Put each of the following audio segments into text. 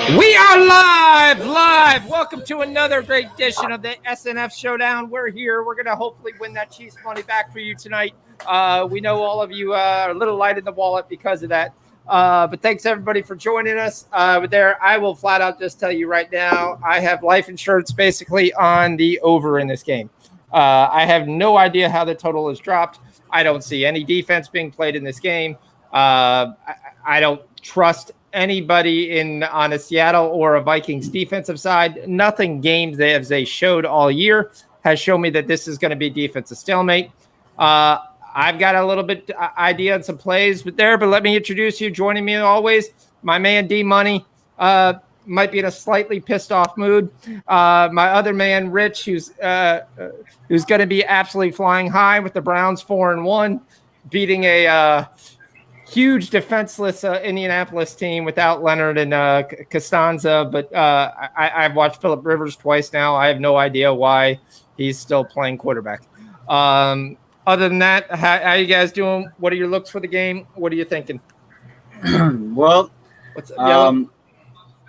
We are live. Welcome to another great edition of the SNF Showdown. We're here. We're going to hopefully win that Chiefs money back for you tonight. We know all of you are a little light in the wallet because of that. But thanks, everybody, for joining us. I will flat out just tell you right now, I have life insurance basically on the over in this game. I have no idea how the total is dropped. I don't see any defense being played in this game. I don't trust anybody on a Seattle or a Vikings defensive side. Nothing games as they showed all year has shown me that this is going to be defensive stalemate. I've got a little bit idea on some plays but let me introduce you. Joining me always, my man D Money. Might be in a slightly pissed off mood. My other man, Rich, who's going to be absolutely flying high with the Browns 4-1, beating a huge defenseless Indianapolis team without Leonard and Costanza. But I've watched Phillip Rivers twice now. I have no idea why he's still playing quarterback. Other than that, how you guys doing? What are your looks for the game? What are you thinking? Well,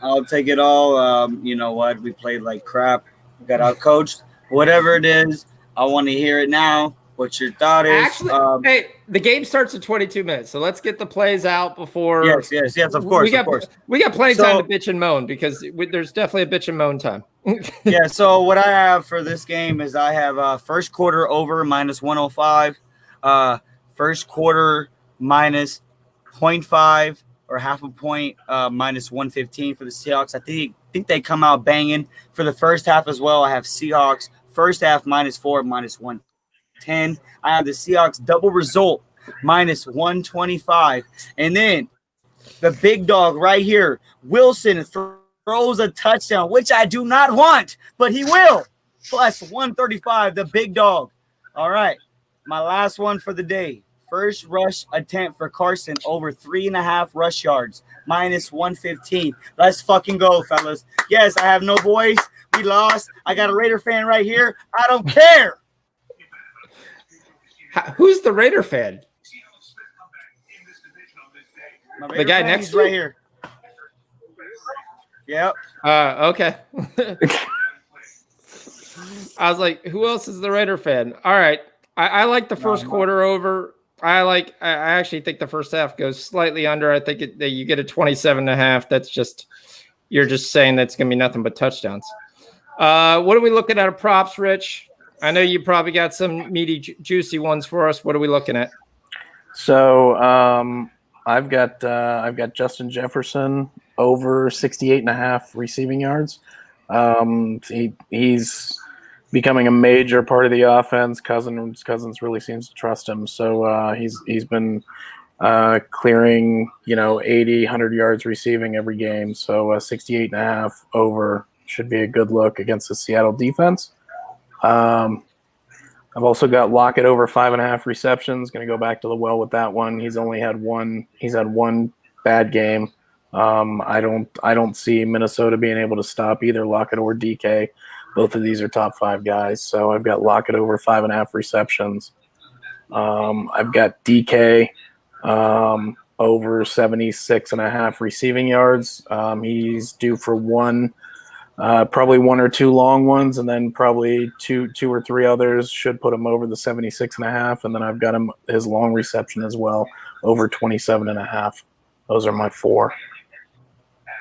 I'll take it all. You know what? We played like crap. We got outcoached. Whatever it is, I want to hear it now. What your thought is? Actually, hey, the game starts at 22 minutes, so let's get the plays out before. Yes, of course. We got plenty of time to bitch and moan because there's definitely a bitch and moan time. Yeah, so what I have for this game is I have first quarter over minus 105, first quarter minus 0.5 or half a point minus 115 for the Seahawks. I think they come out banging for the first half as well. I have Seahawks first half minus 4 minus 110. I have the Seahawks double result minus 125, and then the big dog right here, Wilson throws a touchdown, which I do not want, but he will. Plus 135, the big dog. All right, my last one for the day. First rush attempt for Carson over 3.5 rush yards, minus 115. Let's fucking go, fellas. Yes, I have no voice. We lost. I got a Raider fan right here. I don't care. Who's the Raider fan? The guy next to right here. Yep. Okay. I was like, who else is the Raider fan? All right. I like the first quarter over. I actually think the first half goes slightly under. I think that you get a 27.5. That's just, you're just saying that's going to be nothing but touchdowns. What are we looking at props, Rich? I know you probably got some meaty, juicy ones for us. What are we looking at? So I've got Justin Jefferson over 68.5 receiving yards. He's becoming a major part of the offense. Cousins really seems to trust him. So he's been clearing 80, 100 yards receiving every game. So 68.5 over should be a good look against the Seattle defense. I've also got Lockett over 5.5 receptions. Going to go back to the well with that one. He's had one bad game. I don't see Minnesota being able to stop either Lockett or DK. Both of these are top 5 guys. So I've got Lockett over 5.5 receptions. I've got DK over 76.5 receiving yards. He's due for probably 1 or 2 long ones, and then probably two or 3 others should put him over the 76.5. And then I've got his long reception as well over 27.5. Those are my 4.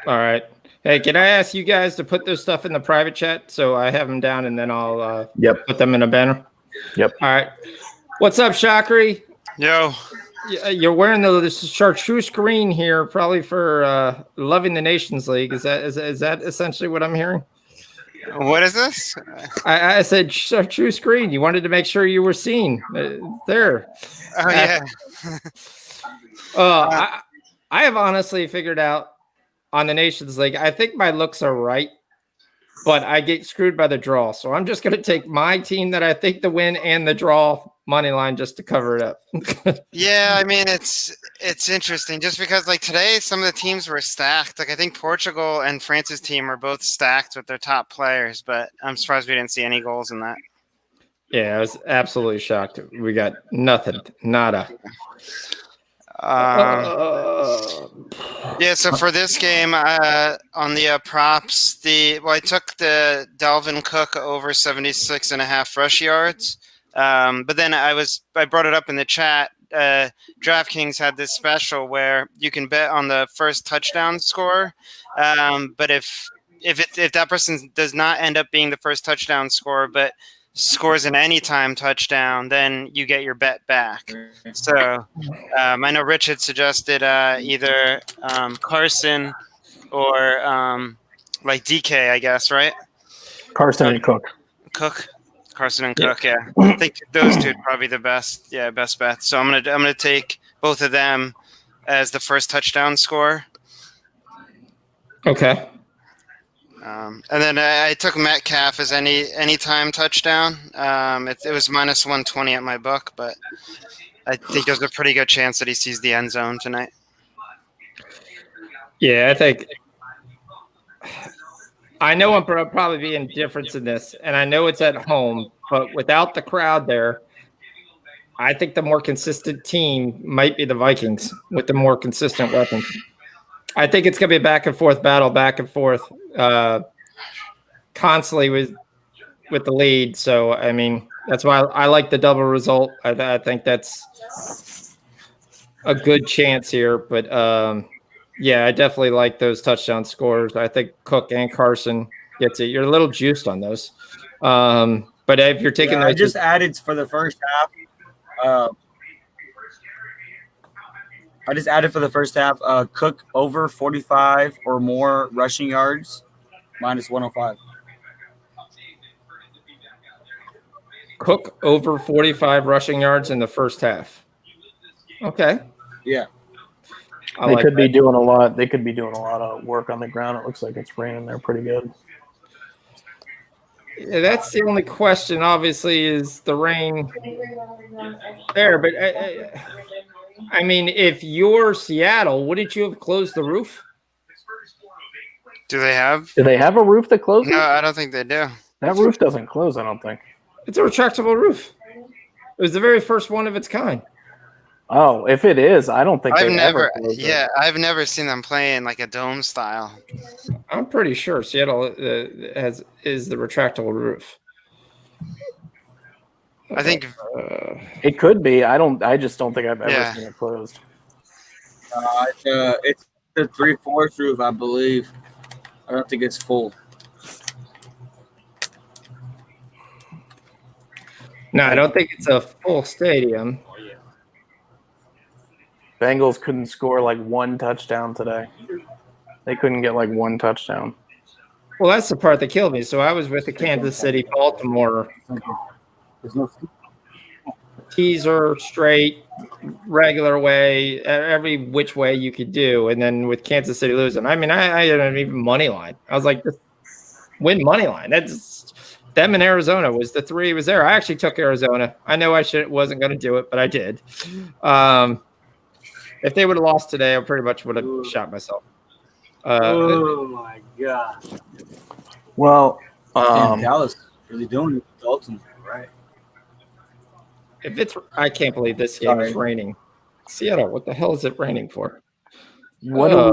All right. Hey, can I ask you guys to put this stuff in the private chat so I have them down and then I'll put them in a banner? Yep. All right. What's up, Shakri? Yo. You're wearing this chartreuse green here, probably for loving the Nations League. Is that essentially what I'm hearing? What is this? I said chartreuse green. You wanted to make sure you were seen there. Oh yeah. I have honestly figured out on the Nations League. I think my looks are right, but I get screwed by the draw. So I'm just going to take my team that I think the win and the draw money line just to cover it up. Yeah, I mean it's interesting just because like today some of the teams were stacked. Like I think Portugal and France's team are both stacked with their top players, but I'm surprised we didn't see any goals in that. Yeah, I was absolutely shocked. We got nothing, nada. Yeah, so for this game, on the props, I took the Dalvin Cook over 76.5 rush yards. But then I brought it up in the chat. DraftKings had this special where you can bet on the first touchdown score. But if that person does not end up being the first touchdown score, but scores an anytime touchdown, then you get your bet back. So I know Rich had suggested either Carson or like DK, I guess, right? Carson and Cook. Carson and Cook, yeah. I think those two are probably the best bets. So I'm gonna take both of them as the first touchdown score. Okay. And then I took Metcalf as anytime touchdown. It was minus 120 at my book, but I think there's a pretty good chance that he sees the end zone tonight. Yeah, I know I'm probably being different in this, and I know it's at home, but without the crowd there, I think the more consistent team might be the Vikings with the more consistent weapons. I think it's going to be a back and forth battle, constantly with the lead. So, I mean, that's why I like the double result. I think that's a good chance here. But, yeah, I definitely like those touchdown scores. I think Cook and Carson gets it. You're a little juiced on those. But if you're taking I just added for the first half. Cook over 45 or more rushing yards, minus 105. Cook over 45 rushing yards in the first half. Okay. Yeah. They could be doing a lot. They could be doing a lot of work on the ground. It looks like it's raining there pretty good. Yeah, that's the only question, obviously, is the rain there. But, I mean, if you're Seattle, wouldn't you have closed the roof? Do they have a roof that closes? No, I don't think they do. That roof doesn't close, I don't think. It's a retractable roof. It was the very first one of its kind. Oh, if it is, I don't think I've never seen them play in like a dome style. I'm pretty sure Seattle is the retractable roof. I think it could be. I just don't think I've ever seen it closed. It's the 3/4 roof, I believe. I don't think it's full. No, I don't think it's a full stadium. Bengals couldn't score like one touchdown today. They couldn't get like one touchdown. Well, that's the part that killed me. So I was with the Kansas City, Baltimore teaser, straight, regular way, every which way you could do. And then with Kansas City losing, I mean, I didn't even money line. I was like, just win money line. That's them in Arizona was the three was there. I actually took Arizona. I know I wasn't going to do it, but I did. If they would have lost today, I pretty much would have shot myself. Oh my god! Well, Dallas really doing it with Dalton, right? If it's, I can't believe this game is raining. Seattle, what the hell is it raining for? What do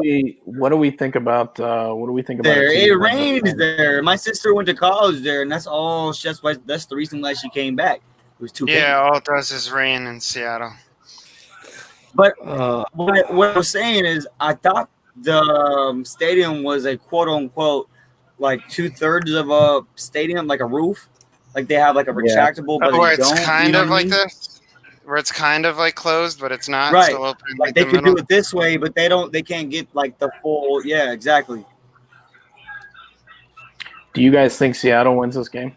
we think about? What do we think about? There, it rains there. My sister went to college there, and that's the reason why she came back. It was too. All it does is rain in Seattle. But what I was saying is, I thought the stadium was a quote unquote like 2/3 of a stadium, like a roof, like they have like a retractable, but where they it's don't, kind of like mean? this, where it's kind of like closed, but it's not. Right. Still open, like they could do it this way, but they can't get like the full. Yeah, exactly. Do you guys think Seattle wins this game?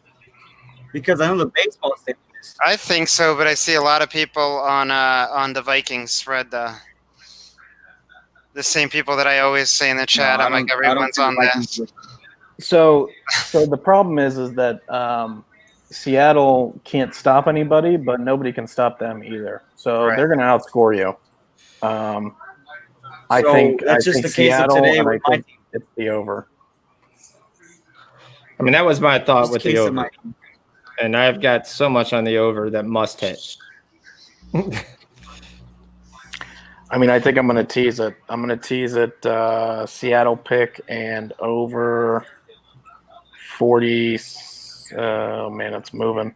Because I know the baseball stadium. I think so, but I see a lot of people on the Vikings spread the same people that I always say in the chat. I'm like, everyone's on this. So the problem is that Seattle can't stop anybody, but nobody can stop them either. So they're going to outscore you. I think Seattle, today, and I think it's the over. I mean, that was my thought with the over. And I've got so much on the over that must hit. I mean, I think I'm going to tease it. I'm going to tease it Seattle pick and over 40. Oh, man, it's moving.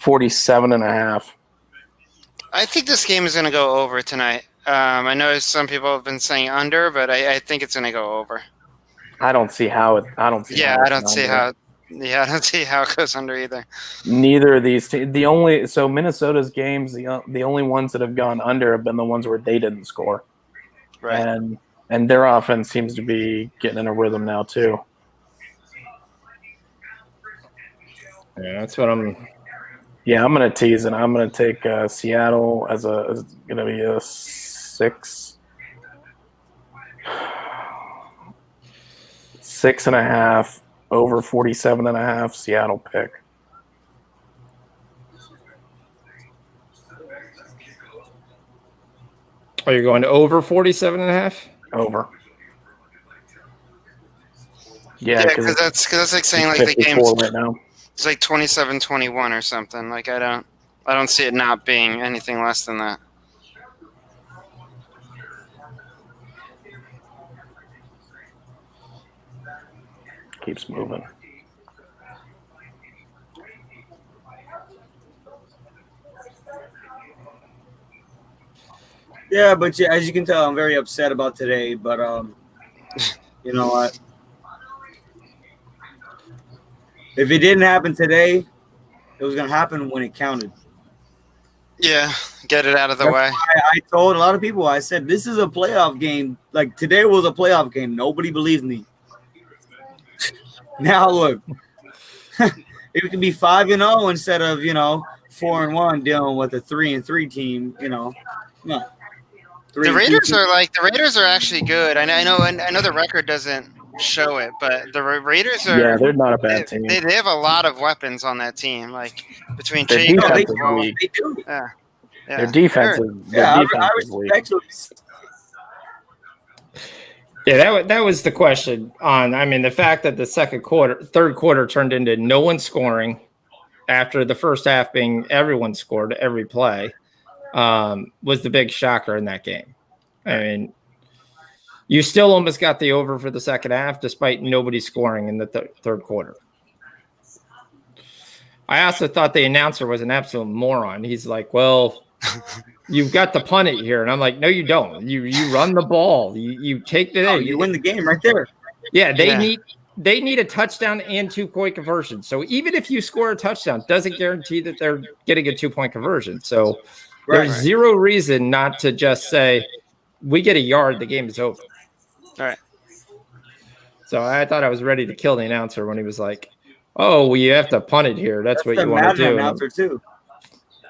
47.5. I think this game is going to go over tonight. I know some people have been saying under, but I think it's going to go over. I don't see how it. I don't see. Yeah, how I don't see how. Yeah, I don't see how it goes under either. Neither of these teams. Minnesota's games, the only ones that have gone under have been the ones where they didn't score, Right. and their offense seems to be getting in a rhythm now too. Yeah, that's what I'm. Yeah, I'm going to tease it. I'm going to take Seattle as going to be a 6. 6.5 over 47.5 Seattle pick. Are you going over 47.5? Over. Yeah, because that's like saying like the game's right now. It's like 27-21 or something. Like I don't see it not being anything less than that. Keeps moving. Yeah, but as you can tell, I'm very upset about today. But you know what? If it didn't happen today, it was gonna happen when it counted. Yeah, get it out of the That's way. why I told a lot of people, I said, this is a playoff game. Like, today was a playoff game. Nobody believed me. Now, look. It could be 5-0 instead of, 4-1 dealing with a 3-3 team, No. The Raiders are actually good. I know the record doesn't show it, but the Raiders are. Yeah, they're not a bad team. They have a lot of weapons on that team, like between Their Jake defense and is weak. They do. Yeah. Their defense is I weak. respect it. Yeah, that was the question on. I mean, the fact that the third quarter turned into no one scoring after the first half being everyone scored every play was the big shocker in that game. I mean, you still almost got the over for the second half despite nobody scoring in the third quarter. I also thought the announcer was an absolute moron. He's like, well, you've got to punt it here. And I'm like, no, you don't. You run the ball. You take the you win the game right there. Yeah, they need a touchdown and 2-point conversion. So even if you score a touchdown, doesn't guarantee that they're getting a 2-point conversion. So there's zero reason not to just say, we get a yard, the game is over. All right. So I thought I was ready to kill the announcer when he was like, oh, well, you have to punt it here. That's what you want to do. Announcer too.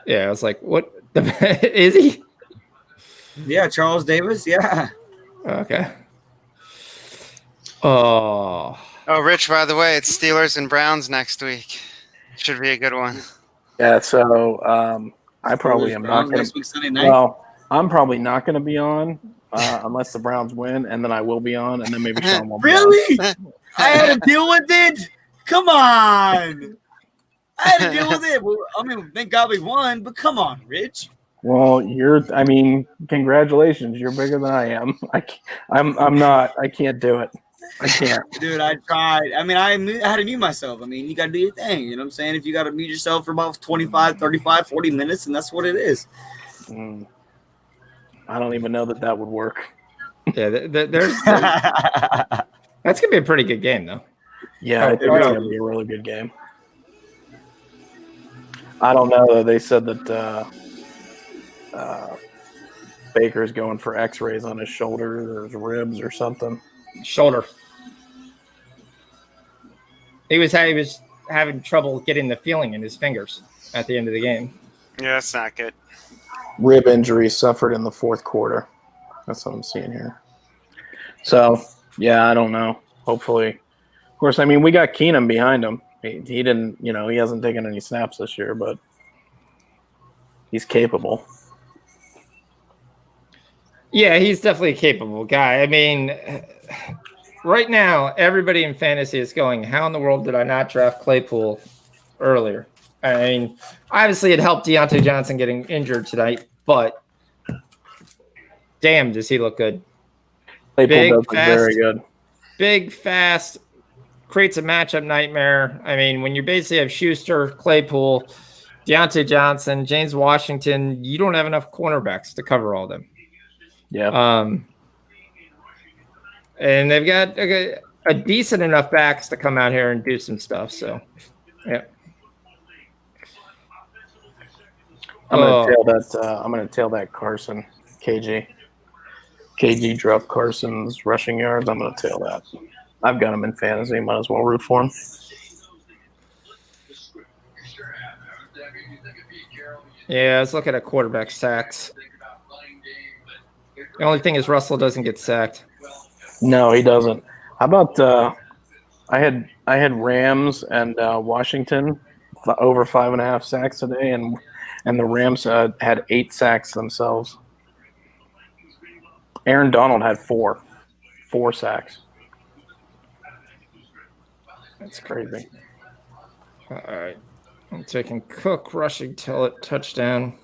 Yeah, I was like, what? Is he? Yeah, Charles Davis. Yeah. Okay. Oh, Rich, by the way, it's Steelers and Browns next week. Should be a good one. Yeah, so I probably am not going next week Sunday night. Well, I'm probably not going to be on unless the Browns win, and then I will be on, and then maybe Sean will be Really? on. I had to deal with it? Come on. I had to deal with it. Well, I mean, thank God we won, but come on, Rich. Well, congratulations. You're bigger than I am. I'm not. I can't do it. I can't. Dude, I tried. I mean, I had to mute myself. I mean, you got to do your thing. You know what I'm saying? If you got to mute yourself for about 25, 35, 40 minutes, and that's what it is. I don't even know that would work. yeah. There's that's gonna be a pretty good game, though. Yeah, I think it's going to be a really good game. I don't know. They said that Baker's going for X-rays on his shoulder or his ribs or something. Shoulder. He was having trouble getting the feeling in his fingers at the end of the game. Yeah, that's not good. Rib injury suffered in the fourth quarter. That's what I'm seeing here. So, yeah, I don't know. Hopefully. Of course, I mean, we got Keenum behind him. He didn't, he hasn't taken any snaps this year, but he's capable. Yeah, he's definitely a capable guy. I mean, right now, everybody in fantasy is going, how in the world did I not draft Claypool earlier? I mean, obviously it helped Deontay Johnson getting injured tonight, but damn, does he look good. Claypool does look very good. Big, fast, creates a matchup nightmare. I mean, when you basically have Schuster, Claypool, Deontay Johnson, James Washington, you don't have enough cornerbacks to cover all of them. Yeah. And they've got a decent enough backs to come out here and do some stuff. So, yeah. I'm gonna tail that Carson KG. KG drop Carson's rushing yards. I'm gonna tail that. I've got him in fantasy. Might as well root for him. Yeah, let's look at a quarterback sacks. The only thing is Russell doesn't get sacked. No, he doesn't. How about I had Rams and Washington over 5.5 sacks today, and the Rams had 8 sacks themselves. Aaron Donald had 4 sacks. That's crazy. All right. I'm taking Cook rushing touchdown.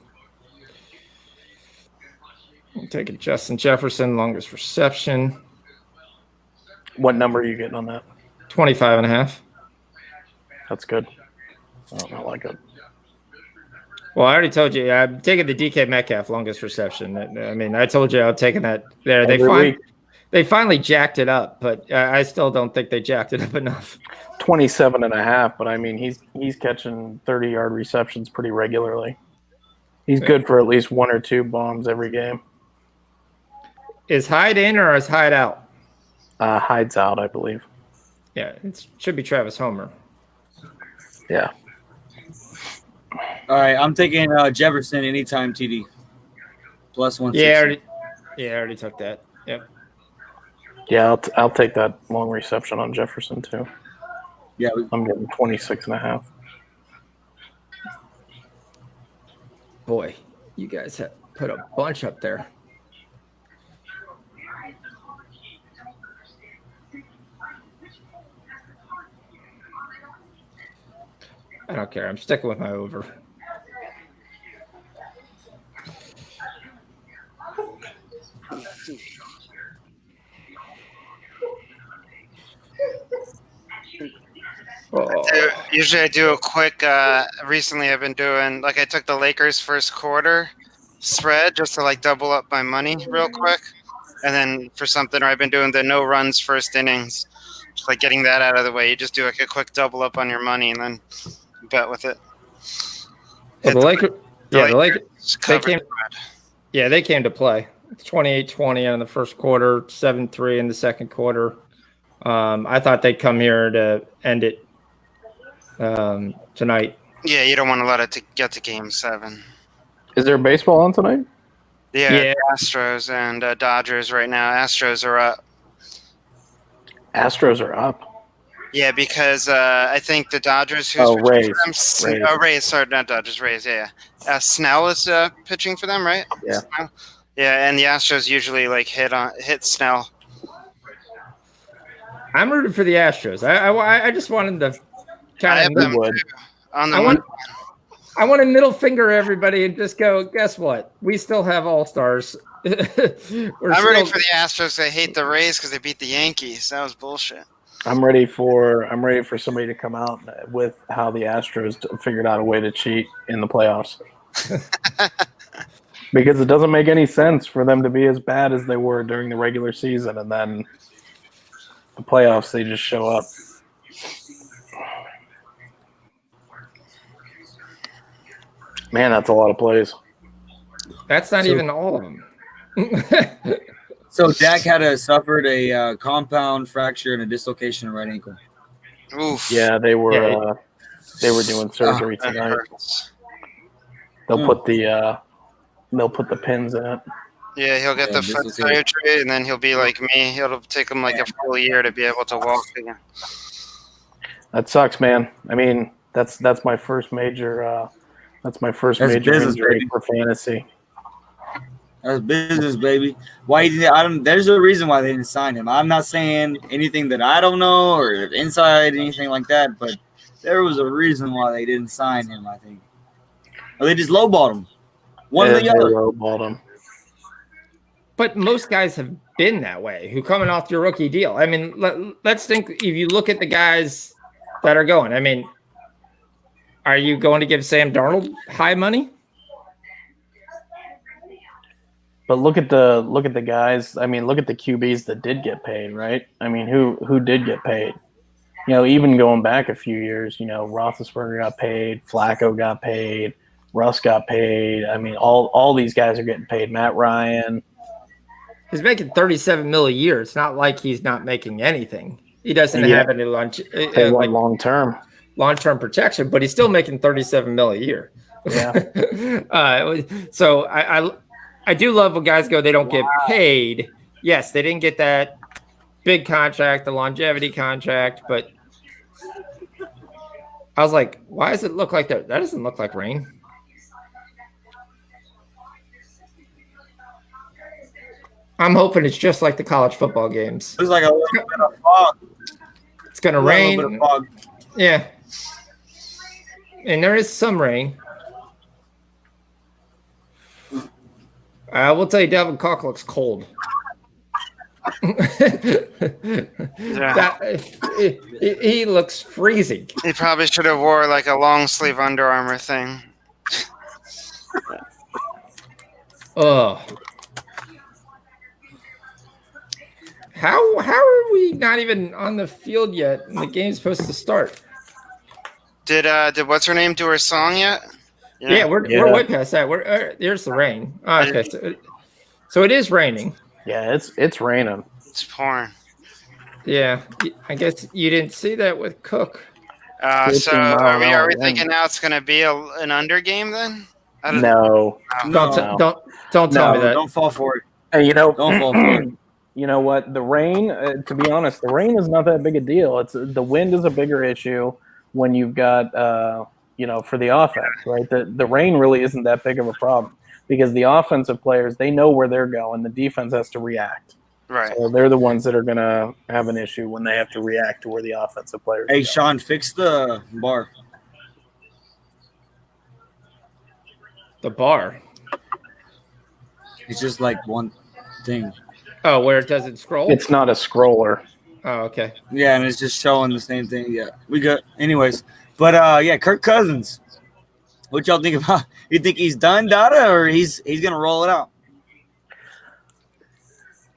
I'm taking Justin Jefferson, longest reception. What number are you getting on that? 25.5. That's good. I like it. Well, I already told you. I'm taking the DK Metcalf longest reception. I mean, I told you I was taking that there. They finally jacked it up, but I still don't think they jacked it up enough. 27.5, but I mean, he's catching 30-yard receptions pretty regularly. He's good for at least 1 or 2 bombs every game. Is Hyde in or is Hyde out? Hyde's out, I believe. Yeah, it should be Travis Homer. Yeah. All right, I'm taking Jefferson anytime TD. Plus 160. I already took that. Yep. Yeah, I'll take that long reception on Jefferson too. Yeah, I'm getting 26.5. Boy, you guys have put a bunch up there. I don't care. I'm sticking with my over. Usually I do a quick recently I've been doing like I took the Lakers first quarter spread just to like double up my money real quick, and then for something I've been doing the no runs first innings, just like getting that out of the way. You just do like a quick double up on your money and then bet with it. Well, the Lakers they came to play. It's 28-20 in the first quarter, 7-3 in the second quarter. I thought they'd come here to end it tonight. Yeah, you don't want to let it get to Game 7. Is there baseball on tonight? Yeah. Astros and Dodgers right now. Astros are up. Astros are up. Yeah, because I think the Dodgers. Rays. Rays. Sorry, not Dodgers. Rays. Yeah. Snell is pitching for them, right? Yeah. Snell? Yeah, and the Astros usually like hit Snell. I'm rooting for the Astros. I just wanted to kind of. I want to middle finger everybody and just go. Guess what? We still have all stars. I'm rooting for the Astros. I hate the Rays because they beat the Yankees. That was bullshit. I'm ready for somebody to come out with how the Astros figured out a way to cheat in the playoffs. Because it doesn't make any sense for them to be as bad as they were during the regular season, and then the playoffs they just show up. Man, that's a lot of plays. That's not even all of them. So Dak suffered a compound fracture and a dislocation of right ankle. Oof. Yeah, they were doing surgery tonight. They'll put the pins in it. Yeah, he'll get the foot surgery, and then he'll be like me. It'll take him like a full year to be able to walk again. That sucks, man. I mean, that's my first major. That's my first major injury for fantasy. That's business, baby. There's a reason why they didn't sign him. I'm not saying anything that I don't know or inside anything like that, but there was a reason why they didn't sign him. I think, or they just lowballed him. One or the other. Lowballed him. But most guys have been that way who coming off your rookie deal. I mean, let's think if you look at the guys that are going. I mean, are you going to give Sam Darnold high money? But look at the guys. I mean, look at the QBs that did get paid, right? I mean, who did get paid? Even going back a few years, Roethlisberger got paid, Flacco got paid, Russ got paid. I mean, all these guys are getting paid. Matt Ryan. He's making $37 million a year. It's not like he's not making anything. He doesn't have any long term protection, but he's still making $37 million a year. Yeah. So I do love when guys go, they don't get paid. Yes, they didn't get that big contract, the longevity contract, but I was like, why does it look like that? That doesn't look like rain. I'm hoping it's just like the college football games. It's like a little bit of fog. It's going to rain. A little bit of fog. Yeah. And there is some rain. I will tell you, Dalvin Cook looks cold. He looks freezing. He probably should have wore like a long sleeve Under Armour thing. Oh. How are we not even on the field yet and the game's supposed to start? Did what's her name do her song yet? Yeah, we're way past that. There's the rain. Okay, so it is raining. Yeah, it's raining. It's pouring. Yeah, I guess you didn't see that with Cook. So are we thinking now it's going to be an under game then? No. Don't tell me that. Don't fall for it. Hey, don't fall for it. You know what? The rain, to be honest, the rain is not that big a deal. The wind is a bigger issue when you've got, for the offense, right? The rain really isn't that big of a problem because the offensive players, they know where they're going. The defense has to react. Right. So they're the ones that are going to have an issue when they have to react to where the offensive players Hey, go. Sean, fix the bar. The bar. It's just like one thing. Oh, where it doesn't scroll? It's not a scroller. Oh, okay. Yeah, and it's just showing the same thing. Yeah, we got. Anyways, but Kirk Cousins. What y'all think about? You think he's done, Dada, or he's gonna roll it out?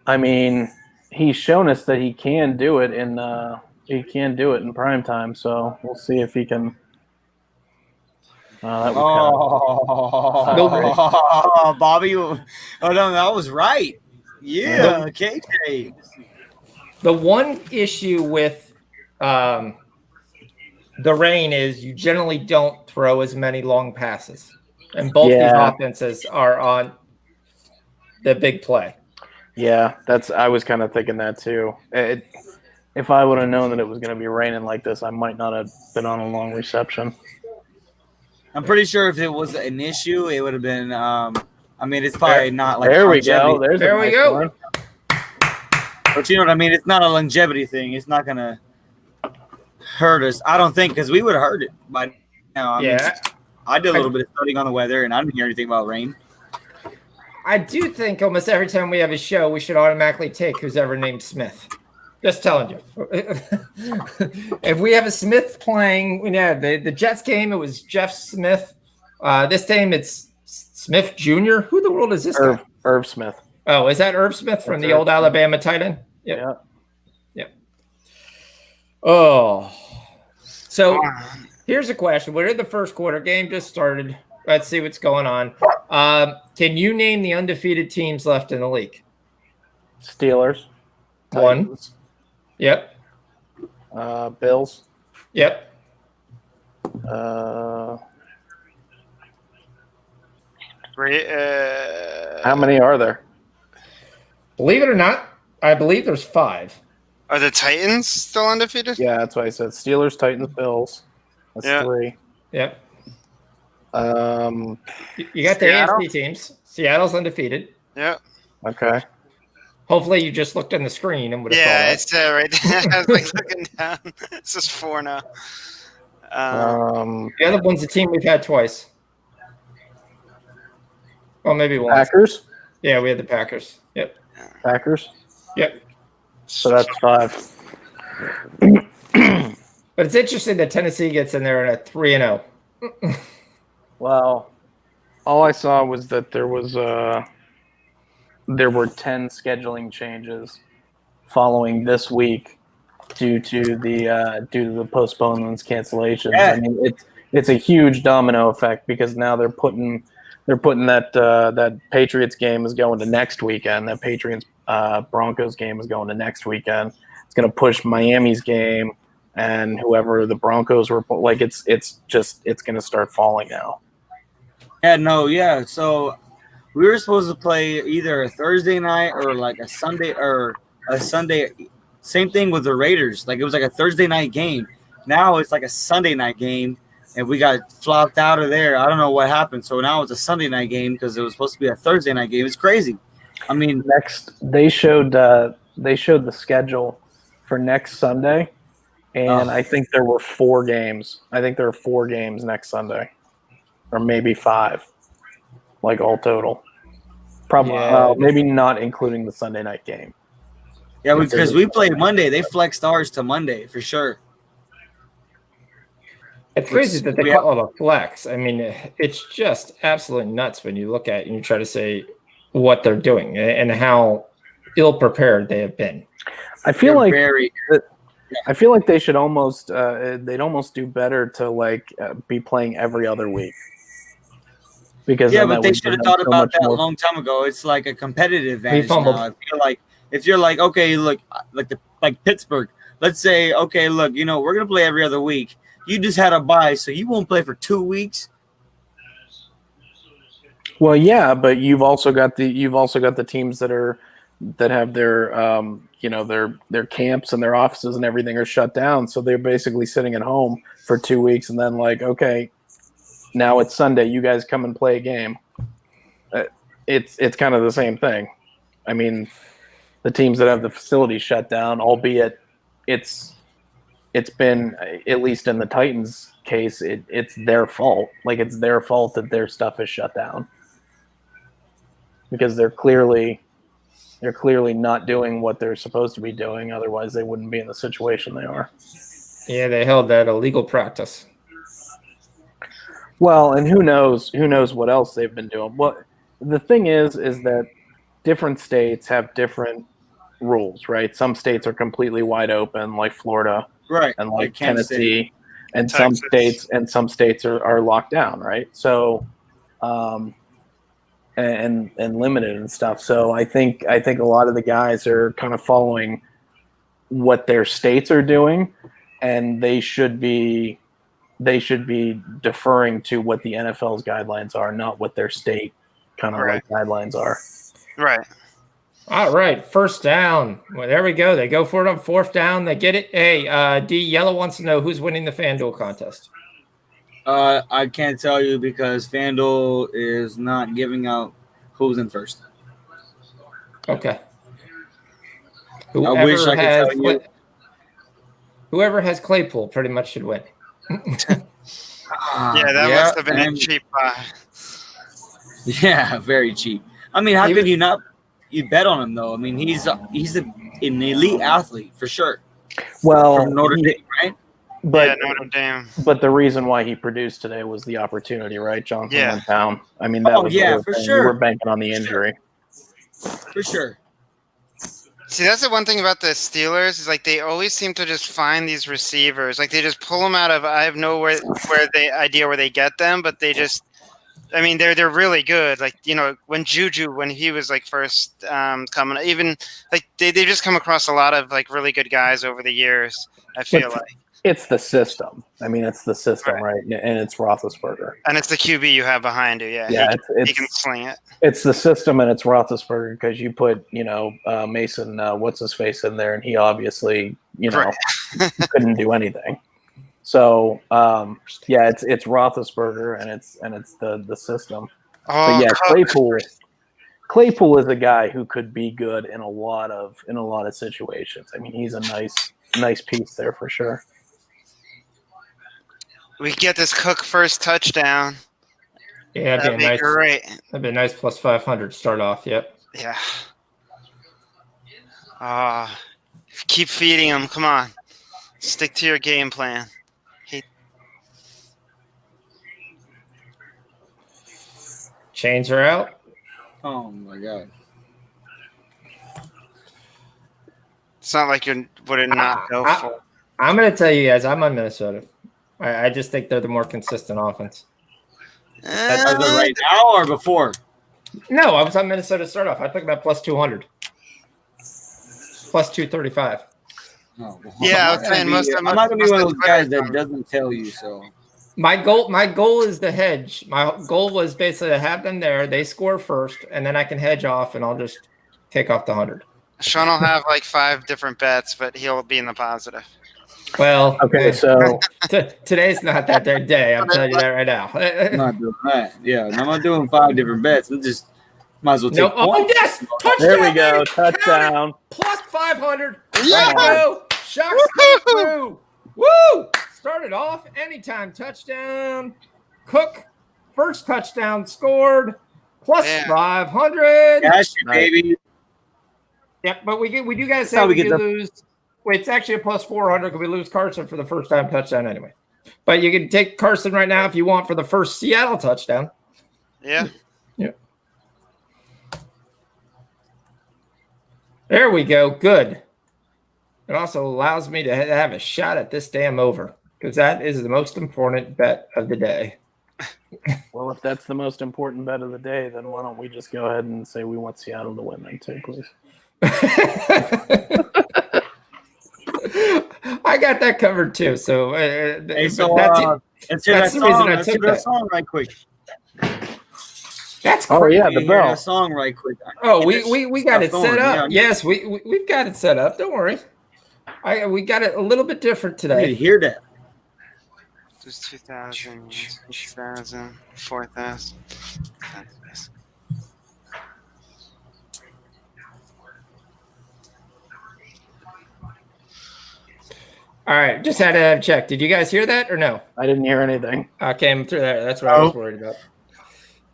I mean, he's shown us that he can do it in prime time. So we'll see if he can. Bobby. Oh no, that was right. Yeah, KJ. The one issue with the rain is you generally don't throw as many long passes. And both these offenses are on the big play. Yeah, I was kind of thinking that too. If I would have known that it was going to be raining like this, I might not have been on a long reception. I'm pretty sure if it was an issue, it would have been it's probably not like there we go. There we go. One. But you know what I mean? It's not a longevity thing. It's not going to hurt us. I don't think, because we would have heard it by now. I did a little bit of studying on the weather, and I didn't hear anything about rain. I do think almost every time we have a show, we should automatically take who's ever named Smith. Just telling you. If we have a Smith playing, the Jets game, it was Jeff Smith. This time it's Smith Jr. Who the world is this guy? Irv Smith. Oh, is that Irv Smith from the old Alabama tight end? Yep. Yeah. Oh. So here's a question. We're in the first quarter. Game just started. Let's see what's going on. Can you name the undefeated teams left in the league? Steelers. One. Titans. Yep. Bills. Yep. How many are there? Believe it or not, I believe there's 5. Are the Titans still undefeated? Yeah, that's what I said. Steelers, Titans, Bills. That's 3. Yep. You You got the AFC teams. Seattle's undefeated. Yep. Okay. Hopefully you just looked on the screen and would have saw that. It's right there. I was like looking down. It's just 4 now. The other one's a team we've had twice. Well, maybe once. Packers? Yeah, we had the Packers. Yep. Packers. Yep. So that's 5. But it's interesting that Tennessee gets in there at 3-0. Well, all I saw was that there were 10 scheduling changes following this week due to the postponements, cancellations. Yeah. I mean, it's a huge domino effect because now they're putting that Patriots game is going to next weekend. That Patriots Broncos game is going to next weekend. It's going to push Miami's game and whoever the Broncos were like. It's going to start falling now. Yeah. So we were supposed to play either a Thursday night or like a Sunday or a Sunday. Same thing with the Raiders. Like it was like a Thursday night game. Now it's like a Sunday night game, and we got flopped out of there. I don't know what happened. So now it's a Sunday night game because it was supposed to be a Thursday night game. It's crazy. I mean, they showed the schedule for next Sunday, and I think there were 4 games. I think there are 4 games next Sunday, or maybe 5, like all total. Probably maybe not including the Sunday night game. Yeah, because we played Monday. They flexed ours to Monday for sure. It's crazy that they call it a flex. I mean, it's just absolutely nuts when you look at it and you try to say what they're doing and how ill-prepared they have been. I feel like they should almost they'd almost do better to be playing every other week. Because but they should have thought about that a long time ago. It's like a competitive advantage now. I feel like if you're like, okay, look, like Pittsburgh, let's say, okay, look, we're gonna play every other week. You just had a bye, so you won't play for 2 weeks. Well, yeah, but you've also got the teams that have their camps and their offices and everything are shut down, so they're basically sitting at home for 2 weeks, and then okay, now it's Sunday, you guys come and play a game. It's kind of the same thing. I mean, the teams that have the facilities shut down, albeit it's been, at least in the Titans case, it's their fault. Like it's their fault that their stuff is shut down because they're clearly not doing what they're supposed to be doing. Otherwise, they wouldn't be in the situation they are. Yeah, they held that illegal practice. Well, and who knows what else they've been doing. Well, the thing is that different states have different rules, right? Some states are completely wide open, like Florida, right, and like Tennessee, and some states are locked down, right? So, and limited and stuff. So I think a lot of the guys are kind of following what their states are doing, and they should be deferring to what the NFL's guidelines are, not what their state kind of guidelines are. Right. All right, first down. Well, there we go. They go for it on 4th down. They get it. Hey, D Yellow wants to know who's winning the FanDuel contest. I can't tell you because FanDuel is not giving out who's in first. Okay. I wish I could tell you. Whoever has Claypool pretty much should win. That must have been a cheap. Yeah, very cheap. I mean, how could you not? You bet on him though. I mean, he's an elite athlete for sure. Well, from Notre Dame, right? But Notre Dame. But the reason why he produced today was the opportunity, right? Johnson went down. I mean, that was for sure. We were banking on the injury. For sure. See, that's the one thing about the Steelers is like they always seem to just find these receivers. Like they just pull them out of I have no idea where they get them, but they just. I mean, they're really good. Like when Juju, when he was like first coming, even like they just come across a lot of like really good guys over the years. I feel like it's the system. I mean, it's the system, right? And it's Roethlisberger, and it's the QB you have behind you. Yeah, he can sling it. It's the system, and it's Roethlisberger because you put Mason, what's his face in there, and he obviously couldn't do anything. So it's Roethlisberger and it's the system. But Claypool is a guy who could be good in a lot of situations. I mean, he's a nice piece there for sure. We get this Cook first touchdown. Yeah, that'd be great. That'd be a nice plus 500 start off. Yep. Yeah. Keep feeding him. Come on. Stick to your game plan. Chains are out. Oh my god. It's not like you would not go for. I'm going to tell you guys, I'm on Minnesota. I just think they're the more consistent offense. As of right now or before? No, I was on Minnesota to start off. I took about plus 200. Plus 235. No. Yeah, I was saying I'm not going to be one of those guys that doesn't tell you, so. My goal is the hedge. My goal was basically to have them there. They score first, and then I can hedge off, and I'll just take off the 100. Sean will have like 5 different bets, but he'll be in the positive. Well, Okay, so today's not that day. I'm telling you that right now. I'm not doing that. Yeah, I'm not doing 5 different bets. I'm just might as well take Oh, points. yes! Touchdown, there we go. baby! Touchdown. Plus 500. Yeah! Go. Shucks came through. Woo! Started off anytime touchdown. Cook, first touchdown scored. Plus 500. Cash it, baby. Yep, but we do guys say how we we get do the- lose. Wait, it's actually a plus 400 because we lose Carson for the first time touchdown anyway. But you can take Carson right now if you want for the first Seattle touchdown. Yeah. There we go. Good. It also allows me to have a shot at this damn over because that is the most important bet of the day. Well, if that's the most important bet of the day, then why don't we just go ahead and say we want Seattle to win then too, please? I got that covered too. So, Hey, so let's hear that's that the reason song. I Let's took hear that that. song right quick. That's Oh crazy. yeah, Hear the bell. that song right quick. Oh, we got it Stuff set going, up. yeah. Yes, we've got it set up. Don't worry. We got it a little bit different I need to today. hear that. There's 2,000, 6,000, 4,000. All right, just had to check. Did you guys hear that or no? I didn't hear anything. I came through there. That's what I was worried about.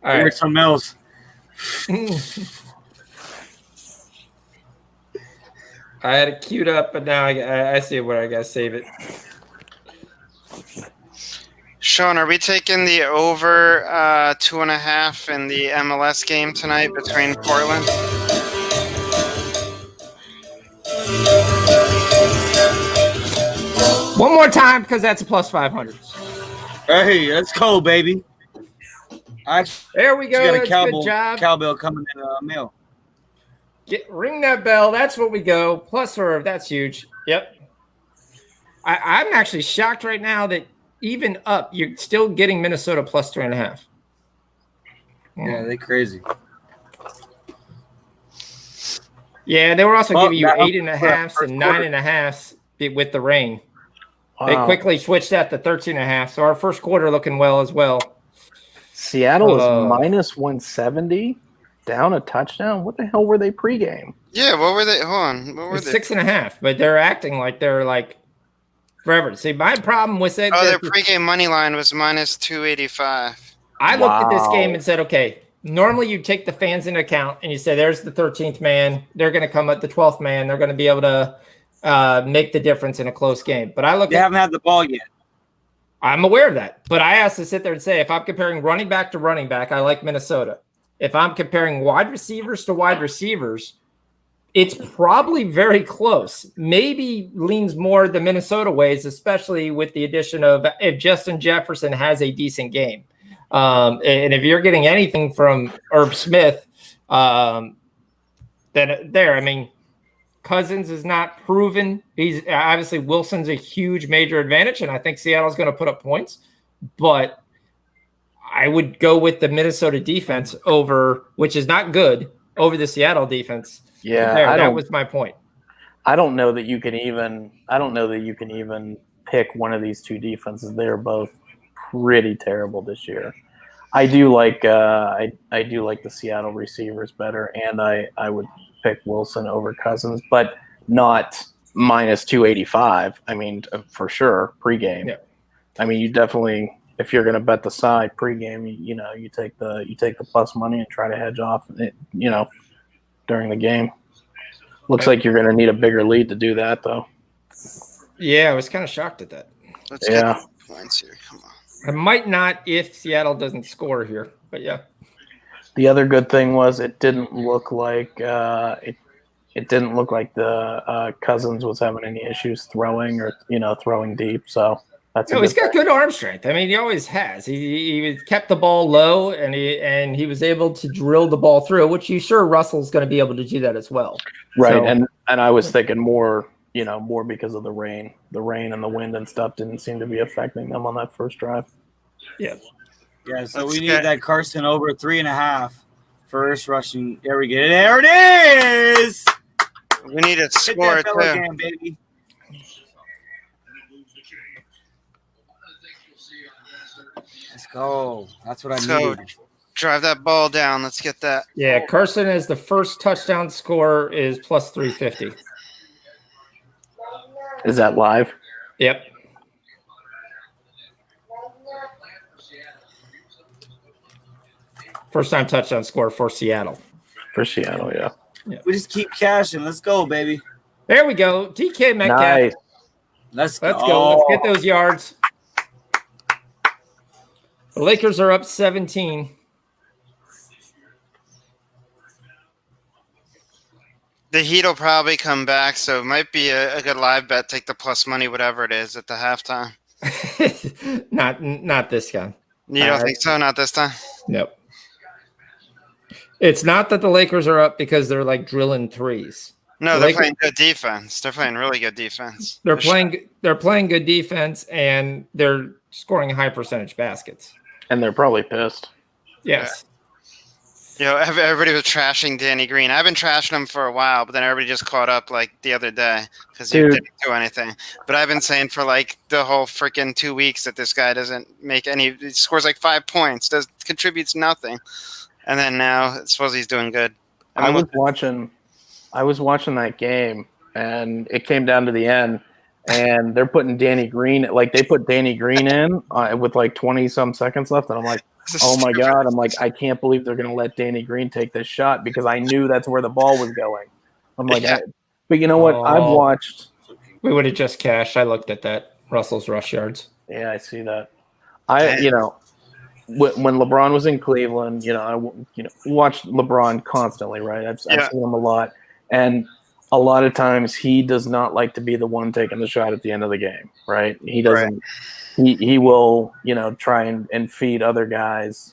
All Hear right. something else. I had it queued up, but now I see where I gotta save it. Sean, are we taking the over 2.5 in the MLS game tonight between Portland? One more time because that's a plus 500. Hey, let's go, baby. I There we go. got a That's good job. cowbell coming in the mail. Ring that bell. That's what we go. Plus serve. That's huge. Yep. I'm actually shocked right now that even up, you're still getting Minnesota plus 3.5. Yeah, they crazy. Yeah, they were also Well, giving you that- 8.5s and first quarter. 9.5s with the rain. They Wow. quickly switched that to 13.5. So our first quarter looking well as well. Seattle is minus 170, down a touchdown. What the hell were they pregame? Yeah, what were they? Hold on. What were It's they? 6.5, but they're acting like they're like forever. See, my problem with it. Oh, their pregame money line was minus 285. I looked at this Wow. game and said, okay, normally you take the fans into account and you say, there's the 13th man. They're going to come at the 12th man. They're going to be able to make the difference in a close game. But I look They at, haven't had the ball yet. I'm aware of that. But I have to sit there and say, if I'm comparing running back to running back, I like Minnesota. If I'm comparing wide receivers to wide receivers, it's probably very close. Maybe leans more the Minnesota ways, especially with the addition of if Justin Jefferson has a decent game. And if you're getting anything from Herb Smith, then there, I mean, Cousins is not proven. He's obviously Wilson's a huge major advantage, and I think Seattle's going to put up points. But I would go with the Minnesota defense over, which is not good, over the Seattle defense. Yeah, that was my point. I don't know that you can even. I don't know that you can even pick one of these two defenses. They're both pretty terrible this year. I do like. I do like the Seattle receivers better, and I would pick Wilson over Cousins, but not minus 285. I mean, for sure, pregame. Yeah. I mean, you definitely, if you're going to bet the side pregame, you take the plus money and try to hedge off, during the game. Looks like you're going to need a bigger lead to do that, though. Yeah, I was kind of shocked at that. Let's get points here. Come on. I might not if Seattle doesn't score here, but yeah. The other good thing was it didn't look like it didn't look like the Cousins was having any issues throwing or throwing deep. So that's he's got good arm strength. I mean, he always has. He kept the ball low and he was able to drill the ball through, which you sure Russell's going to be able to do that as well. Right, So, and I was thinking more because of the rain. The rain and the wind and stuff didn't seem to be affecting them on that first drive. Yeah. Yeah, so we need that Carson over 3.5. First rushing. There we go. There it is. We need a score Hit that too. again, baby. Let's go. That's what I need. Drive that ball down. Let's get that. Yeah, Carson as the first touchdown scorer is plus 350. Is that live? Yep. First time touchdown score for Seattle. For Seattle, yeah. We just keep cashing. Let's go, baby. There we go. DK Metcalf. Nice. Let's go. Let's get those yards. The Lakers are up 17. The Heat will probably come back, so it might be a good live bet. Take the plus money, whatever it is, at the halftime. Not this guy. You don't think so? Not this time? Nope. It's not that the Lakers are up because they're like drilling threes. No, they're playing good defense. They're playing really good defense. They're playing good defense, and they're scoring high percentage baskets. And they're probably pissed. Yes. Everybody was trashing Danny Green. I've been trashing him for a while, but then everybody just caught up like the other day because he didn't do anything. But I've been saying for like the whole freaking 2 weeks that this guy doesn't make any. He scores like 5 points, contributes nothing, and then now I suppose he's doing good. I was watching that game, and it came down to the end, and they're putting Danny Green. Like they put Danny Green in with like 20-some seconds left, and I'm like, oh my God. I'm like, I can't believe they're going to let Danny Green take this shot because I knew that's where the ball was going. I'm like, but you know what? I've watched. We would have just cashed. I looked at that. Russell's rush yards. Yeah, I see that. When LeBron was in Cleveland, I watched LeBron constantly, right? I've seen him a lot. And a lot of times he does not like to be the one taking the shot at the end of the game, right? He doesn't. Right. He will, try and feed other guys,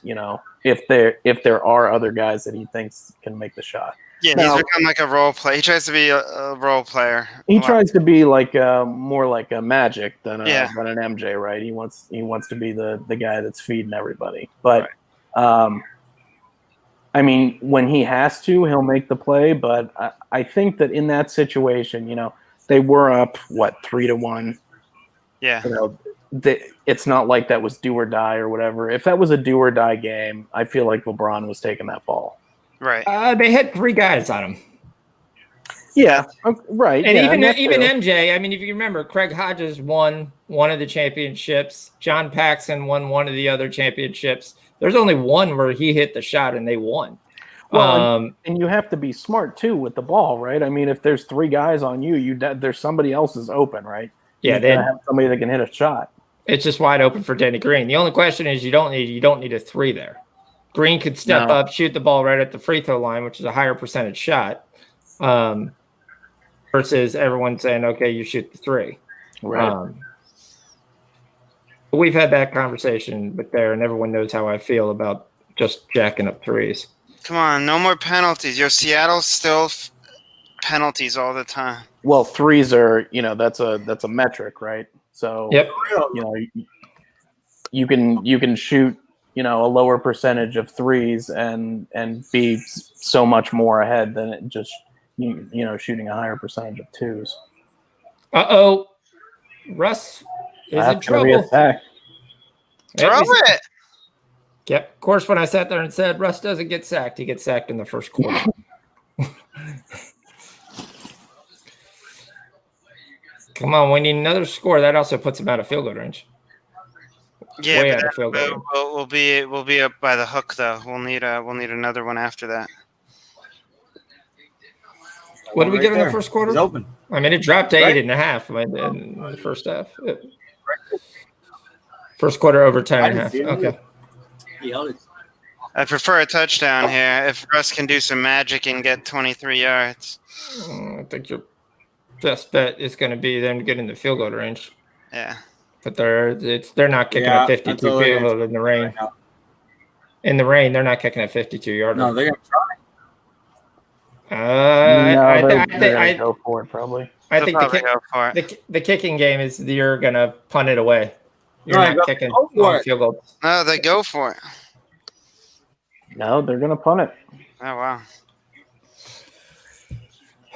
if there are other guys that he thinks can make the shot. Yeah, he's become like a role player. He tries to be a role player. He tries to be like more like a Magic than an MJ, right? He wants to be the guy that's feeding everybody. But I mean, when he has to, he'll make the play. But I think that in that situation, they were up 3-1. Yeah. It's not like that was do or die or whatever. If that was a do or die game, I feel like LeBron was taking that ball. Right. They had 3 guys on him. Yeah. Right. And even MJ. I mean, if you remember, Craig Hodges won one of the championships. John Paxson won one of the other championships. There's only one where he hit the shot and they won. Well, and you have to be smart too with the ball, right? I mean, if there's 3 guys on you, there's somebody else is open, right? Yeah, they have somebody that can hit a shot. It's just wide open for Danny Green. The only question is you don't need a 3 there. Green could step up, shoot the ball right at the free throw line, which is a higher percentage shot, versus everyone saying, okay, you shoot the 3. Right. We've had that conversation with there, and everyone knows how I feel about just jacking up 3s. Come on, no more penalties. Seattle's still penalties all the time. Well, 3s are, that's a metric, right? So, yep. You can shoot, a lower percentage of 3s and be so much more ahead than it just, shooting a higher percentage of 2s. Uh-oh. Russ is in trouble. Throw it. Yep. Of course, when I sat there and said Russ doesn't get sacked, he gets sacked in the first quarter. Come on, we need another score. That also puts him out of field goal range. Yeah, we'll be up by the hook though. We'll need another one after that. What did we Right get in there. the first quarter? He's open. I mean, it dropped to Right. 8.5 in the first half. First quarter over 10.5. Okay. He held it. I prefer a touchdown here if Russ can do some magic and get 23 yards. I think your best bet is going to be them to get in the field goal range. Yeah. But they're not kicking a 52 that's all they're field goal in the rain. Right now. In the rain, they're not kicking a 52-yarder. No, they're gonna try. They're gonna go for it probably. I They'll think probably go for it. the kicking game is you're going to punt it away. You're No, not kicking go for long it. field goals. No, they go for it. No, they're gonna punt it. Oh, wow.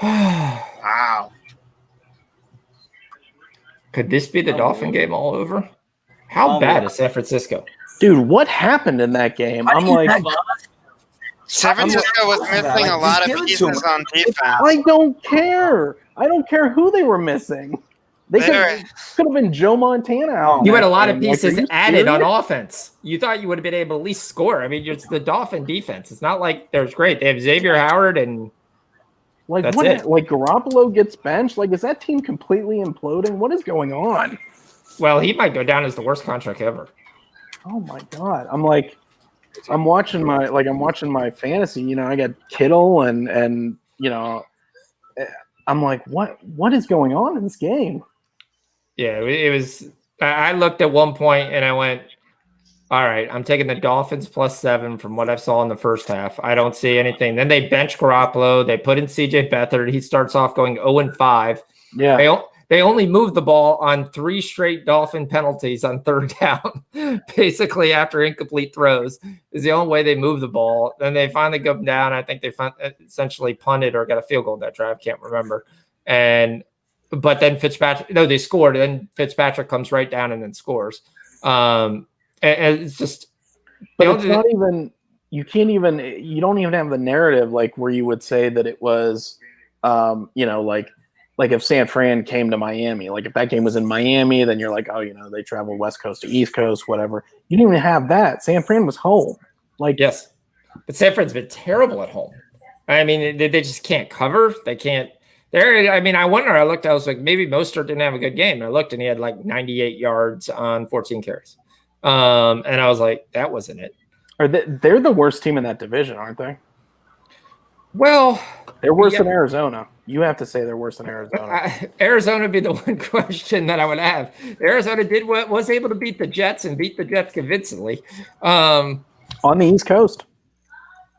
Wow. Could this be the Dolphin game all over? How Oh, bad yeah. is San Francisco? Dude, what happened in that game? I'm like, San Francisco was missing a lot of Just give it to pieces him. on defense. I don't care. I don't care who they were missing. They could have been Joe Montana out. You had a lot of Like, are pieces you added on serious? offense. You thought you would have been able to at least score. I mean, it's the Dolphin defense. It's not like they're great. They have Xavier Howard and Like That's what? it. Like Garoppolo gets benched. Like is that team completely imploding? What is going on? well, he might go down as the worst contract ever. Oh my god! I'm watching my fantasy. You know, I got Kittle and you know, I'm like, what is going on in this game? Yeah, it was. I looked at one point and I went, all right, I'm taking the Dolphins +7 from what I saw in the first half. I don't see anything. Then they bench Garoppolo. They put in CJ Beathard. He starts off going 0-5. Yeah, They only moved the ball on 3 straight Dolphin penalties on third down, basically after incomplete throws is the only way they move the ball. Then they finally go down. I think they essentially punted or got a field goal in that drive. Can't remember. But then they scored. Then Fitzpatrick comes right down and then scores. And it's just, but it's not even. You don't even have the narrative like where you would say that it was, you know, like if San Fran came to Miami, like if that game was in Miami, then you're like, oh, you know, they traveled West Coast to East Coast, whatever. You didn't even have that. San Fran was home. Like, yes, but San Fran's been terrible at home. I mean, they just can't cover. They can't. I mean, I wonder. I was like, maybe Mostert didn't have a good game. And I looked, and he had like 98 yards on 14 carries. And I was like, that wasn't it. they're the worst team in that division, aren't they? Well, They're worse than Arizona. You have to say they're worse than Arizona. Arizona would be the one question that I would have. Arizona was able to beat the Jets and beat the Jets convincingly. On the East Coast.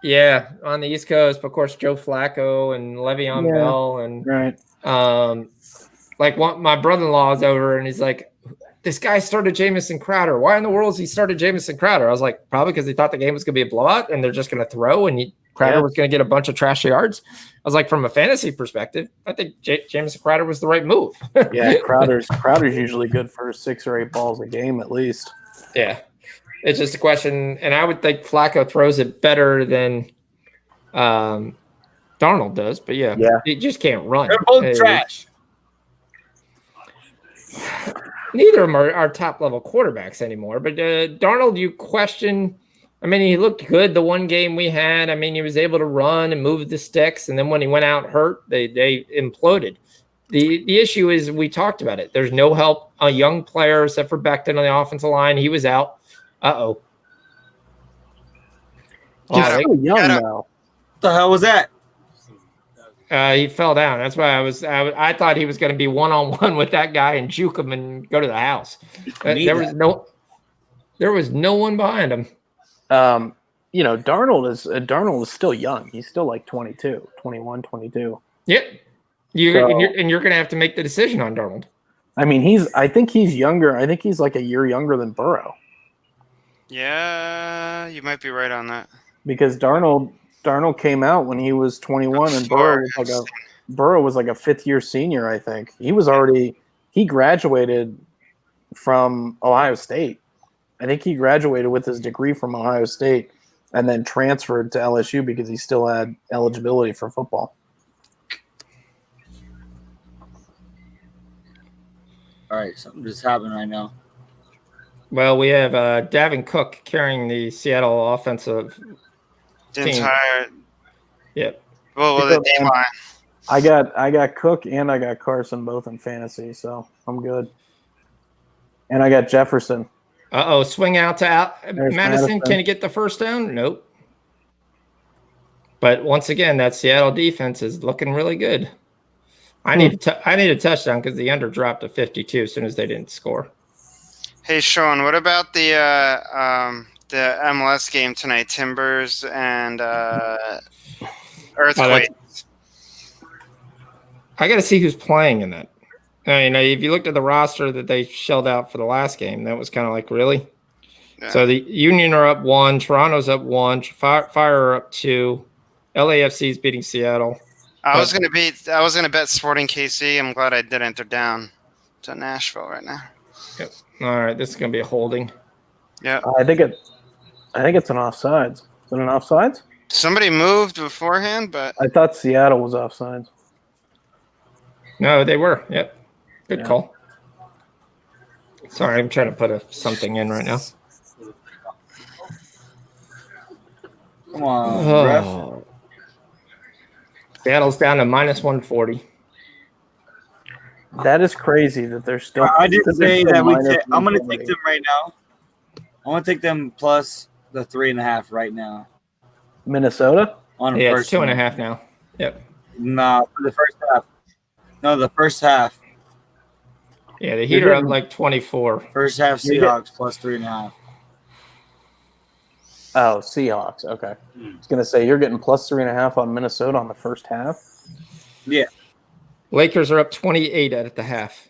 Yeah, on the East Coast, but of course, Joe Flacco and Le'Veon Bell and right. like my brother-in-law is over and he's like, this guy started Jamison Crowder. Why in the world has he started Jamison Crowder? I was like, probably because they thought the game was going to be a blowout and they're just going to throw and Crowder was going to get a bunch of trash yards. I was like, from a fantasy perspective, I think Jamison Crowder was the right move. Yeah, Crowder's usually good for 6 or 8 balls a game at least. Yeah. It's just a question, and I would think Flacco throws it better than Darnold does, but yeah, you just can't run. They're both trash. Neither of them are top-level quarterbacks anymore, but Darnold, you question – I mean, he looked good the one game we had. I mean, he was able to run and move the sticks, and then when he went out hurt, they imploded. The issue is we talked about it. There's no help. A young player, except for Becton on the offensive line, he was out. Uh-oh. He's so young now. What the hell was that? He fell down. That's why I thought he was going to be one-on-one with that guy and juke him and go to the house. There was no one behind him. You know, Darnold is still young. He's still like 22, 21, 22. Yep. You're going to have to make the decision on Darnold. I mean, I think he's younger. I think he's like a year younger than Burrow. Yeah, you might be right on that. Because Darnold came out when he was 21 and Burrow was like a 5th-year senior, I think. He graduated from Ohio State. I think he graduated with his degree from Ohio State and then transferred to LSU because he still had eligibility for football. All right, something just happened right now. Well, we have Davin Cook carrying the Seattle offensive team. Entire. Yep. Well, the D-line. I got Cook and I got Carson both in fantasy, so I'm good. And I got Jefferson. Swing out to Madison. Can he get the first down? Nope. But once again, that Seattle defense is looking really good. I need a touchdown because the under dropped to 52 as soon as they didn't score. Hey, Sean, what about the MLS game tonight? Timbers and Earthquake. I got to see who's playing in that. I mean, if you looked at the roster that they shelled out for the last game, that was kind of like, really? Yeah. So the Union are up 1, Toronto's up 1, Fire are up 2, LAFC is beating Seattle. I was gonna bet Sporting KC. I'm glad I didn't. They're down to Nashville right now. Yep. All right, this is gonna be a holding. Yeah. I think it's an offsides. Is it an offsides? Somebody moved beforehand, but I thought Seattle was offsides. No, they were. Yep. Good call. Sorry, I'm trying to put something in right now. Come on, ref. Seattle's down to minus 140. That is crazy that they're still. I did say that I'm going to take them right now. I want to take them plus the 3.5 right now. Minnesota? It's 2.5 now. Yep. No, for the first half. No, the first half. Yeah, the Heat are up like 24. First half Seahawks plus 3.5. Oh, Seahawks. Okay. I was going to say, you're getting plus 3.5 on Minnesota on the first half? Yeah. Lakers are up 28 at the half.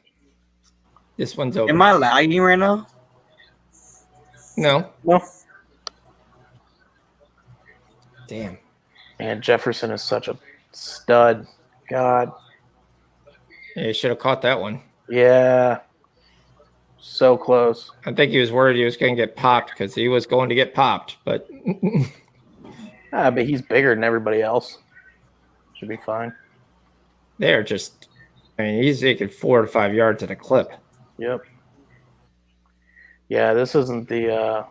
This one's over. Am I lagging right now? No. Damn. Man, Jefferson is such a stud. God. Yeah, you should have caught that one. Yeah. So close. I think he was worried he was going to get popped because he was going to get popped, but but he's bigger than everybody else. Should be fine. They're just, I mean, he's taking 4 to 5 yards at a clip. Yep. Yeah, this isn't the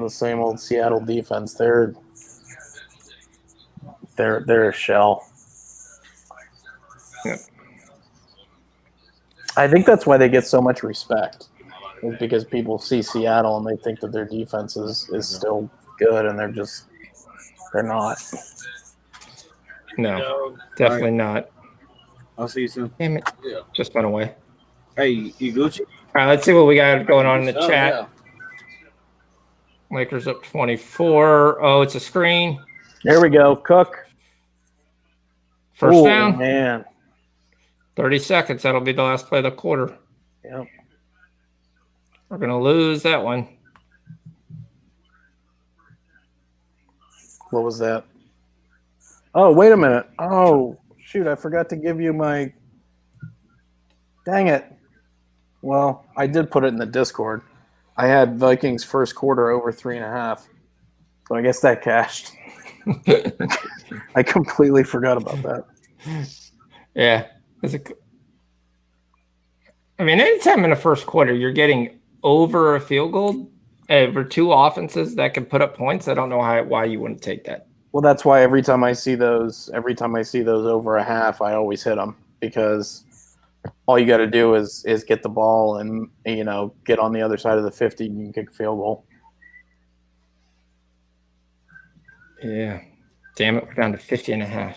same old Seattle defense. They're a shell. Yep. I think that's why they get so much respect, is because people see Seattle and they think that their defense is still good, and they're not. No, definitely not. I'll see you soon. Damn it. Yeah. Just went away. Hey, you Gucci? All right, let's see what we got going on in the chat. Yeah. Lakers up 24. Oh, it's a screen. There we go. Cook. First down. Man. 30 seconds. That'll be the last play of the quarter. Yep. We're going to lose that one. What was that? Oh, wait a minute. Oh, shoot. I forgot to give you my. Dang it. Well, I did put it in the Discord. I had Vikings first quarter over 3.5. So I guess that cashed. I completely forgot about that. Yeah. I mean, anytime in the first quarter you're getting over a field goal over two offenses that can put up points, I don't know why you wouldn't take that. Well, that's why every time I see those over a half, I always hit them, because all you got to do is get the ball and, get on the other side of the 50 and you can kick a field goal. Yeah. Damn it, we're down to 50.5.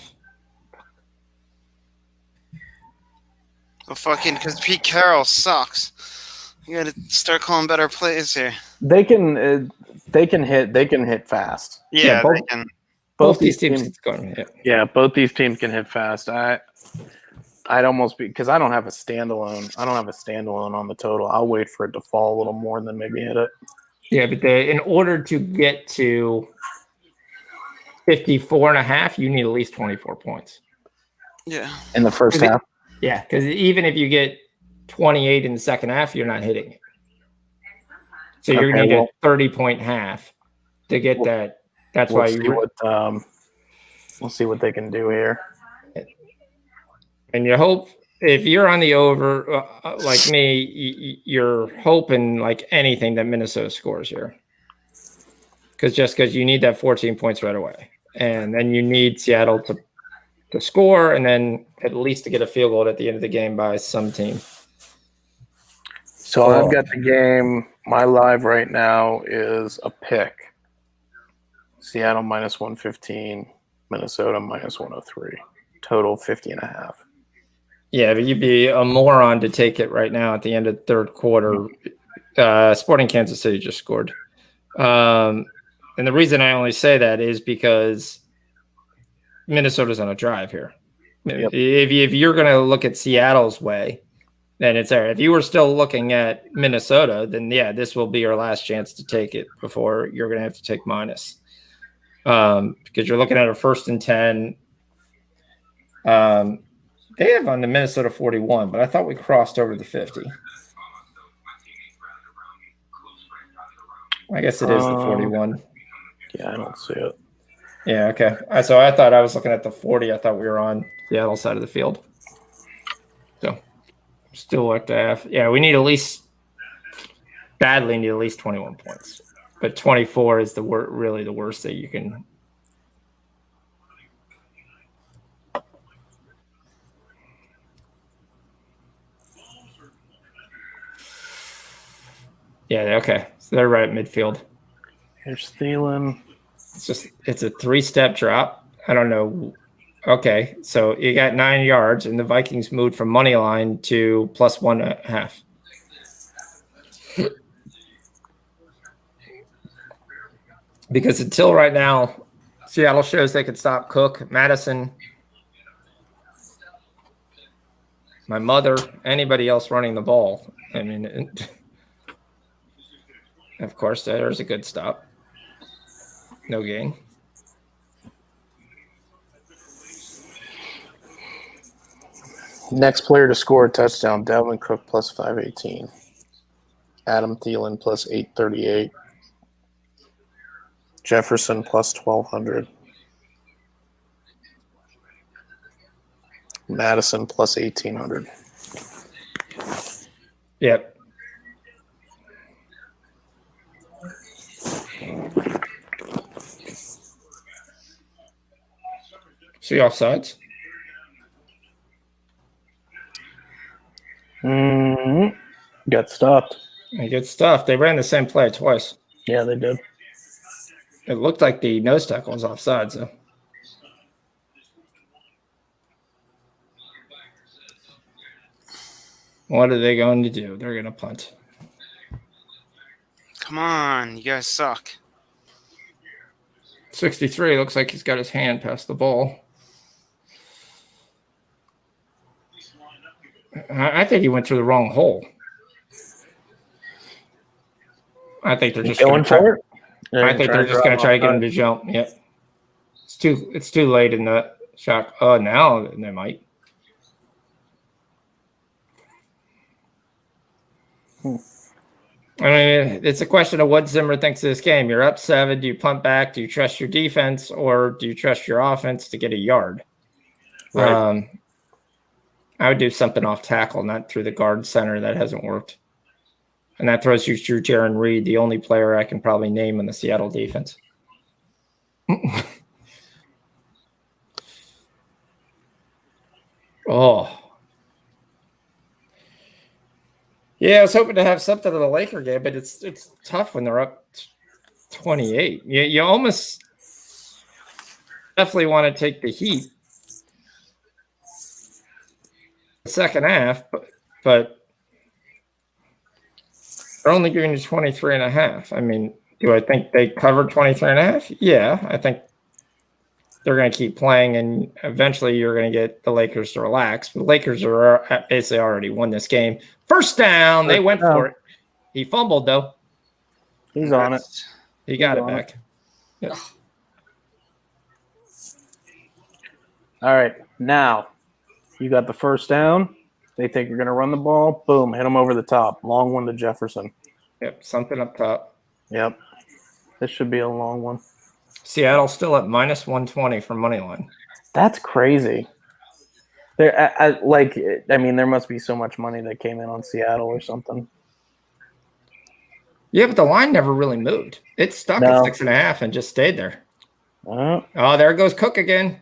Well, fucking, because Pete Carroll sucks. You got to start calling better plays here. They can hit fast. Yeah, they can. Both these teams can hit. Yeah, both these teams can hit fast. I'd almost be, because I don't have a standalone on the total. I'll wait for it to fall a little more and then maybe hit it. Yeah, but in order to get to 54.5, you need at least 24 points. Yeah. In the first half? Yeah, because even if you get 28 in the second half, you're not hitting it. So you're going to need a 30-point half to get that. That's why we'll see what they can do here. And you hope, if you're on the over, like me, you're hoping like anything that Minnesota scores here. Because you need that 14 points right away. And then you need Seattle to to score, and then at least to get a field goal at the end of the game by some team. So I've got the game. My live right now is a pick. Seattle minus 115, Minnesota minus 103. Total 50.5. Yeah, but you'd be a moron to take it right now at the end of the third quarter. Sporting Kansas City just scored. And the reason I only say that is because Minnesota's on a drive here. Yep. If you're going to look at Seattle's way, then it's there. If you were still looking at Minnesota, then yeah, this will be your last chance to take it before you're going to have to take minus. Because you're looking at a 1st and 10. They have on the Minnesota 41, but I thought we crossed over the 50. I guess it is the 41. Yeah, I don't see it. Yeah, okay. So I thought I was looking at the 40. I thought we were on Seattle side of the field. So still at the half. Yeah, we need badly need at least 21 points. But 24 is really the worst that you can. Yeah, okay. So they're right at midfield. Here's Thielen. It's a 3-step drop. I don't know. Okay, so you got 9 yards, and the Vikings moved from money line to plus 1.5. Because until right now, Seattle shows they could stop Cook, Madison, my mother, anybody else running the ball. I mean, of course, there's a good stop. No gain. Next player to score a touchdown, Dalvin Cook plus 518. Adam Thielen plus 838. Jefferson plus 1,200. Madison plus 1,800. Yep. See offsides? Got stopped. They get stuffed. They ran the same play twice. Yeah, they did. It looked like the nose tackle was offside, so. What are they going to do? They're going to punt. Come on, you guys suck. 63 looks like he's got his hand past the ball. I think he went through the wrong hole. I think they're just going for it. I think they're just going to try to get him to jump. Yep. It's too late in the shot. Oh, now they might. I mean, it's a question of what Zimmer thinks of this game. You're up 7. Do you punt back? Do you trust your defense, or do you trust your offense to get a yard? Right. I would do something off tackle, not through the guard center. That hasn't worked. And that throws you through Jaron Reed, the only player I can probably name in the Seattle defense. Oh. Yeah, I was hoping to have something of the Laker game, but it's tough when they're up 28. You almost definitely want to take the Heat second half, but they're only giving you 23.5. I mean, do I think they covered 23.5? Yeah, I think they're going to keep playing, and eventually you're going to get the Lakers to relax. The Lakers are basically already won this game. First down, they went for it. He fumbled, though. He's on it. He got it back. Yeah. All right, now you got the first down. They think you're going to run the ball. Boom, hit them over the top. Long one to Jefferson. Yep, something up top. Yep. This should be a long one. Seattle still at minus 120 for money line. That's crazy. There must be so much money that came in on Seattle or something. Yeah, but the line never really moved. It stuck at 6.5 and just stayed there. Oh, there goes Cook again.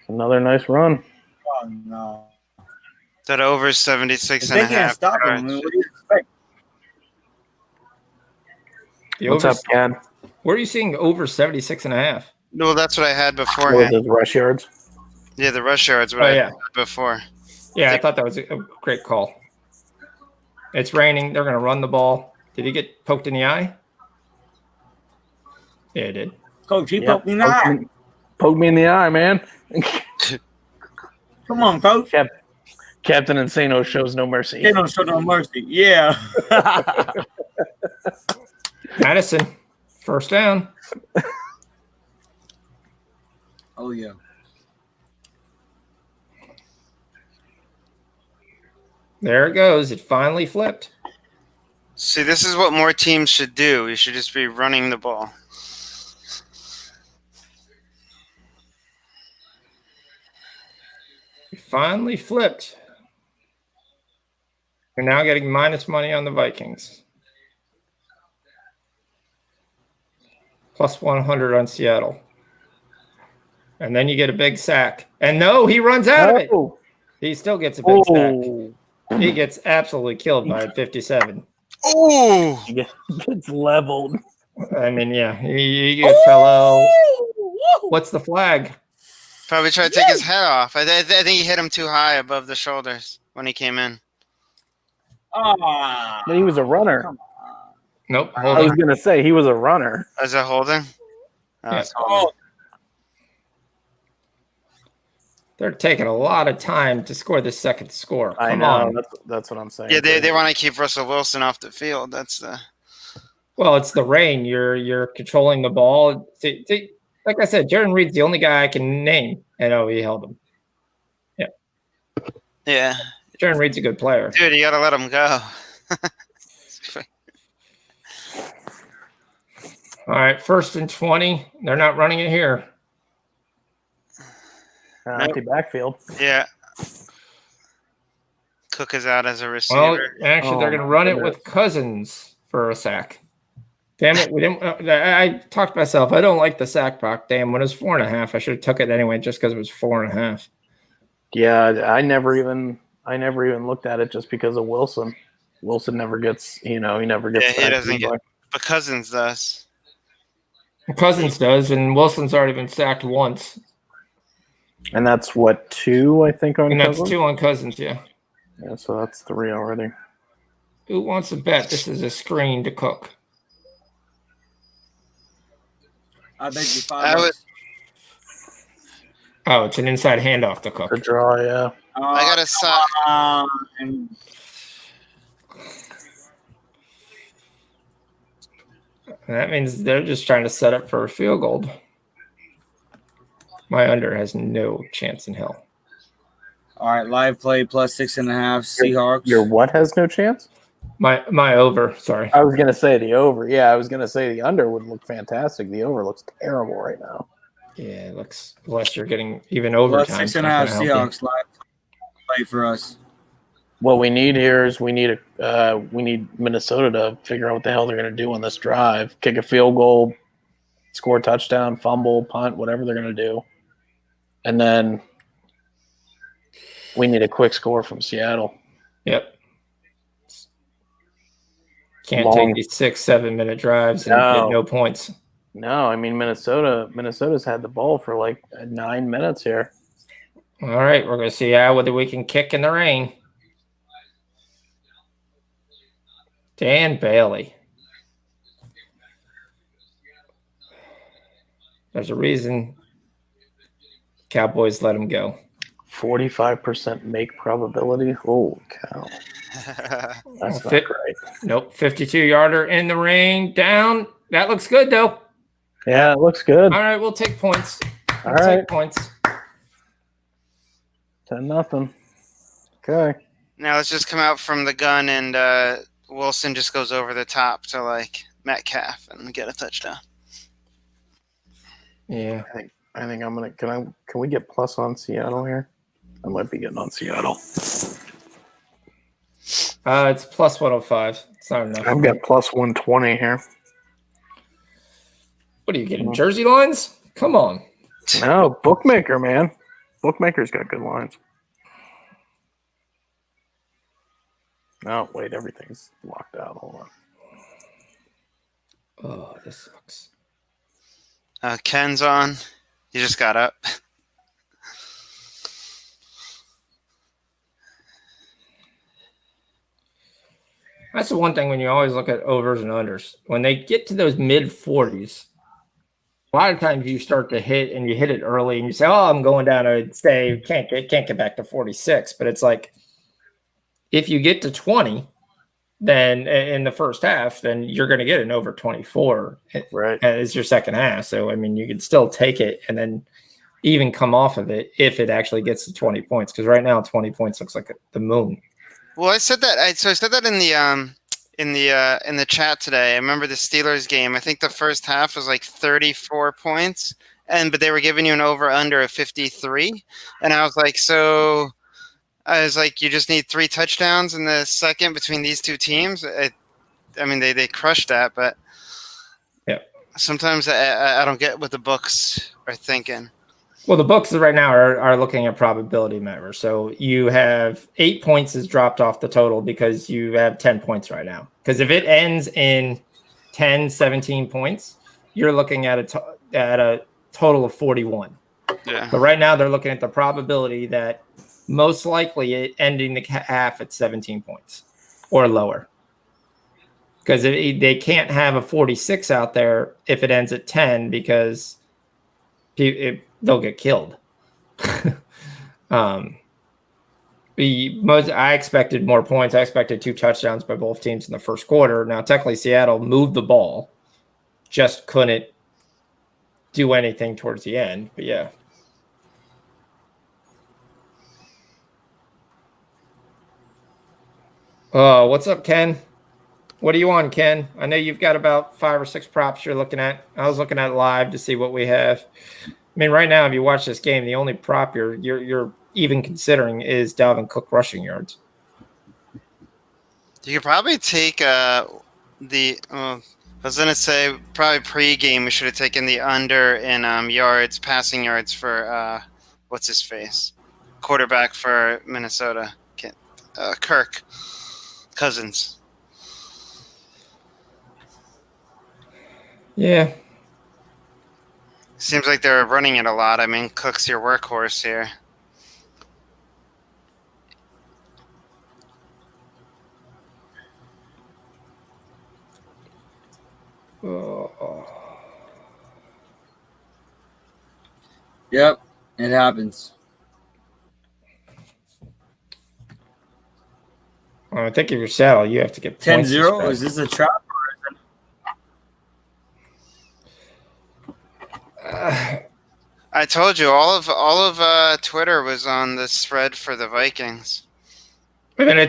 Another nice run. Oh, no. That over 76 If and a they can't half. stop him, I mean, what do you expect? The What's overs- up, Cad? Where are you seeing over 76.5? No, that's what I had What was beforehand. his rush yards? Yeah, the rush yards. What Oh, I yeah. had before. Yeah, I thought that was a great call. It's raining. They're going to run the ball. Did he get poked in the eye? Yeah, it did. Coach, he Yep, poked me in the eye. Poke me in the eye, man. Come on, Coach. Captain Insano shows no mercy. They don't show no mercy. Yeah. Madison, first down. Oh, yeah. There it goes. It finally flipped. See, this is what more teams should do. You should just be running the ball. It finally flipped. You're now getting minus money on the Vikings. Plus 100 on Seattle. And then you get a big sack. And no, he runs out of it. Oh. He still gets a big sack. Oh. He gets absolutely killed by 57. Oh, He gets leveled. I mean, yeah, you fellow. What's the flag? probably tried to take his head off. I think he hit him too high above the shoulders when he came in. Ah. He was a runner. Nope. I Hold was on. going to say he was a runner. Is that holding? Oh, Yeah. it's holding. They're taking a lot of time to score the second score. I Come know. on. That's what I'm saying. Yeah, they want to keep Russell Wilson off the field. That's the. Well, it's the rain. You're controlling the ball. See, like I said, Jordan Reed's the only guy I can name. And he held him. Yeah, Jordan Reed's a good player. dude, you gotta let him go. All right, 1st and 20. They're not running it here. Empty backfield. Yeah. Cook is out as a Well, receiver. actually, they're Oh, going to my run it goodness. with Cousins for a sack. Damn it, we didn't. I talked to myself. I don't like the sack block. Damn, when it was 4.5, I should have took it anyway, just because it was 4.5. Yeah, I never even looked at it just because of Wilson. Wilson never gets, he never gets. Yeah, he sacked doesn't anyway. But Cousins does. Cousins does, and Wilson's already been sacked once, And that's what 2, I think, on and that's Cousins? 2 on Cousins. Yeah. Yeah, so that's 3 already. Who wants to bet this is a screen to Cook? I bet you I $5. would- Oh, it's an inside handoff to Cook. The draw, yeah. I got a sock. And That means they're just trying to set up for a field goal. My under has no chance in hell. all right, live play plus 6.5. Seahawks. Your what has no chance? My over. Sorry. I was going to say the over. Yeah, I was going to say the under would look fantastic. The over looks terrible right now. Yeah, it looks unless you're getting even plus overtime. 6.5 Seahawks live play for us. What we need here is we need Minnesota to figure out what the hell they're going to do on this drive. Kick a field goal, score a touchdown, fumble, punt, whatever they're going to do. And then we need a quick score from Seattle. Yep. Can't Long. take these 6-7 minute drives and No. get no points. No, I mean Minnesota's had the ball for like 9 minutes here. All right, we're going to see whether we can kick in the rain. Dan Bailey. There's a reason Cowboys let him go. 45% make probability. Holy cow. That's not Fit- great. Nope, 52-yarder in the rain, down. That looks good, though. Yeah, it looks good. All right, we'll take points. All We'll right. take points. 10-0. Okay. Now let's just come out from the gun and Wilson just goes over the top to like Metcalf and get a touchdown. Yeah. I think I'm gonna. Can we get plus on Seattle here? I might be getting on Seattle. It's plus 105. It's not enough. I've got plus 120 here. What are you getting? Jersey lines? Come on. No, bookmaker, man. Bookmakers got good lines. Oh, wait, everything's locked out. Hold on. Oh, this sucks. Ken's on. He just got up. That's the one thing when you always look at overs and unders. When they get to those mid 40s, a lot of times you start to hit and you hit it early and you say, "Oh, I'm going down to stay. Can't get back to 46." But it's like if you get to 20, then in the first half, then you're going to get an over 24 Right. as your second half. So I mean, you can still take it and then even come off of it if it actually gets to 20 points. Because right now, 20 points looks like the moon. Well, I said that. I said that in the chat today. I remember the Steelers game. I think the first half was like 34 points, but they were giving you an over under of 53, and I was like, you just need 3 touchdowns in the second between these two teams. I mean, they crushed that, but yeah, sometimes I don't get what the books are thinking. Well, the books right now are looking at probability measure. So you have 8 points is dropped off the total because you have 10 points right now. Because if it ends in 10, 17 points, you're looking at a total of 41. Yeah. But right now they're looking at the probability that most likely it ending the half at 17 points or lower. Because they can't have a 46 out there if it ends at 10 because they'll get killed. I expected more points. I expected 2 touchdowns by both teams in the first quarter. Now, technically, Seattle moved the ball, just couldn't do anything towards the end. But yeah. Oh, what's up, Ken? What are you on, Ken? I know you've got about 5 or 6 props you're looking at. I was looking at live to see what we have. I mean, right now, if you watch this game, the only prop you're even considering is Dalvin Cook rushing yards. You could probably take I was gonna say probably pregame we should have taken the under in passing yards for what's his face, quarterback for Minnesota, Kirk Cousins. Yeah. Seems like they're running it a lot. I mean, Cook's your workhorse here. Yep, it happens. I think if you're Seattle, you have to get 10-0. Is this a trap? I told you all of Twitter was on the spread for the Vikings. I mean, I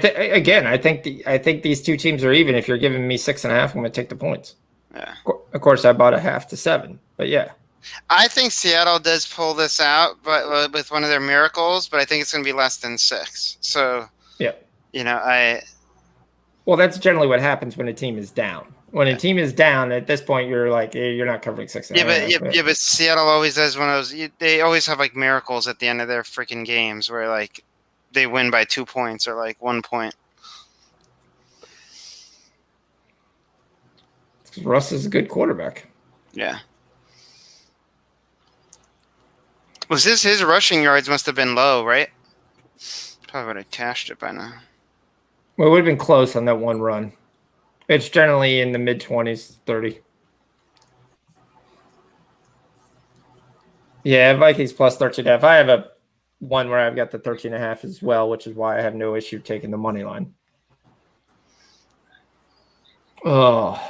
think these two teams are even. If you're giving me 6.5, I'm going to take the points. Yeah. Of course, I bought a half to 7, but yeah. I think Seattle does pull this out, but with one of their miracles. But I think it's going to be less than 6. So yeah, Well, that's generally what happens when a team is down. When a team is down, at this point, you're like, you're not covering 6.5. But Seattle always does one of those. They always have like miracles at the end of their freaking games where like they win by 2 points or like 1 point. Russ is a good quarterback. Yeah. Was his rushing yards must have been low, right? Probably would have cashed it by now. Well, it would have been close on that one run. It's generally in the mid-20s, 30. Yeah, Vikings plus 13.5. I have a one where I've got the 13.5 as well, which is why I have no issue taking the money line. Oh,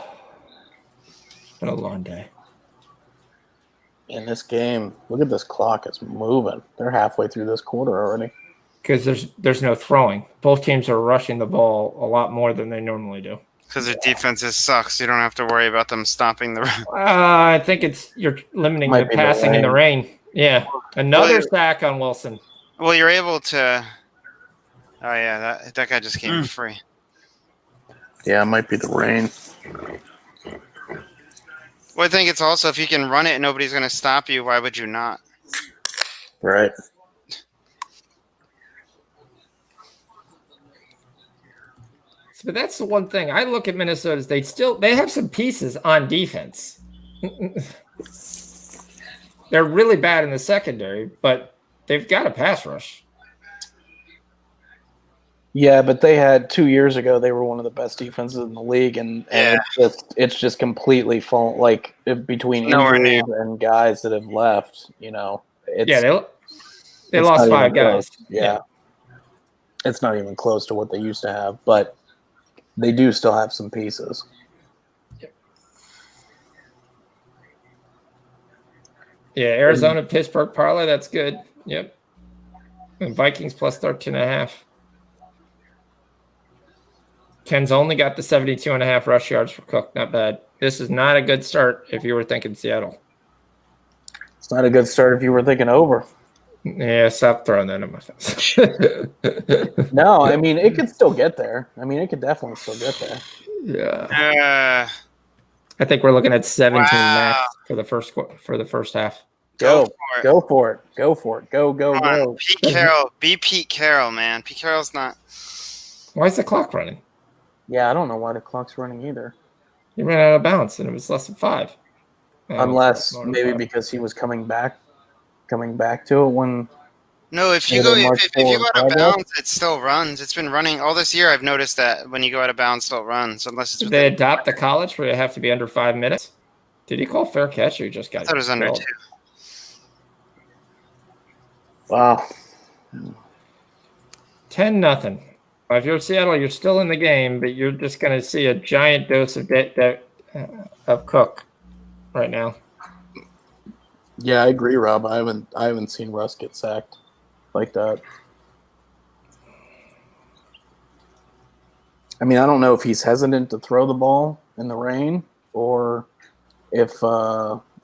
it's been a long day. In this game, look at this clock. It's moving. They're halfway through this quarter already. Because there's no throwing. Both teams are rushing the ball a lot more than they normally do. Because their defenses sucks. You don't have to worry about them stopping the run. I think you're limiting the passing in the rain. Yeah. Another sack on Wilson. Well, you're able to. Oh, yeah. That guy just came free. Yeah, it might be the rain. Well, I think it's also if you can run it and nobody's going to stop you, why would you not? Right. But that's the one thing. I look at Minnesota as they have some pieces on defense. They're really bad in the secondary, but they've got a pass rush. Yeah, but they had 2 years ago. They were one of the best defenses in the league, and it's just completely fallen. Like between injuries and guys that have left, they lost 5 guys. Yeah, it's not even close to what they used to have, but they do still have some pieces. Yeah, Arizona, Pittsburgh parlay, that's good. Yep. And Vikings plus 13.5. Ken's only got the 72.5 rush yards for Cook. Not bad. This is not a good start if you were thinking Seattle. It's not a good start if you were thinking over. Yeah, stop throwing that in my face. No, I mean, it could still get there. I mean, it could definitely still get there. Yeah. I think we're looking at 17 max for the first half. Go for it. Go. Pete Carroll, be Pete Carroll, man. Pete Carroll's not. Why is the clock running? Yeah, I don't know why the clock's running either. He ran out of bounds, and it was less than 5. Unless maybe because he was coming back to it when. No, if you go out of bounds, it still runs. It's been running all this year. I've noticed that when you go out of bounds, it still runs unless it's. Did they adopt the college where they have to be under 5 minutes? Did he call fair catch or he just got? I thought it was under 2. Wow. 10-0. If you're Seattle, you're still in the game, but you're just going to see a giant dose of Cook right now. Yeah, I agree, Rob. I haven't seen Russ get sacked like that. I mean, I don't know if he's hesitant to throw the ball in the rain or if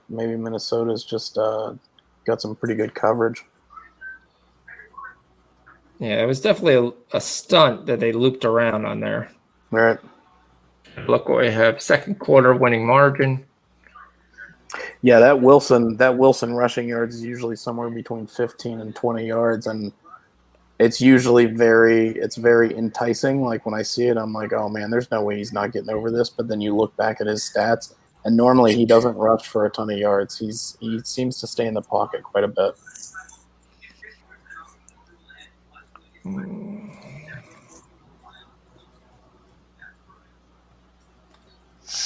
maybe Minnesota's just got some pretty good coverage. Yeah, it was definitely a stunt that they looped around on there. Right. Look what we have. Second quarter winning margin. Yeah, that Wilson rushing yards is usually somewhere between 15 and 20 yards, and it's usually very enticing. Like when I see it, I'm like, oh man, there's no way he's not getting over this. But then you look back at his stats, and normally he doesn't rush for a ton of yards. He seems to stay in the pocket quite a bit.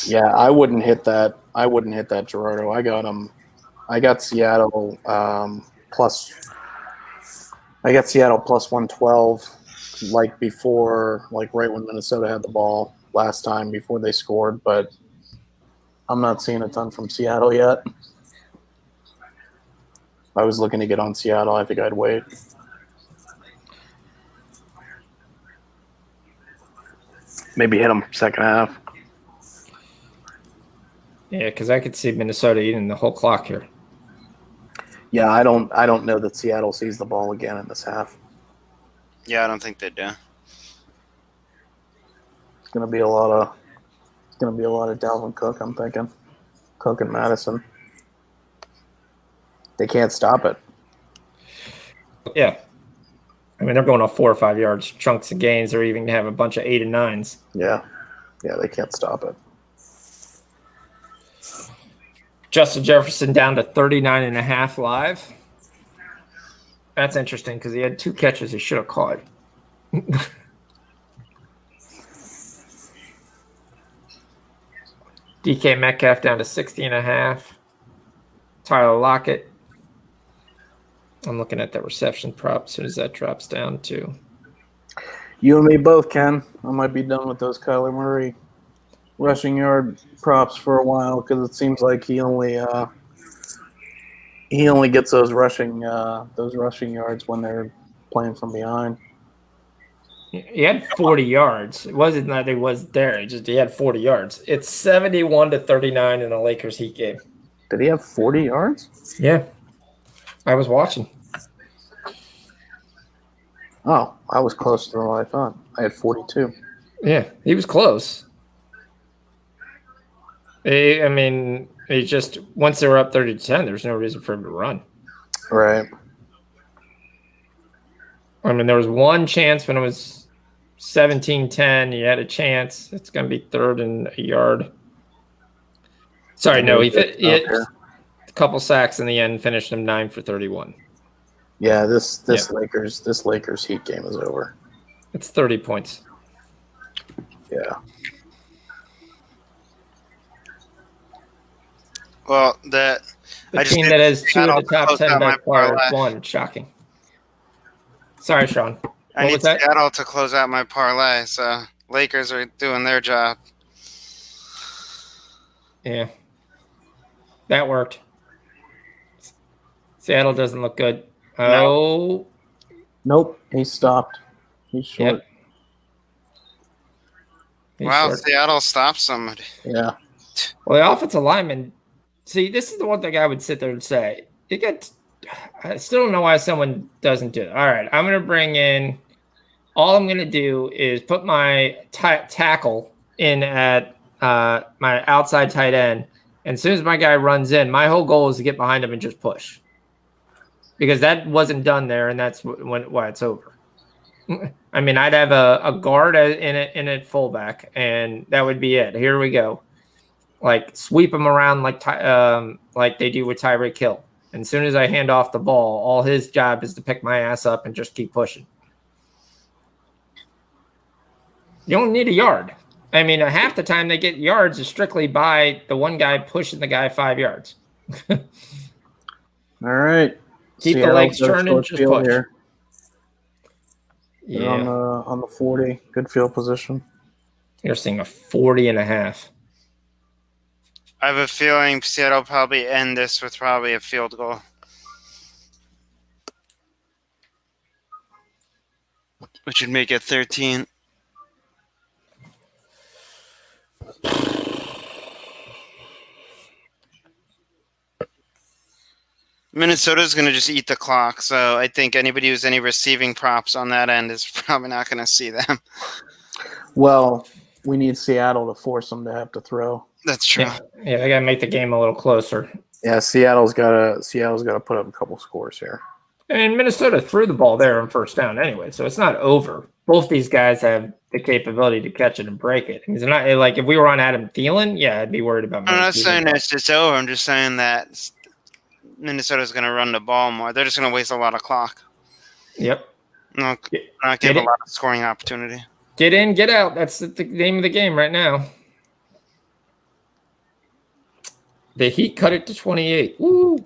Yeah, I wouldn't hit that. Gerardo. I got him. I got Seattle plus. I got Seattle plus 112, like right when Minnesota had the ball last time before they scored. But I'm not seeing a ton from Seattle yet. If I was looking to get on Seattle, I think I'd wait. Maybe hit them second half. Yeah, because I could see Minnesota eating the whole clock here. Yeah, I don't know that Seattle sees the ball again in this half. Yeah, I don't think they do. It's gonna be a lot of Dalvin Cook, I'm thinking. Cook and Madison. They can't stop it. Yeah. I mean, they're going off 4 or 5 yards chunks of gains, or even have a bunch of 8 and 9s. Yeah, they can't stop it. Justin Jefferson down to 39.5 live. That's interesting because he had 2 catches he should have caught. DK Metcalf down to 60.5. Tyler Lockett. I'm looking at that reception prop as soon as that drops down to. You and me both, Ken. I might be done with those Kyler Murray rushing yard props for a while because it seems like he only gets those rushing yards when they're playing from behind. He had 40 yards. It wasn't that he was there. He had 40 yards. It's 71-39 in the Lakers Heat game. Did he have 40 yards? Yeah. I was watching. Oh, I was closer than what I thought. I had 42. Yeah, he was close. I mean, he just once they were up 30-10, there's no reason for him to run. Right. I mean, there was one chance when it was 17-10. You had a chance. It's going to be 3rd and a yard. Sorry, no, he a couple sacks in the end, finished him 9 for 31. Yeah, this Lakers Heat game is over. It's 30 points. Yeah. Well, the team that has 2 of the top 10 best players won. Shocking. Sorry, Sean. I need Seattle to close out my parlay, so Lakers are doing their job. Yeah. That worked. Seattle doesn't look good. Oh. Nope. He stopped. He's short. Yep. Wow, short. Seattle stopped somebody. Yeah. Well, the offensive lineman, see, this is the one thing I would sit there and say. I still don't know why someone doesn't do it. All right, I'm going to bring in, all I'm going to do is put my tackle in at my outside tight end. And as soon as my guy runs in, my whole goal is to get behind him and just push. Because that wasn't done there, and that's why it's over. I mean, I'd have a guard in a fullback, and that would be it. Here we go. Like, sweep him around like they do with Tyreek Hill. And as soon as I hand off the ball, all his job is to pick my ass up and just keep pushing. You don't need a yard. I mean, half the time they get yards is strictly by the one guy pushing the guy 5 yards. All right. Keep the legs turning, just push. Here. Yeah. On the 40. Good field position. You're seeing a 40.5. I have a feeling Seattle will probably end this with probably a field goal. Which would make it 13. Minnesota's going to just eat the clock, so I think anybody who's any receiving props on that end is probably not going to see them. Well, we need Seattle to force them to have to throw. That's true. Yeah, they got to make the game a little closer. Yeah, Seattle's got to put up a couple scores here. And Minnesota threw the ball there on first down anyway, so it's not over. Both these guys have the capability to catch it and break it. It's not like if we were on Adam Thielen, yeah, I'd be worried about. I'm not saying that it's just over. I'm just saying that Minnesota's going to run the ball more. They're just going to waste a lot of clock. Yep. Not give a lot of scoring opportunity. Get in, get out. That's the name of the game right now. The Heat cut it to 28. Woo!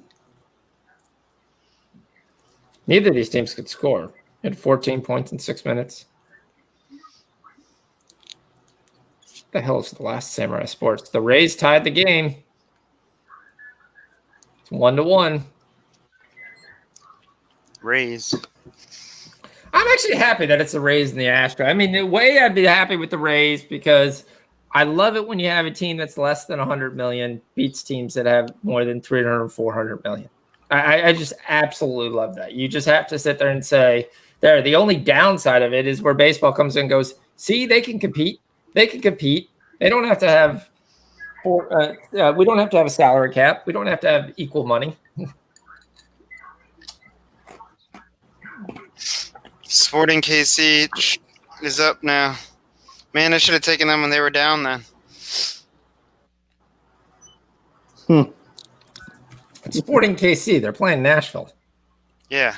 Neither of these teams could score. Had 14 points in 6 minutes. What the hell is the last Samurai Sports? The Rays tied the game. It's 1-1. Rays. I'm actually happy that it's the Rays and the Astros. I mean, the way I'd be happy with the Rays because I love it when you have a team that's less than 100 million beats teams that have more than 300 or 400 million. I just absolutely love that. You just have to sit there and say, there. The only downside of it is where baseball comes in and goes, see, they can compete. They can compete. They don't have to have we don't have to have a salary cap. We don't have to have equal money. Sporting KC is up now. Man, I should have taken them when they were down then. Sporting KC, they're playing Nashville. Yeah.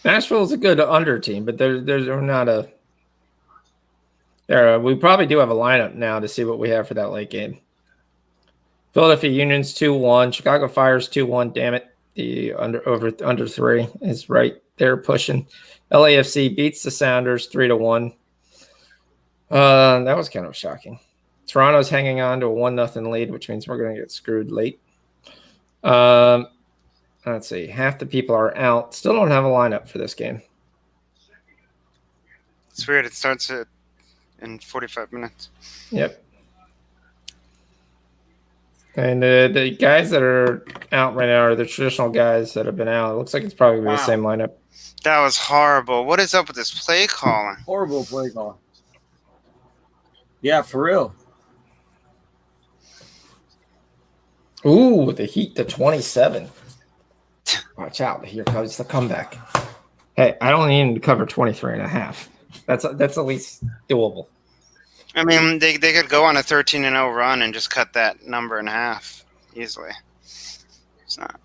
Nashville is a good under team, but they're not a. We probably do have a lineup now to see what we have for that late game. Philadelphia Union's 2-1. Chicago Fire's 2-1. Damn it, the under 3 is right there pushing. LAFC beats the Sounders 3-1. That was kind of shocking. Toronto's hanging on to a 1-0 lead, which means we're going to get screwed late. Let's see. Half the people are out. Still don't have a lineup for this game. It's weird. It starts in 45 minutes. Yep. And the guys that are out right now are the traditional guys that have been out. It looks like it's probably the same lineup. That was horrible. What is up with this play calling? Horrible play call. Yeah, for real. Ooh, the Heat to 27. Watch out. Here comes the comeback. Hey, I don't need him to cover 23.5. That's at least doable. I mean, they could go on a 13-0 run and just cut that number in half easily. It's not.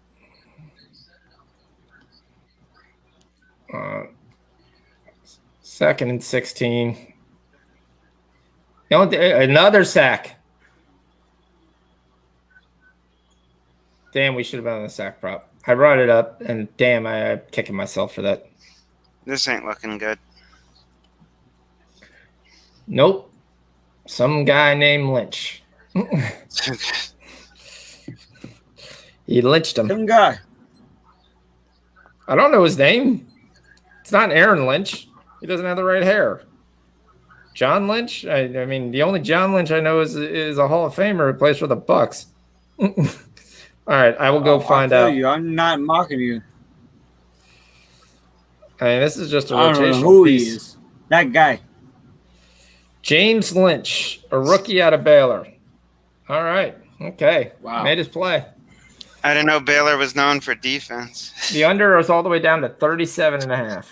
Second and 16. Another sack. Damn, we should have been on the sack prop. I brought it up, and damn, I'm kicking myself for that. This ain't looking good. Nope. Some guy named Lynch. He lynched him. Some guy. I don't know his name. It's not Aaron Lynch. He doesn't have the right hair. John Lynch? I mean, the only John Lynch I know is a Hall of Famer who plays for the Bucks. All right, I will go find out. I'm not mocking you. I mean, this is just a I don't know rotational who piece. he is. That guy. James Lynch, a rookie out of Baylor. All right. Okay. Wow. Made his play. I didn't know Baylor was known for defense. The under is all the way down to 37.5.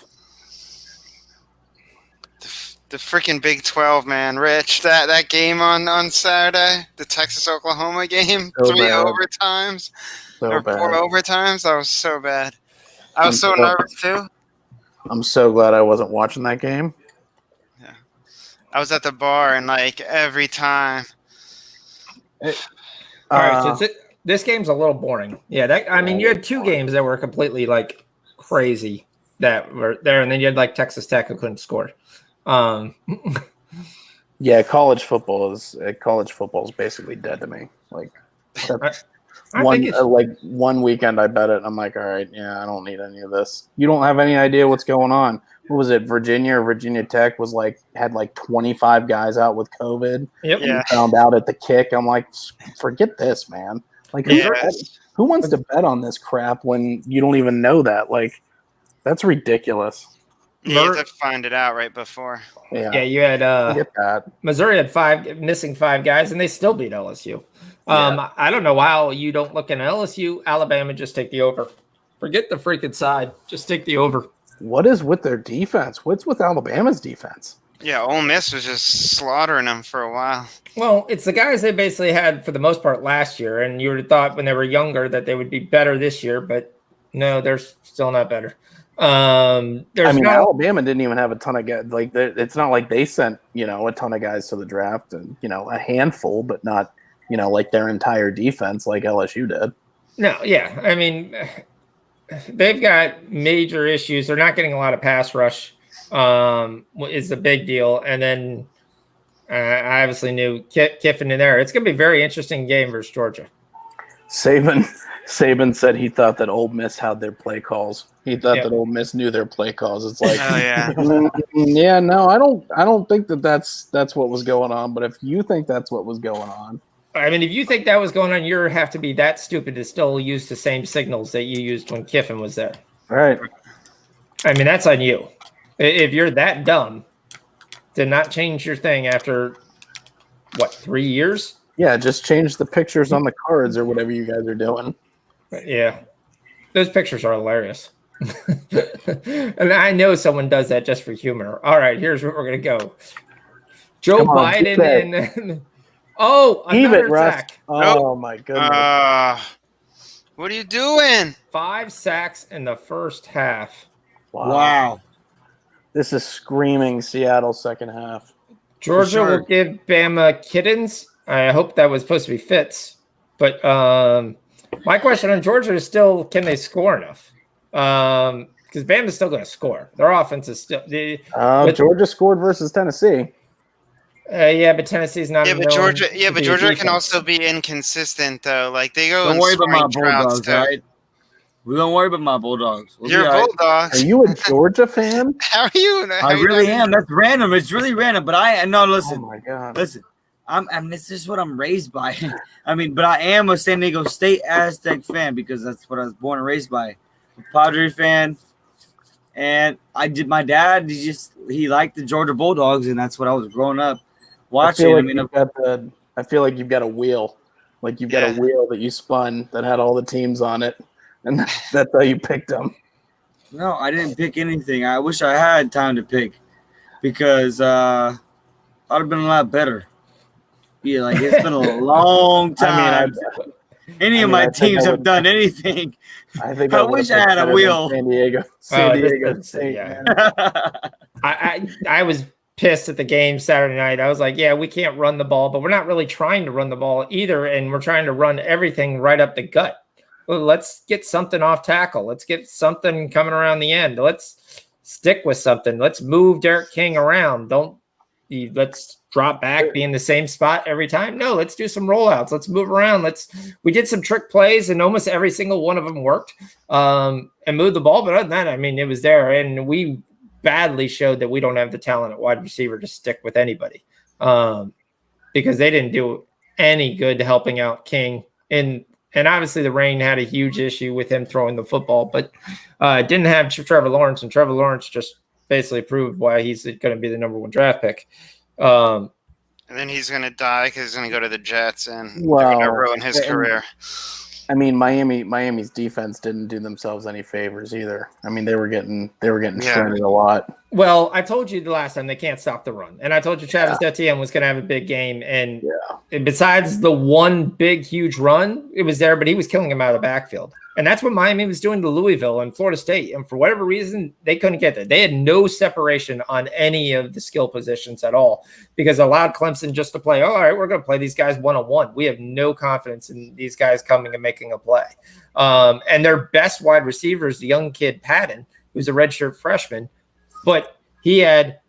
The freaking Big 12, man. Rich, that game on Saturday, the Texas-Oklahoma game, So 3 bad. overtimes, So or bad. 4 overtimes, that was so bad. I was so nervous, too. I'm so glad I wasn't watching that game. I was at the bar, and, like, every time. All right. So this game's a little boring. Yeah. I mean, you had 2 games that were completely, like, crazy that were there, and then you had, like, Texas Tech who couldn't score. Yeah, college football is basically dead to me. Like I think it's, one weekend I bet it and I'm like, all right, yeah, I don't need any of this. You don't have any idea what's going on. What was it? Virginia Tech had 25 guys out with COVID. yep. Yeah. And found out at the kick. I'm like, forget this, man. Like who wants to bet on this crap when you don't even know that? Like, that's ridiculous. You have to find it out right before. Yeah, you had I get that. Missouri had missing 5 guys, and they still beat LSU. I don't know why you don't look in LSU. Alabama, just take the over. Forget the freaking side. Just take the over. What is with their defense? What's with Alabama's defense? Yeah, Ole Miss was just slaughtering them for a while. Well, it's the guys they basically had for the most part last year, and you would have thought when they were younger that they would be better this year, but no, they're still not better. Alabama didn't even have a ton of guys. Like, it's not like they sent a ton of guys to the draft, and a handful, but not like their entire defense like LSU did. No, yeah, I mean, they've got major issues. They're not getting a lot of pass rush. Is a big deal, and then I obviously knew Kiffin in there. It's going to be a very interesting game versus Georgia. Saban said he thought that Ole Miss had their play calls. He thought that Ole Miss knew their play calls. It's like, oh yeah, yeah, no, I don't think that's what was going on. But if you think that's what was going on, I mean, if you think that was going on, you have to be that stupid to still use the same signals that you used when Kiffin was there. right? I mean, that's on you. If you're that dumb to not change your thing after 3 years? Yeah, just change the pictures on the cards or whatever you guys are doing. Yeah, those pictures are hilarious. And I know someone does that just for humor. All right, here's where we're going to go. Joe Biden and another sack. Oh, my goodness. What are you doing? 5 sacks in the first half. Wow. This is screaming Seattle second half. Georgia will give Bama kittens. I hope that was supposed to be Fitz. But my question on Georgia is still, can they score enough? Because Bama's still going to score. Their offense is still. Georgia scored versus Tennessee. But Tennessee's not. Yeah, but Georgia. Yeah, but Georgia can also be inconsistent though. Like they go. Don't worry about my Bulldogs, too. right? We don't worry about my Bulldogs. You're Bulldogs. Are you a Georgia fan? How are you? I really am. That's random. It's really random. But listen. Oh my god. Listen. This is what I'm raised by. I mean, but I am a San Diego State Aztec fan because that's what I was born and raised by. A Padre fan. And my dad, he liked the Georgia Bulldogs, and that's what I was growing up watching. I feel like you've got a wheel. Like you've got a wheel that you spun that had all the teams on it, and that's how you picked them. No, I didn't pick anything. I wish I had time to pick. because I'd have been a lot better. Yeah, like it's been a long time. Any of my teams have done anything. I wish I had a wheel. San Diego State. I was pissed at the game Saturday night. I was like, yeah, we can't run the ball, but we're not really trying to run the ball either, and we're trying to run everything right up the gut. Well, let's get something off tackle. Let's get something coming around the end. Let's stick with something. Let's move Derek King around. Let's drop back, be in the same spot every time. No, let's do some rollouts. Let's move around. We did some trick plays, and almost every single one of them worked and moved the ball. But other than that, I mean, it was there, and we badly showed that we don't have the talent at wide receiver to stick with anybody because they didn't do any good to helping out King. And obviously the rain had a huge issue with him throwing the football, but didn't have Trevor Lawrence, and Trevor Lawrence just basically proved why he's going to be the number 1 draft pick. And then he's going to die because he's going to go to the Jets, and they're going to ruin his career. I mean, Miami's defense didn't do themselves any favors either. I mean, they were getting shredded a lot. Well, I told you the last time they can't stop the run, and I told you Travis Etienne was going to have a big game. And besides the one big, huge run, it was there, but he was killing him out of the backfield. And that's what Miami was doing to Louisville and Florida State. And for whatever reason, they couldn't get there. They had no separation on any of the skill positions at all because it allowed Clemson just to play, all right, we're going to play these guys one-on-one. We have no confidence in these guys coming and making a play. And their best wide receiver is the young kid, Patton, who's a redshirt freshman. But he had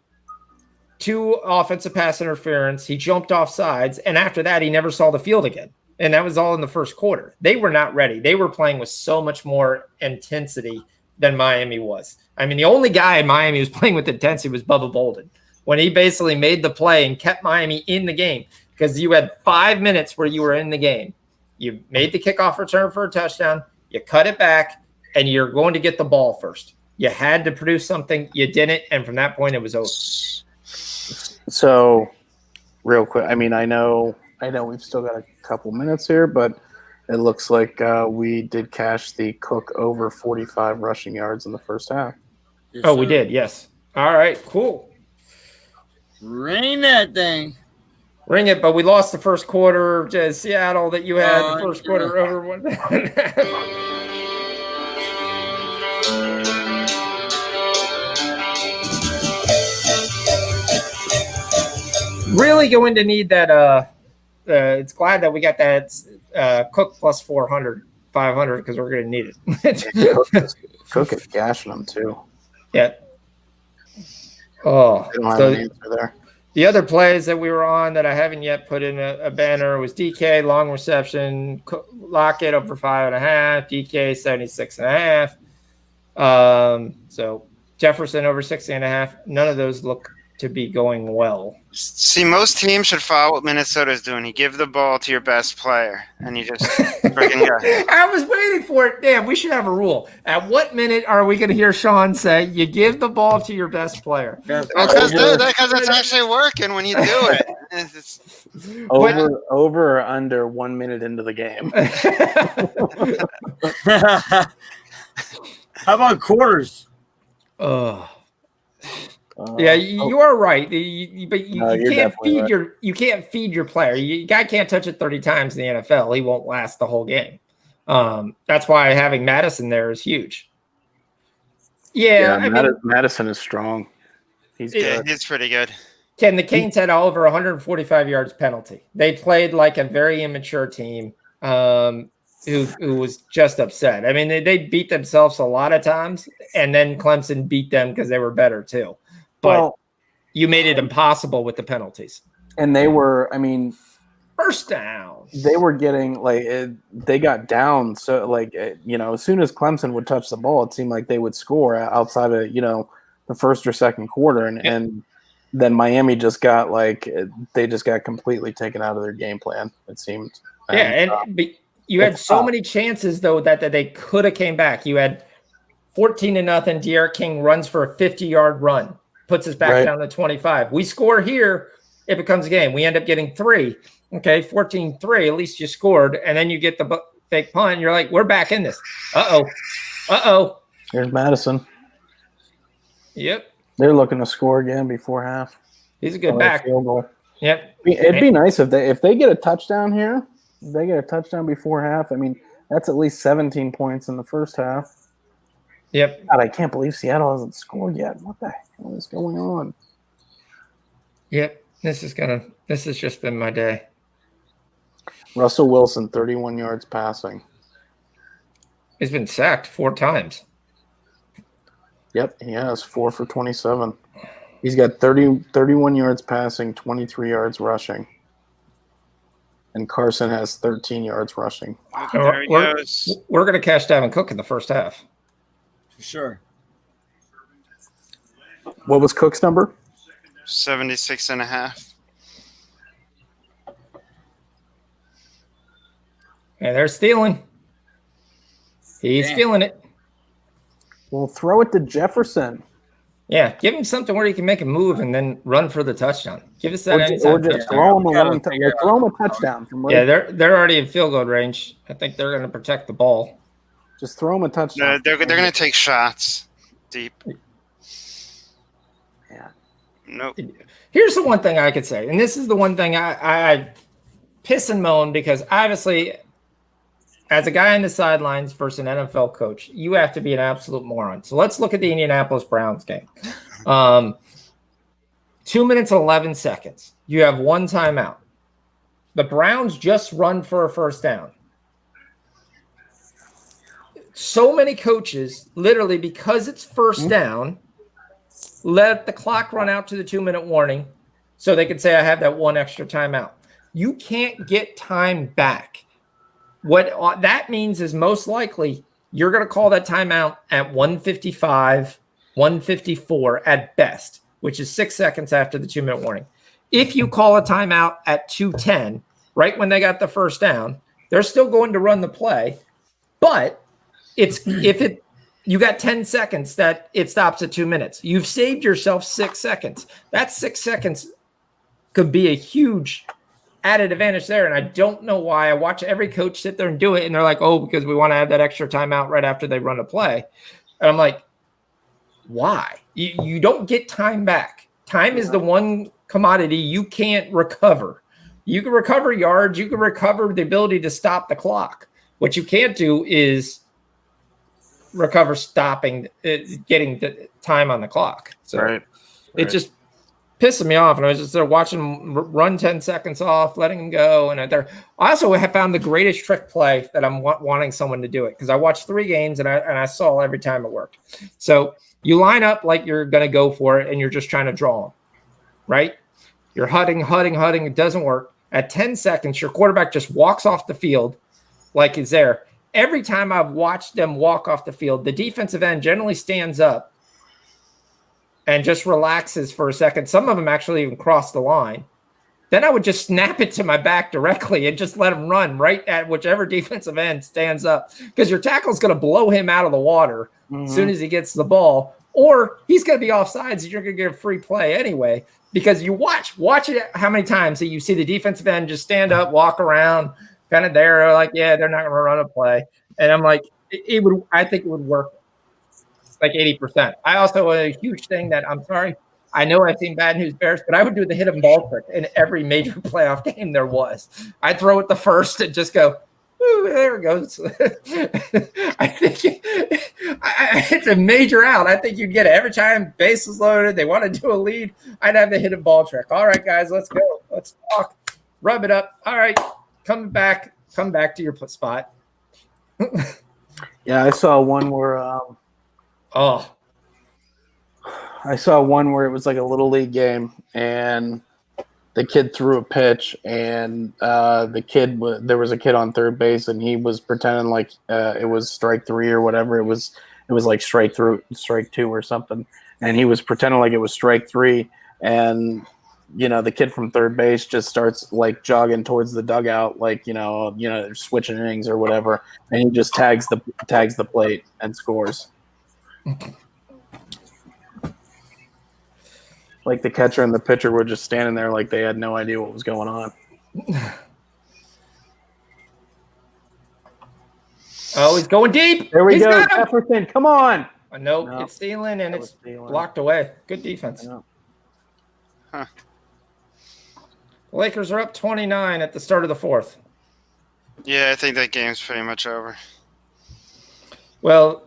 2 offensive pass interference. He jumped off sides. And after that, he never saw the field again. And that was all in the first quarter. They were not ready. They were playing with so much more intensity than Miami was. I mean, the only guy in Miami who was playing with intensity was Bubba Bolden when he basically made the play and kept Miami in the game because you had 5 minutes where you were in the game. You made the kickoff return for a touchdown. You cut it back, and you're going to get the ball first. You had to produce something. You didn't, and from that point, it was over. So, real quick, I mean, I know we've still got a couple minutes here, but it looks like we did cash the Cook over 45 rushing yards in the first half. Yes, we did, yes. All right, cool. Ring that thing. Ring it, but we lost the first quarter to Seattle that you had the first quarter over 1. Really going to need that it's glad that we got that Cook plus 500 because we're going to need it. Cook is gashing them too. Yeah. Oh, I don't have an answer there. The other plays that we were on that I haven't yet put in a banner was DK long reception, Lockett over 5.5, DK 76.5. So Jefferson over 60.5. None of those look to be going well. See, most teams should follow what Minnesota's doing. You give the ball to your best player, and you just freaking go. I was waiting for it. Damn, we should have a rule. At what minute are we going to hear Sean say, you give the ball to your best player? Because it's actually working when you do it. Over or under 1 minute into the game. How about quarters? Yeah, you are right. But you can't feed your player. Guy can't touch it 30 times in the NFL. He won't last the whole game. That's why having Madison there is huge. Madison is strong. He's pretty good. Ken, the Canes had over 145 yards penalty. They played like a very immature team who was just upset. I mean, they beat themselves a lot of times, and then Clemson beat them because they were better too. But you made it impossible with the penalties. And they were, I mean, first down. They were getting they got down. So as soon as Clemson would touch the ball, it seemed like they would score outside of, the first or second quarter. And then Miami just got they just got completely taken out of their game plan, it seemed. You had so many chances though that they could have came back. You had 14-0. Derek King runs for a 50-yard run. Puts us back down to 25. We score here, it becomes a game. We end up getting 3. Okay, 14-3. At least you scored. And then you get the fake punt. And you're like, we're back in this. Uh-oh. Here's Madison. Yep. They're looking to score again before half. He's a good Or a back. field goal. Yep. It'd be nice if they get a touchdown here. If they get a touchdown before half. I mean, that's at least 17 points in the first half. Yep. God, I can't believe Seattle hasn't scored yet. What the hell is going on? Yep. This has just been my day. Russell Wilson, 31 yards passing. He's been sacked 4 times. Yep, he has 4 for 27. He's got 31 yards passing, 23 yards rushing. And Carson has 13 yards rushing. There he goes. We're going to cash Dalvin Cook in the first half. For sure. What was Cook's number? 76.5. And they're stealing. He's feeling it. Well, throw it to Jefferson. Yeah, give him something where he can make a move and then run for the touchdown. Give us that Or anytime just touchdown. throw him a touchdown. From right. Yeah, they're already in field goal range. I think they're going to protect the ball. Just throw him a touchdown. They're going to take shots deep. Yeah. Nope. Here's the one thing I could say, and this is the one thing I piss and moan because obviously, as a guy on the sidelines versus an NFL coach, you have to be an absolute moron. So let's look at the Indianapolis Browns game. 2 minutes and 11 seconds. You have 1 timeout. The Browns just run for a first down. So many coaches, literally because it's first down, let the clock run out to the 2-minute warning so they can say, I have that 1 extra timeout. You can't get time back. What that means is most likely you're going to call that timeout at 1:55, 1:54 at best, which is 6 seconds after the 2-minute warning. If you call a timeout at 2:10, right when they got the first down, they're still going to run the play, but you got 10 seconds that it stops at 2 minutes. You've saved yourself 6 seconds. That 6 seconds could be a huge added advantage there. And I don't know why. I watch every coach sit there and do it. And they're like, oh, because we want to have that extra timeout right after they run a play. And I'm like, why? You don't get time back. Time is the one commodity you can't recover. You can recover yards. You can recover the ability to stop the clock. What you can't do is recover stopping, getting the time on the clock. So it just pissing me off. And I was just there watching them run 10 seconds off, letting them go. And I also have found the greatest trick play that I'm wanting someone to do it because I watched 3 games and I saw every time it worked. So you line up like you're going to go for it and you're just trying to draw them, right? You're hutting. It doesn't work. At 10 seconds, your quarterback just walks off the field like he's there. Every time I've watched them walk off the field, the defensive end generally stands up and just relaxes for a second. Some of them actually even cross the line. Then I would just snap it to my back directly and just let him run right at whichever defensive end stands up because your tackle is going to blow him out of the water as soon as he gets the ball, or he's going to be offsides and you're going to get a free play anyway because you watch it how many times that you see the defensive end just stand up, walk around, kind of there, like, yeah, they're not going to run a play. And I'm like, I think it would work like 80%. I also, a huge thing that I'm sorry, I know I've seen Bad News Bears, but I would do the hit 'em ball trick in every major playoff game there was. I'd throw it the first and just go, ooh, there it goes. I think it's a major out. I think you'd get it every time bases loaded. They want to do a lead. I'd have the hit 'em ball trick. All right, guys, let's go. Let's talk. Rub it up. All right, come back to your spot. Yeah, I saw one where it was like a little league game, and the kid threw a pitch, and there was a kid on third base, and he was pretending like it was strike 3 or whatever. It was like strike 2 or something, and he was pretending like it was strike 3, and the kid from third base just starts like jogging towards the dugout, like they're switching innings or whatever, and he just tags the plate and scores. Like the catcher and the pitcher were just standing there like they had no idea what was going on. Oh, he's going deep. There we go, Jefferson. Come on. Nope, No, it's stealing and that was it's Thielen. blocked away. Good defense. Yeah. Huh. The Lakers are up 29 at the start of the fourth. Yeah, I think that game's pretty much over. Well,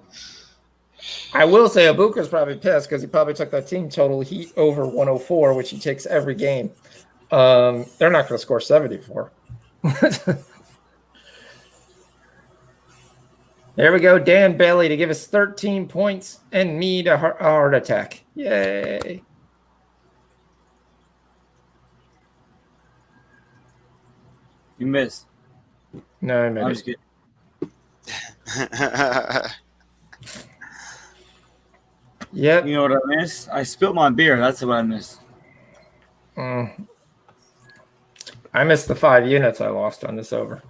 I will say Ibuka's probably pissed because he probably took that team total Heat over 104, which he takes every game. They're not going to score 74. There we go. Dan Bailey to give us 13 points and me to a heart attack. Yay. You missed. No, I I'm made just it. kidding. Yep. You know what I missed? I spilled my beer. That's what I missed. I missed the 5 units I lost on this over.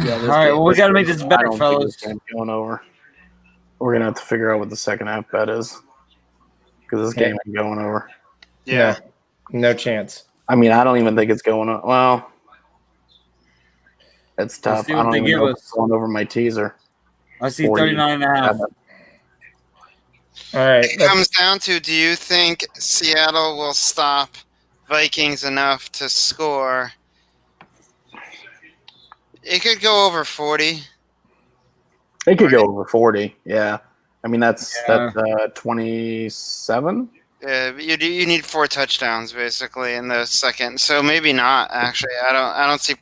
Yeah, All right, well, we got to make this I better, don't think fellas. this game's going over. We're gonna have to figure out what the second half bet is because this game ain't going over. Yeah. No chance. I mean, I don't even think it's going on. Well, it's tough. see I what don't they even give know if us. it's going over my teaser. I see 40. 39 and a half. All right. It comes down to, do you think Seattle will stop Vikings enough to score? It could go over 40. It could go over 40. Yeah, I mean that's 27. You need 4 touchdowns basically in the second, so maybe not. Actually, I don't see.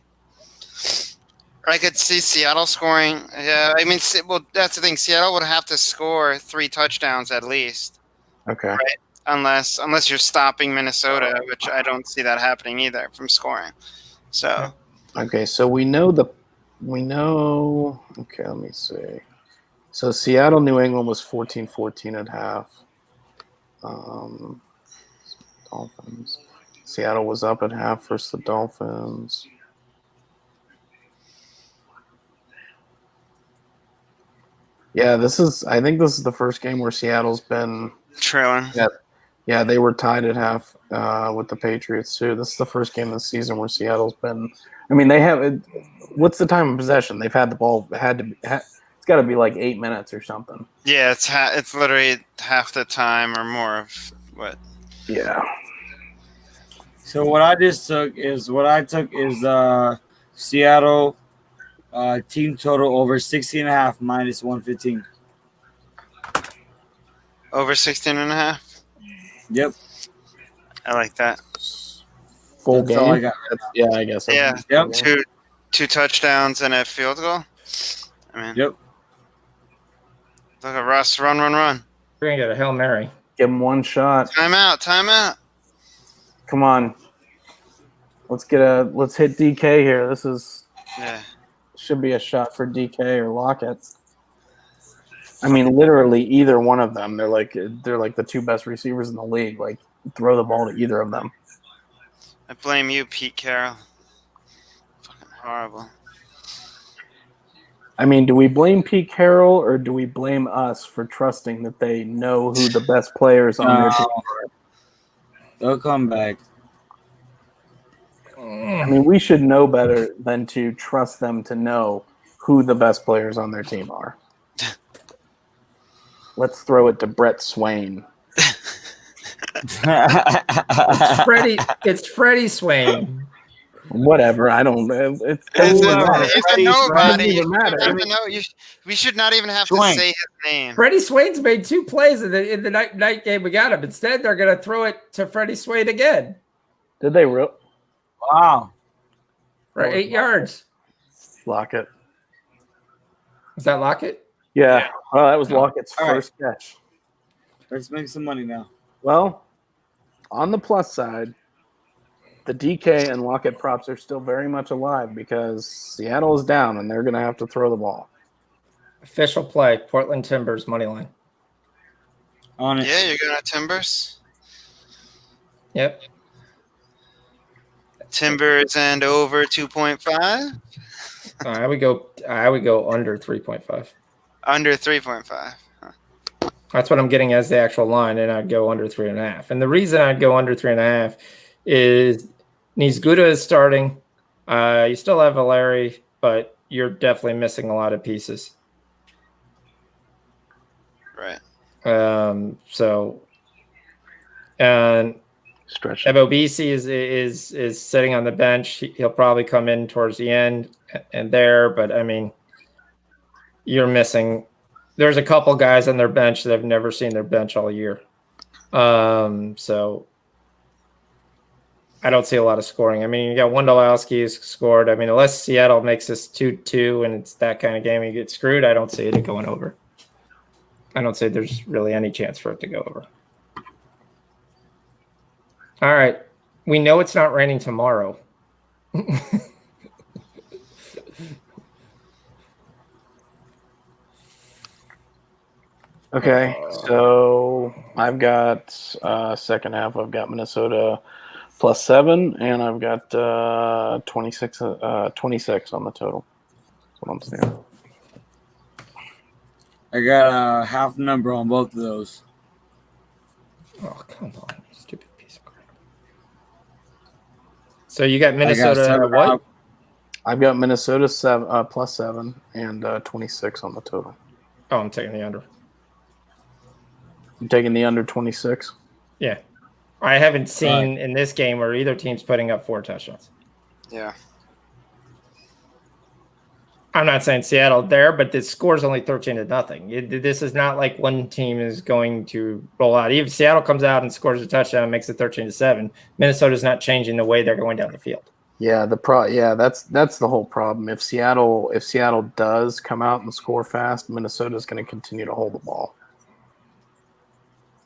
I could see Seattle scoring. Yeah, I mean, well, that's the thing. Seattle would have to score 3 touchdowns at least. Okay. Right? Unless you're stopping Minnesota, which I don't see that happening either from scoring. So. Okay, so we know. Okay, let me see. So Seattle, New England was 14-14 at half. Dolphins. Seattle was up at half versus the Dolphins. Yeah, I think this is the first game where Seattle's been Trailing. Yeah, they were tied at half with the Patriots too. This is the first game this season where Seattle's been. I mean, they have. What's the time of possession? They've had the ball. It's got to be like 8 minutes or something. Yeah, it's literally half the time or more of what. Yeah. So what I took is Seattle team total over 60 and a half minus 115. Over 16.5. Yep. I like that. Full That's game. all I got. Yeah, I guess. Yeah. Yep. Two touchdowns and a field goal. I mean, Yep. Look at Russ. Run. We're going to get a Hail Mary. Give him one shot. Timeout. Come on. Let's hit DK here. This should be a shot for DK or Lockett. I mean, literally either one of them. They're like the 2 best receivers in the league. Like, throw the ball to either of them. I blame you, Pete Carroll. Fucking horrible. I mean, do we blame Pete Carroll or do we blame us for trusting that they know who the best players on their team are? They'll come back. I mean, we should know better than to trust them to know who the best players on their team are. Let's throw it to Brett Swain. It's Freddie Swain. Whatever. I don't know. It's a nobody. Doesn't even matter. We should not even have Swain. to say his name. Freddie Swain's made 2 plays in the night game we got him. Instead, they're going to throw it to Freddie Swain again Did they real? Wow. for 8 yards. Lockett. Is that Lockett? Yeah. Well, that was Lockett's All right. first catch. Let's make some money now. Well, on the plus side, the DK and Lockett props are still very much alive because Seattle is down and they're going to have to throw the ball. Official play, Portland Timbers money line. On it. Yeah, you're going to Timbers. Yep. Timbers and over 2.5. I would go under 3.5. Under 3.5. That's what I'm getting as the actual line, and I'd go under 3.5. And the reason I'd go under 3.5 is Nizguda is starting. You still have Valeri, but you're definitely missing a lot of pieces. Right. So, and Stretch. Ebobisi is sitting on the bench. He'll probably come in towards the end and there, but I mean, you're missing. There's a couple guys on their bench that have never seen their bench all year. So I don't see a lot of scoring. I mean, you got Wondolowski who's scored. I mean, unless Seattle makes this 2-2 and it's that kind of game, you get screwed. I don't see it going over. I don't see there's really any chance for it to go over. All right. We know it's not raining tomorrow. Okay, so I've got second half. I've got Minnesota +7, and I've got 26 on the total. That's what I'm saying. I got a half number on both of those. Oh, come on. Stupid piece of crap. So you got Minnesota what? I've got Minnesota +7 and 26 on the total. Oh, I'm taking the under. I'm taking the under 26. Yeah. I haven't seen in this game where either team's putting up 4 touchdowns. Yeah. I'm not saying Seattle there, but the score's only 13-0. This is not like one team is going to roll out. Even if Seattle comes out and scores a touchdown and makes it 13-7, Minnesota's not changing the way they're going down the field. Yeah, that's the whole problem. If Seattle does come out and score fast, Minnesota's going to continue to hold the ball.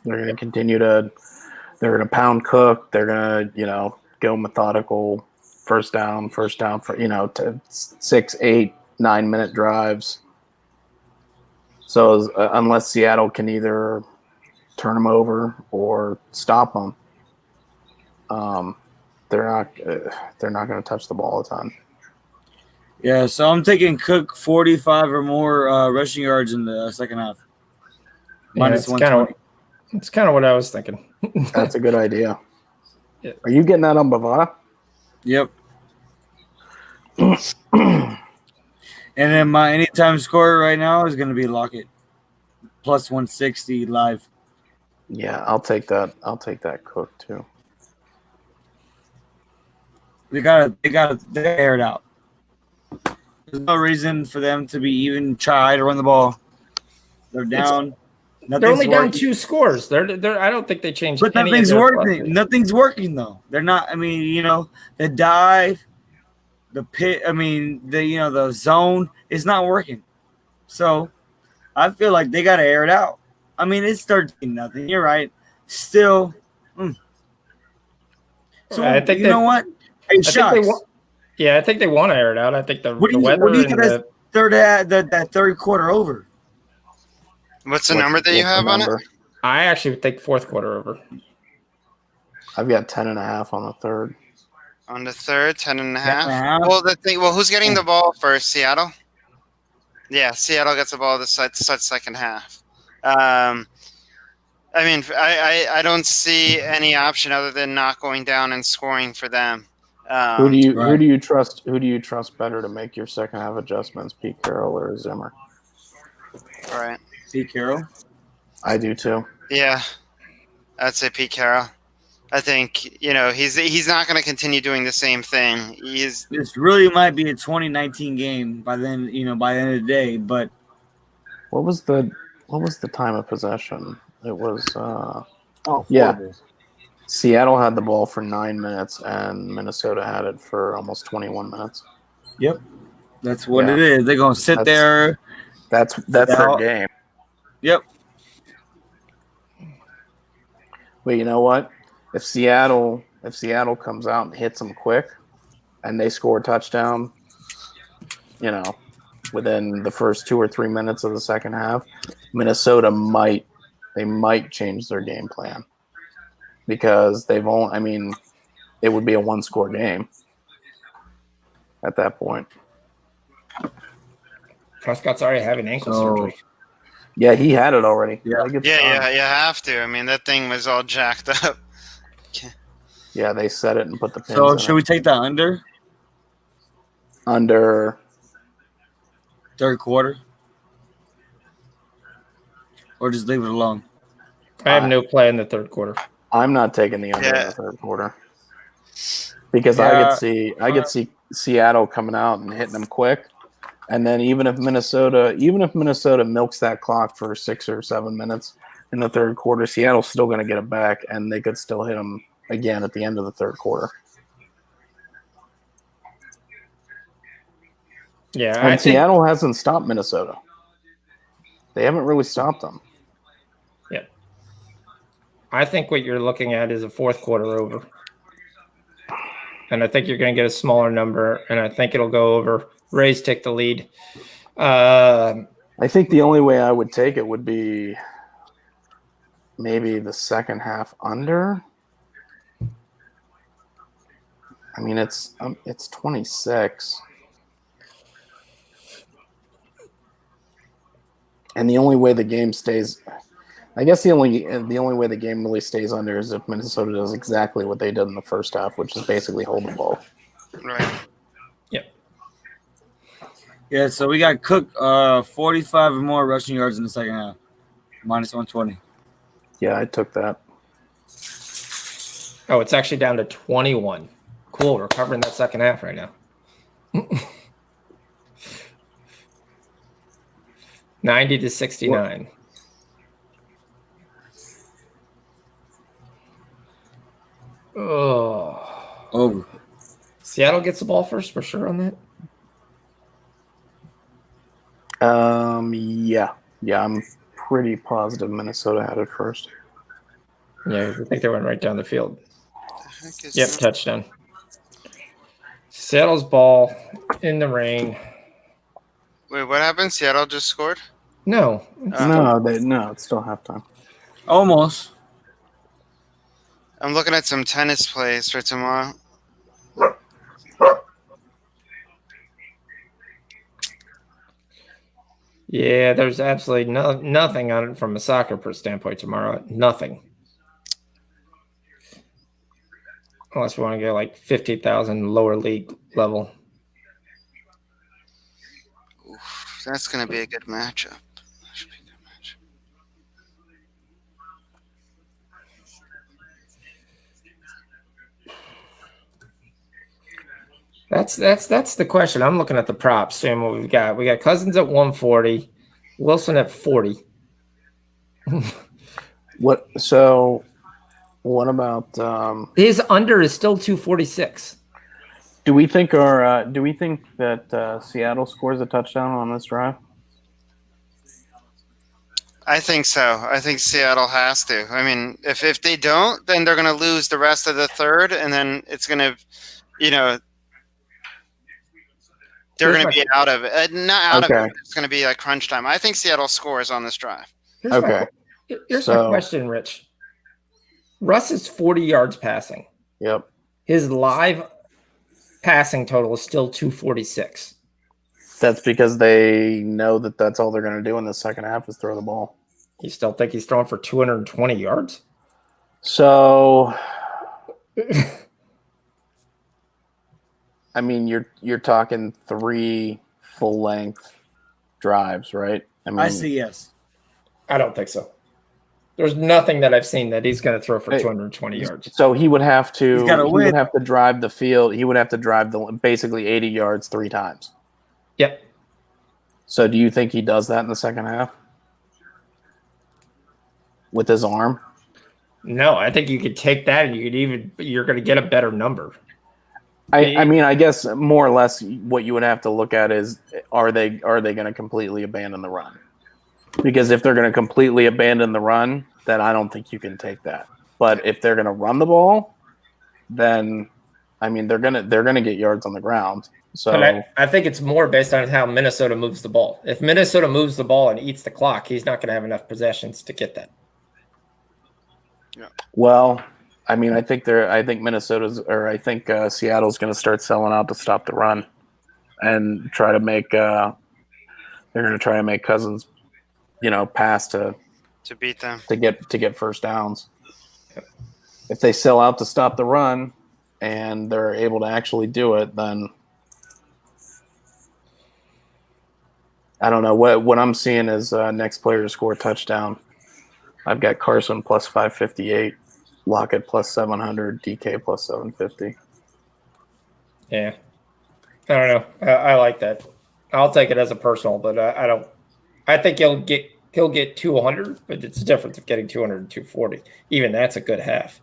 They're going to continue to they're going to pound cook. They're going to, go methodical first down for, to 6, 8, 9-minute drives. So unless Seattle can either turn them over or stop them, they're not going to touch the ball a ton. Yeah, so I'm taking Cook 45 or more rushing yards in the second half. Minus 120. It's kind of what I was thinking. That's a good idea. Yeah. Are you getting that on Bavada? Yep. And then my anytime score right now is going to be Lockett. Plus 160 live. Yeah, I'll take that. I'll take that Cook too. They gotta air it out. There's no reason for them to be even try to run the ball. They're down. They're only down 2 scores. They're. I don't think they changed. But any nothing's of their working. pluses. Nothing's working though. They're not. I mean, the dive, the pit. I mean, the zone is not working. So, I feel like they gotta air it out. I mean, it's 13-0. You're right. Still. So I think know what? Hey, I think they want to air it out. I think the weather. What do you think that third quarter over? What's the number that you have on it? I actually would take fourth quarter over. I've got 10.5 on the third. On the third, 10.5. 10.5? Well, who's getting the ball first? Seattle? Yeah, Seattle gets the ball to start second half. I mean, I don't see any option other than not going down and scoring for them. Who do you trust? Who do you trust better to make your second half adjustments, Pete Carroll or Zimmer? Right. Pete Carroll? I do too. Yeah, I'd say Pete Carroll. I think he's not going to continue doing the same thing. This really might be a 2019 game by then. By the end of the day. But what was the time of possession? It was horrible. Seattle had the ball for 9 minutes and Minnesota had it for almost 21 minutes. Yep, that's what it is. They're gonna sit there. That's their game. Yep. But you know what? If Seattle comes out and hits them quick, and they score a touchdown, within the first 2 or 3 minutes of the second half, Minnesota might change their game plan because it would be a 1-score game at that point. Prescott's already having ankle surgery. Yeah, he had it already. Yeah, you have to. I mean, that thing was all jacked up. Yeah, they set it and put the pins So in should we take that under? Under third quarter? or just leave it alone? I have no play in the third quarter. I'm not taking the under in the third quarter because Yeah. I could see Seattle coming out and hitting them quick, and then even if Minnesota milks that clock for 6 or 7 minutes in the third quarter, Seattle's still going to get it back, and they could still hit them again at the end of the third quarter. Yeah, And Seattle hasn't stopped Minnesota. They haven't really stopped them. Yeah. I think what you're looking at is a fourth quarter over. And I think you're going to get a smaller number, and I think it'll go over. Rays take the lead. I think the only way I would take it would be maybe the second half under. I mean, it's 26. And the only way the game stays, I guess the only way the game really stays under is if Minnesota does exactly what they did in the first half, which is basically hold the ball. Right. Yeah, so we got Cook 45 or more rushing yards in the second half, minus 120. Yeah, I took that. Oh, it's actually down to 21. Cool. We're covering that second half right now. 90-69. Oh. Over. Seattle gets the ball first for sure on that. Yeah, I'm pretty positive Minnesota had it first. Yeah, I think they went right down the field. Yep, touchdown. Seattle's ball in the rain. Wait, what happened? Seattle just scored? No. No, it's still halftime. Almost. I'm looking at some tennis plays for tomorrow. Yeah, there's absolutely nothing on it from a soccer standpoint tomorrow. Nothing. Unless we want to get like 50,000 lower league level. Oof, that's going to be a good matchup. Should be a good matchup. That's the question. I'm looking at the props, seeing what we've got. We got Cousins at 140, Wilson at 40. What about his under is still 246? do we think that Seattle scores a touchdown on this drive? I think so. I think Seattle has to. I mean, if they don't, then they're going to lose the rest of the third, and then it's going to, they're going to be out of it. Not out of it. It's going to be like crunch time. I think Seattle scores on this drive. Here's my question, Rich. Russ is 40 yards passing. Yep. His live passing total is still 246. That's because they know that that's all they're going to do in the second half is throw the ball. You still think he's throwing for 220 yards? So, I mean, you're talking 3 full-length drives, right? I see yes. I don't think so. There's nothing that I've seen that he's going to throw for 220 yards. So he would have to. He would have to drive the field. He would have to drive basically 80 yards 3 times. Yep. So do you think he does that in the second half with his arm? No, I think you could take that and you're going to get a better number. I mean, I guess more or less what you would have to look at is are they going to completely abandon the run? Because if they're going to completely abandon the run, then I don't think you can take that. But if they're going to run the ball, then I mean they're going to get yards on the ground. So but I think it's more based on how Minnesota moves the ball. If Minnesota moves the ball and eats the clock, he's not going to have enough possessions to get that. Yeah. Well, I mean, I think Seattle's going to start selling out to stop the run, and try to make. They're going to try to make Cousins, pass to beat them to get first downs. If they sell out to stop the run, and they're able to actually do it, then I don't know what I'm seeing is next player to score a touchdown I've got Carson plus 558, Lockett plus 700, DK plus 750. Yeah. I don't know. I like that. I'll take it as a personal, but I don't. I think he'll get 200, but it's a difference of getting 200 and 240. Even that's a good half.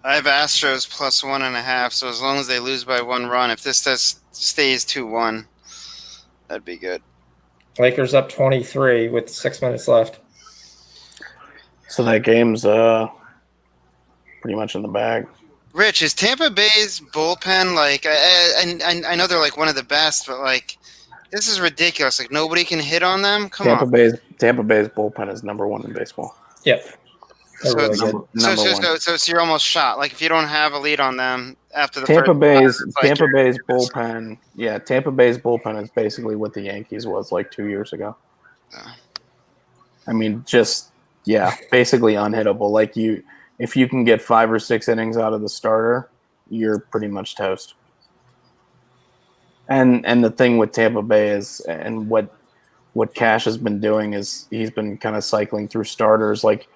I have Astros plus 1.5. So as long as they lose by 1 run, if this stays 2-1, that'd be good. Lakers up 23 with 6 minutes left. So that game's pretty much in the bag. Rich, is Tampa Bay's bullpen like? I know they're like one of the best, but like this is ridiculous. Like nobody can hit on them. Come on. Tampa Bay's bullpen is number 1 in baseball. Yep. So, Really so you're almost shot. Like if you don't have a lead on them after the Tampa first Bay's bullpen. Yeah, Tampa Bay's bullpen is basically what the Yankees was like 2 years ago. I mean, basically unhittable. Like if you can get 5 or 6 innings out of the starter, you're pretty much toast. And the thing with Tampa Bay is, and what Cash has been doing is he's been kind of cycling through starters like,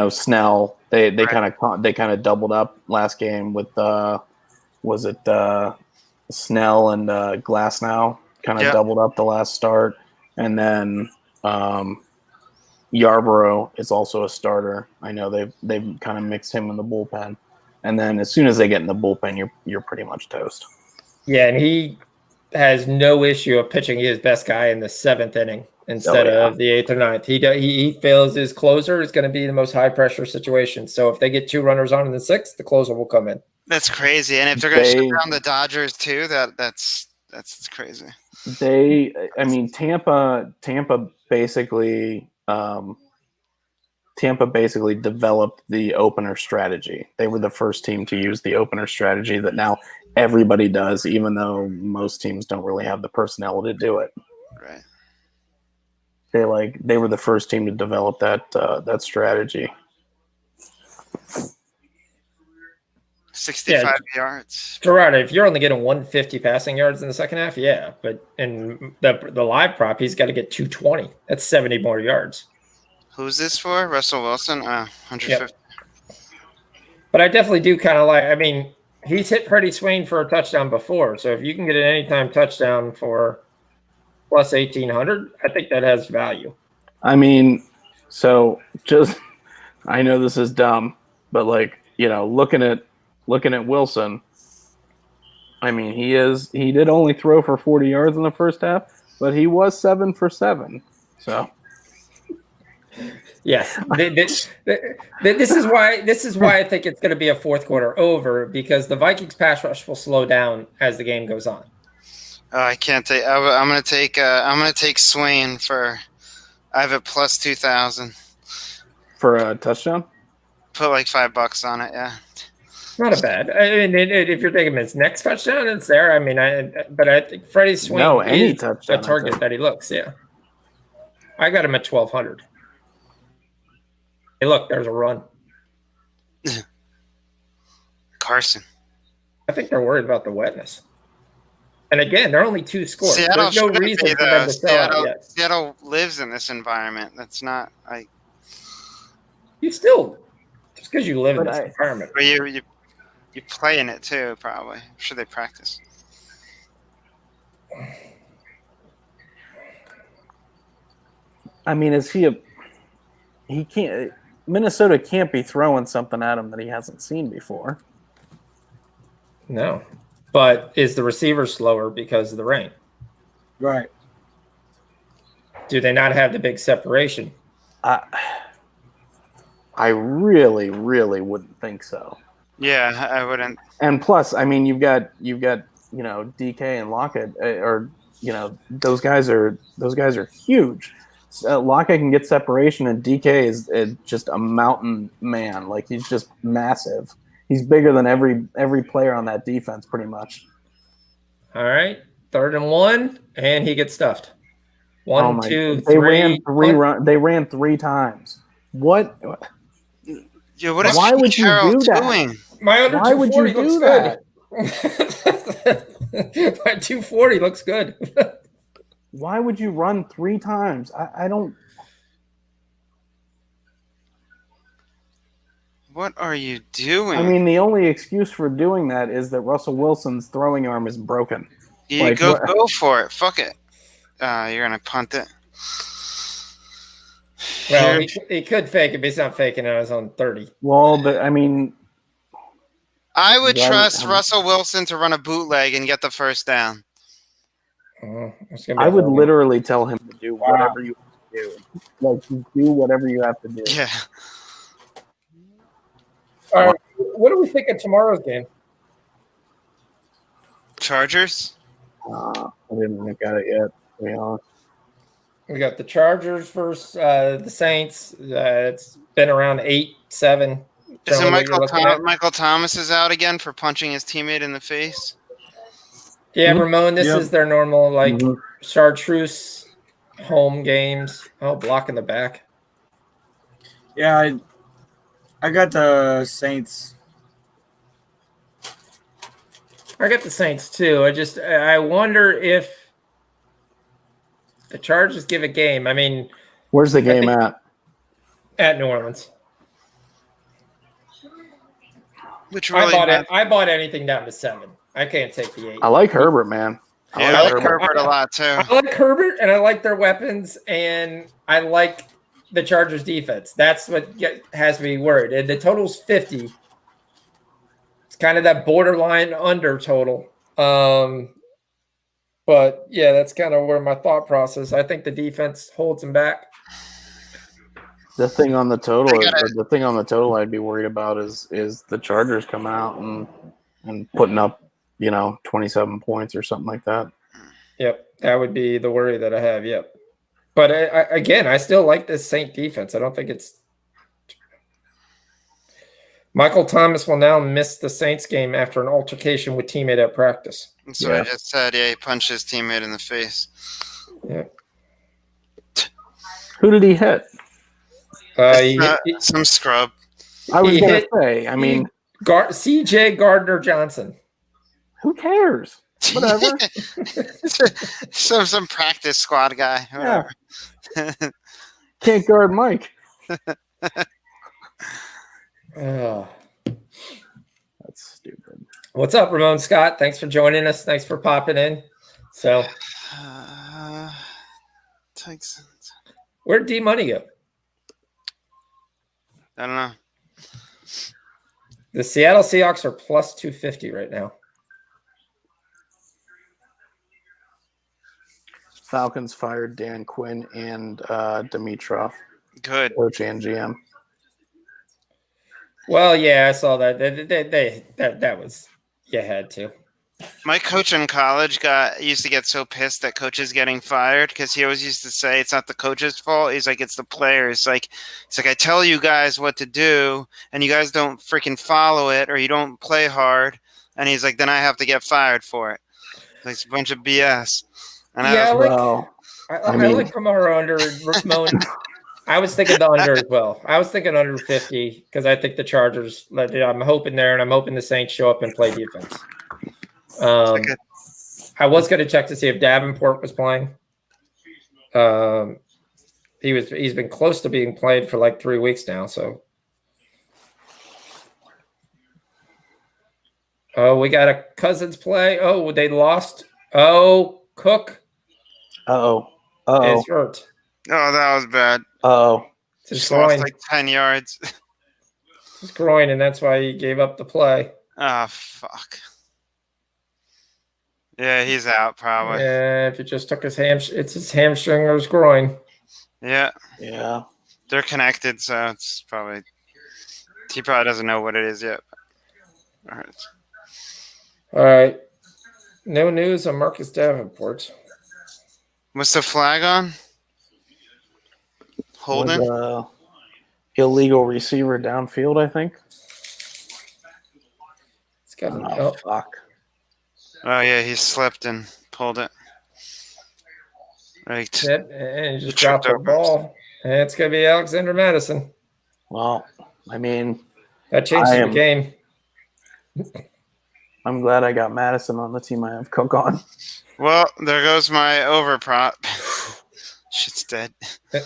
Snell. They kind of doubled up last game with Snell and Glasnow kind of doubled up the last start, and then Yarborough is also a starter. I know they've kind of mixed him in the bullpen, and then as soon as they get in the bullpen, you're pretty much toast. Yeah, and he has no issue of pitching his best guy in the 7th inning instead of the 8th or 9th. He feels his closer is going to be the most high pressure situation. So if they get 2 runners on in the 6th, the closer will come in. That's crazy. And if they're going to shut down the Dodgers too, that's crazy. Tampa basically developed the opener strategy. They were the first team to use the opener strategy that now everybody does, even though most teams don't really have the personnel to do it. Right. They were the first team to develop that strategy. 65 yards. Gerard, if you're only getting 150 passing yards in the second half, yeah. But in the live prop, he's got to get 220. That's 70 more yards. Who's this for? Russell Wilson? 150. Yep. But I definitely do kind of like, he's hit Freddie Swain for a touchdown before. So if you can get an anytime touchdown for plus 1,800, I think that has value. I know this is dumb, but looking at Wilson, he did only throw for 40 yards in the first half, but he was 7 for 7. So yes, this is why I think it's going to be a fourth quarter over, because the Vikings pass rush will slow down as the game goes on. I can't take. I'm going to take Swain for. I have it plus 2,000 for a touchdown. Put like $5 on it. Yeah. Not a bad. If you're taking his next touchdown, it's there. But I think Freddie Swain is a target that he looks. Yeah. I got him at 1,200. Hey, look, there's a run. Carson. I think they're worried about the wetness. And again, they're only 2 scores. There's no reason for them to sell out yet. Seattle lives in this environment. That's not like you still just because you live in this environment. But you play in it too, probably. I'm sure they practice. He can't. Minnesota can't be throwing something at him that he hasn't seen before. No. But is the receiver slower because of the rain? Right. Do they not have the big separation? I really, really wouldn't think so. Yeah, I wouldn't. And plus, you've got DK and Lockett, those guys are huge. Lockett can get separation, and DK is just a mountain man. Like, he's just massive. He's bigger than every player on that defense, pretty much. All right, 3rd and 1, and he gets stuffed. 1, 2, 3. They ran 3 times. What? Yeah, why would you do that? My under 240 looks good. At 240 looks good. Why would you run 3 times? I don't. What are you doing? I mean, the only excuse for doing that is that Russell Wilson's throwing arm is broken. you like, go what- go for it. Fuck it. You're gonna punt it. Well, Here- he could fake it, but he's not faking it. I was on 30. Well, I mean, I would Well, trust Russell Wilson to run a bootleg and get the first down. It's gonna be I would hard. literally tell him to do whatever you have to do. Like, do whatever you have to do. Yeah. All right. What do we think of tomorrow's game? Chargers? I didn't look at it yet, to be honest. We got the Chargers versus the Saints. It's been around 8-7. Isn't What you're looking at. Michael Thomas is out again for punching his teammate in the face? Yeah, Mhm. Ramon, this Yep. is their normal, like, Mhm. chartreuse home games. Oh, block in the back. Yeah, I got the Saints. I got the Saints, too. I wonder if the Chargers give a game. I mean, Where's the game think- at? at New Orleans. Which really I bought anything down to 7. I can't take the 8. I like Herbert, man. Yeah, I like Herbert a lot too. I like Herbert, and I like their weapons, and I like the Chargers defense. That's what has me worried. And the total's 50. It's kind of that borderline under total. But yeah, that's kind of where my thought process. I think the defense holds them back. The thing on the total, They gotta- or the thing on the total, I'd be worried about is the Chargers coming out and putting up, 27 points or something like that. Yep, that would be the worry that I have. Yep. But I still like this Saint defense. I don't think it's. Michael Thomas will now miss the Saints game after an altercation with teammate at practice. That's what I Yeah. just said. Yeah, he punched his teammate in the face. Yeah. Who did he hit? Some scrub. I was He going hit- to say, I mean, C.J. Gardner Johnson. who cares? Whatever. some practice squad guy. Yeah. Whatever. Can't guard Mike. Oh. That's stupid. What's up, Ramon Scott? Thanks for joining us. Thanks for popping in. So, Texans. where'd D Money go? I don't know. The Seattle Seahawks are plus 250 right now. Falcons fired Dan Quinn and Dimitrov, Good. coach and GM. Well, yeah, I saw that. That was you had to. My coach in college used to get so pissed that coaches getting fired because he always used to say it's not the coach's fault. He's like, it's the players. It's like I tell you guys what to do and you guys don't freaking follow it or you don't play hard. And he's like, then I have to get fired for it. Like, it's a bunch of BS. And Yeah, I was, Well, I mean- like Kamara under Ramon. I was thinking the under as well. I was thinking under 50 because I think the Chargers. I'm hoping there, and I'm hoping the Saints show up and play defense. I was going to check to see if Davenport was playing. He's been close to being played for like 3 weeks now. So, we got a Cousins play. Oh, they lost. Oh, Cook Uh-oh. is hurt. oh, that was bad. Uh-oh. It's his Just lost groin. like 10 yards. His groin, and that's why he gave up the play. Oh, fuck. Yeah, he's out probably. Yeah, if it just took his it's his hamstring or his groin. Yeah, Yeah. they're connected, so it's probably he probably doesn't know what it is yet. All right. All right. No news on Marcus Davenport. What's the flag on? Holding? Was, illegal receiver downfield, I think. It's got an Oh, fuck. Oh yeah, he slipped and pulled it. Right. hit, and he just He dropped tripped the over. ball. And it's gonna be Alexander Madison. Well, I mean, That changes I the am- game. I'm glad I got Madison on the team I have Cook on. Well, there goes my over prop. Shit's dead.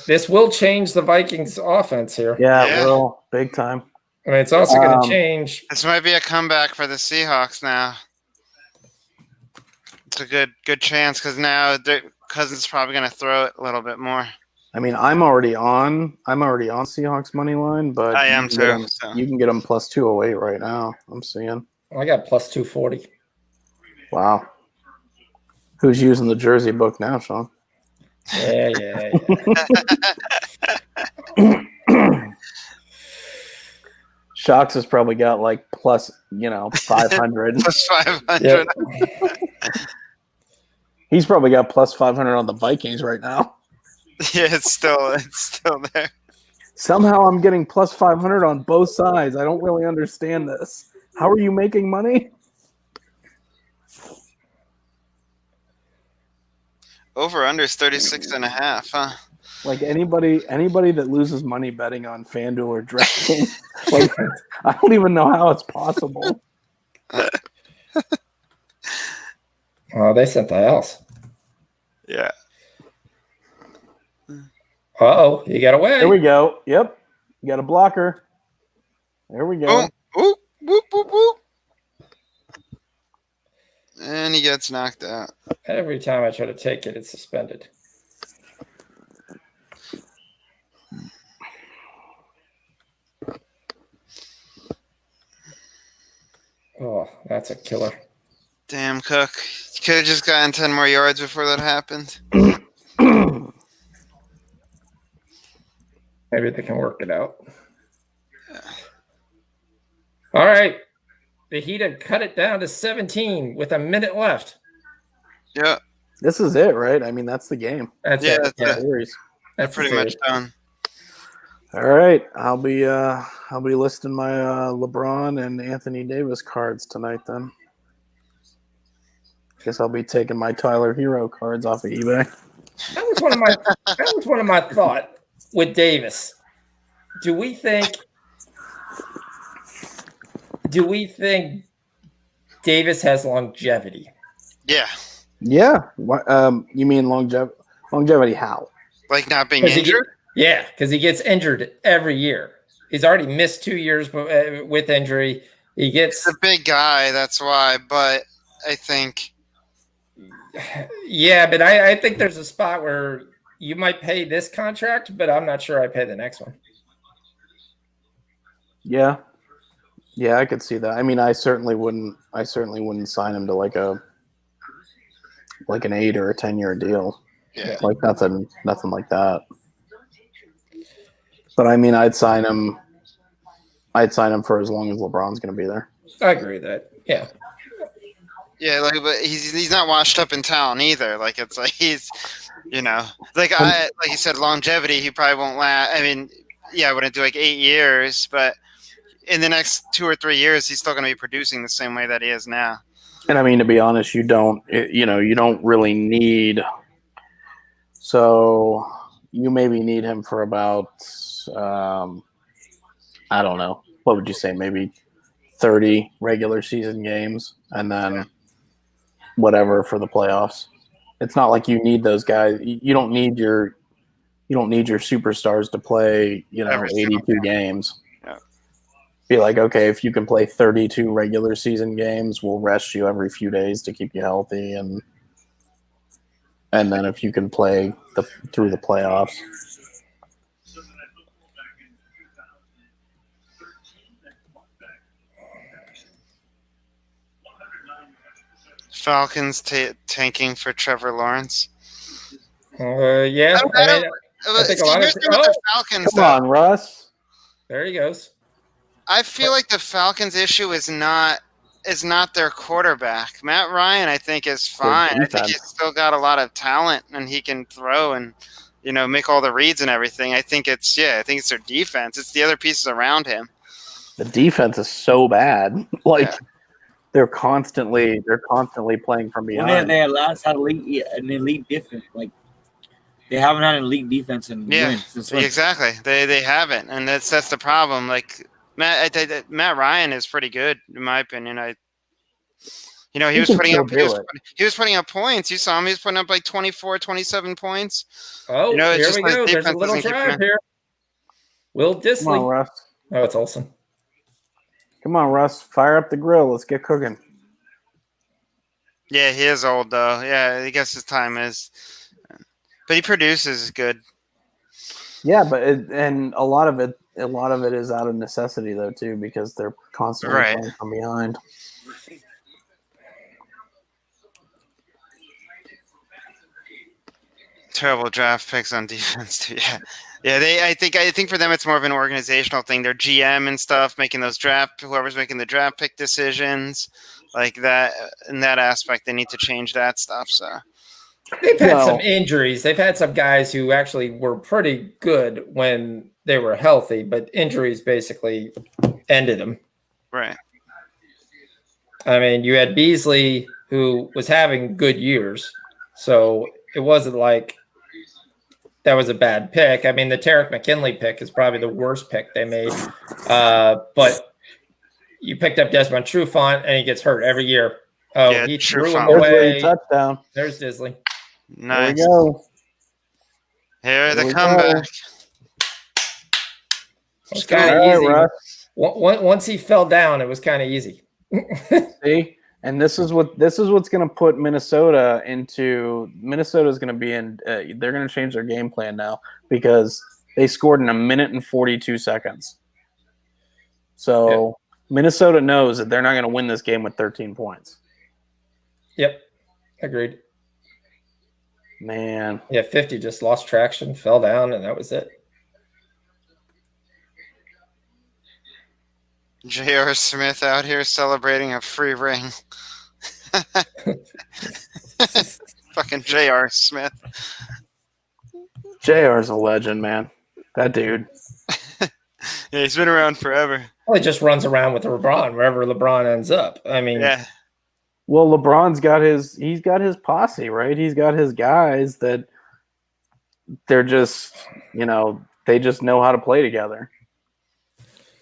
This will change the Vikings offense here. Yeah, Yeah. it will. Big time. I mean, it's also going to change. This might be a comeback for the Seahawks now. It's a good chance because now Cousins is probably going to throw it a little bit more. I mean, I'm already on Seahawks money line, but I am too. So. You can get them plus 208 right now. I'm seeing. I got plus 240. Wow. Who's using the Jersey book now, Sean? Yeah. Shocks has probably got like plus, 500. Plus 500. Yep. He's probably got plus 500 on the Vikings right now. Yeah, it's still there. Somehow I'm getting plus 500 on both sides. I don't really understand this. How are you making money? Over under is 36.5, huh? Like anybody that loses money betting on FanDuel or DraftKings, like I don't even know how it's possible. Oh, they sent the house. Yeah. Uh-oh, you got away. There we go. Yep. You got a blocker. There we go. Boom. Whoop, whoop, whoop, whoop. And he gets knocked out. Every time I try to take it, it's suspended. Oh, that's a killer. Damn, Cook. You could have just gotten 10 more yards before that happened. Maybe they can work it out. All right. The Heat have cut it down to 17 with a minute left. Yeah. This is it, right? I mean, that's the game. That's Yeah, it. that's it. Series. That's Pretty much done. All right. I'll be listing my LeBron and Anthony Davis cards tonight then. Guess I'll be taking my Tyler Hero cards off of eBay. That was one of my thoughts with Davis. Do we think Davis has longevity? Yeah. Yeah. What, you mean longevity? Longevity how? Like not being injured? Yeah, because he gets injured every year. He's already missed 2 years with injury. He gets a big guy, that's why. But I think, yeah, but I think there's a spot where you might pay this contract, but I'm not sure I pay the next one. Yeah. Yeah, I could see that. I mean, I certainly wouldn't sign him to like an 8 or a 10-year deal. yeah. Like nothing like that. But I mean, I'd sign him for as long as LeBron's going to be there. I agree with that. Yeah. Yeah, like, but he's not washed up in talent either. Like it's like he's, like you said, longevity. He probably won't last. I mean, yeah, I wouldn't do like 8 years, but in the next 2 or 3 years, he's still going to be producing the same way that he is now. And I mean, to be honest, you don't really need. So you maybe need him for about, I don't know, what would you say, maybe 30 regular season games, and then whatever for the playoffs. It's not like you need those guys. You don't need your superstars to play, 82 games. Yeah. Be like, okay, if you can play 32 regular season games, we'll rest you every few days to keep you healthy, and then if you can play through the playoffs. Falcons tanking for Trevor Lawrence. Yeah. I think a lot of the Falcons. Come on, Russ. There he goes. I feel like the Falcons' issue is not their quarterback. Matt Ryan, I think, is fine. I think he's still got a lot of talent, and he can throw and make all the reads and everything. I think it's their defense. It's the other pieces around him. The defense is so bad. They're constantly playing from behind. Well, they last had an elite defense. Like they haven't had an elite defense in wins. Exactly. They haven't, and that's the problem. Like Matt Ryan is pretty good in my opinion. You know, he He was can putting still up do it. he was putting up points. You saw him. He was putting up like 24, 27 points. Oh, You know, it's here just we his go. There's a defense little doesn't keep him drive in. here. Will Come on, Disley. Russ. Oh, it's Olsen. Come on, Russ. Fire up the grill. Let's get cooking. Yeah, he is old though. Yeah, I guess his time is. But he produces good. Yeah, but a lot of it is out of necessity though too, because they're constantly Right. playing from behind. Terrible draft picks on defense too. Yeah, yeah. I think for them it's more of an organizational thing. Their GM and stuff making those whoever's making the draft pick decisions, like that. In that aspect, they need to change that stuff. So They've had Well- some injuries. They've had some guys who actually were pretty good when they were healthy, but injuries basically ended them. right. I mean, you had Beasley, who was having good years, so it wasn't like that was a bad pick. I mean, the Tarek McKinley pick is probably the worst pick they made, but you picked up Desmond Trufant, and he gets hurt every year. Oh, Yeah, he threw Trufant. him There's where away. he touchdown. There's Disley. Nice. There we go. Here the we comeback. It was kind of All right, easy. Russ. Once he fell down, it was kind of easy. See, and this is what's going to put Minnesota into. Minnesota's going to be in. They're going to change their game plan now because they scored in 1 minute and 42 seconds. So Minnesota knows that they're not going to win this game with 13 points. Yep, agreed. Man, Yeah, 50 just lost traction, fell down, and that was it. J.R. Smith out here celebrating a free ring. Fucking J.R. Smith. JR's a legend, man. That dude. Yeah, he's been around forever. Well, he just runs around with LeBron wherever LeBron ends up. I mean, Yeah. Well, LeBron's got his posse, right? He's got his guys that they're just, they just know how to play together.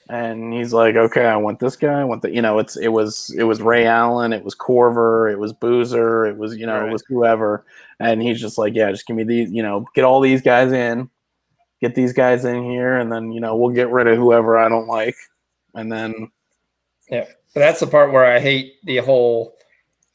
And he's like, okay, I want this guy. I want the, it was Ray Allen, it was Corver, it was Boozer, it was, Right. it was whoever. And he's just like, yeah, just give me these, get all these guys in, get these guys in here, and then, we'll get rid of whoever I don't like. And then, yeah. But that's the part where I hate the whole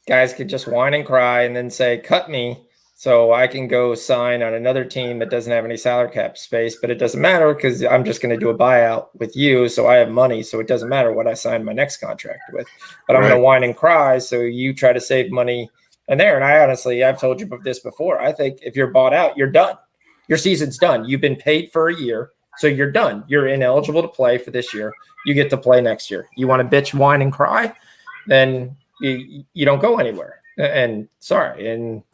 guys could just whine and cry and then say, cut me so I can go sign on another team that doesn't have any salary cap space. But it doesn't matter because I'm just going to do a buyout with you. So I have money. So it doesn't matter what I sign my next contract with. But I'm going to whine and cry. So you try to save money in there. And I've told you this before. I think if you're bought out, you're done. Your season's done. You've been paid for a year. So you're done. You're ineligible to play for this year. You get to play next year. You want to bitch, whine, and cry? Then you don't go anywhere. And sorry. And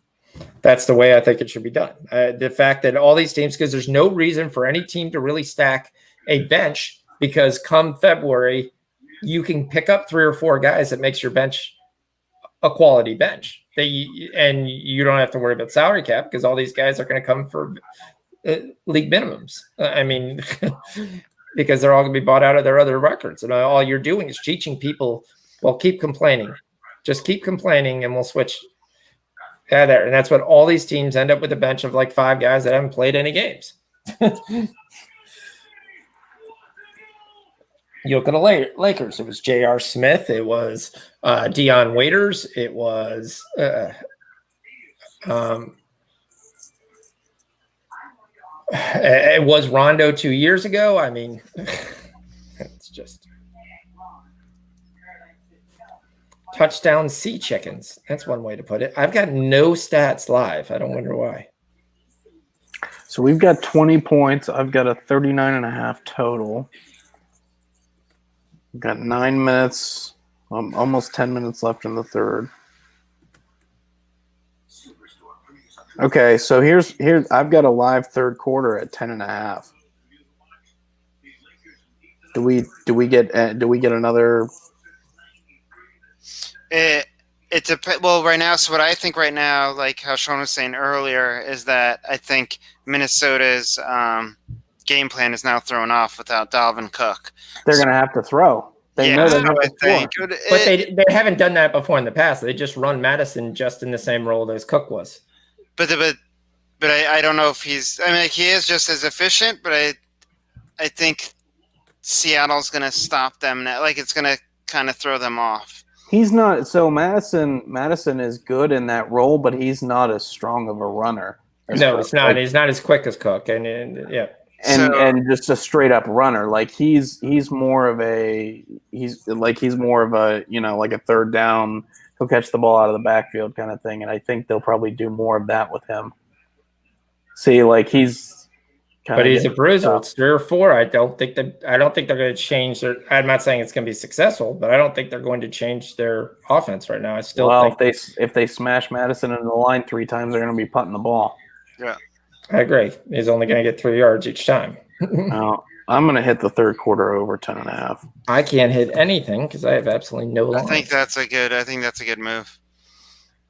that's the way I think it should be done. The fact that all these teams, because there's no reason for any team to really stack a bench, because come February, you can pick up 3 or 4 guys that makes your bench a quality bench. And you don't have to worry about salary cap because all these guys are going to come for league minimums. I mean, because they're all going to be bought out of their other records. And all you're doing is teaching people, well, keep complaining. Just keep complaining and we'll switch. Yeah, there. And that's what all these teams end up with, a bench of like 5 guys that haven't played any games. You look at the Lakers. It was J.R. Smith. It was Deion Waiters. It was it was Rondo 2 years ago. I mean, it's just touchdown sea chickens. That's one way to put it. I've got no stats live. I don't wonder why. so we've got 20 points. I've got a 39.5 total. We've got 9 minutes, almost 10 minutes left in the third. Okay, so here's I've got a live third quarter at 10.5. Do we get another? It depends. Well, right now, so what I think right now, like how Sean was saying earlier, is that I think Minnesota's game plan is now thrown off without Dalvin Cook. They're going to have to throw. They Yeah, know they that's have what I to score. think. But they haven't done that before in the past. They just run Madison just in the same role as Cook was. But I don't know if he's. I mean, like, he is just as efficient, but I think Seattle's going to stop them now. Like, it's going to kind of throw them off. He's not. So Madison is good in that role, but he's not as strong of a runner. No, he's not. He's not as quick as Cook, and yeah. And just a straight up runner. Like he's more of a like a third down. He'll catch the ball out of the backfield kind of thing, and I think they'll probably do more of that with him. See, like he's. But he's a bruiser. It's 3 or 4. I don't think they're going to change their. I'm not saying it's going to be successful, but I don't think they're going to change their offense right now. I still think if they smash Madison into the line 3 times, they're going to be punting the ball. Yeah, I agree. He's only going to get 3 yards each time. I'm going to hit the third quarter over 10.5. I can't hit anything because I have absolutely no lines. I think that's a good move.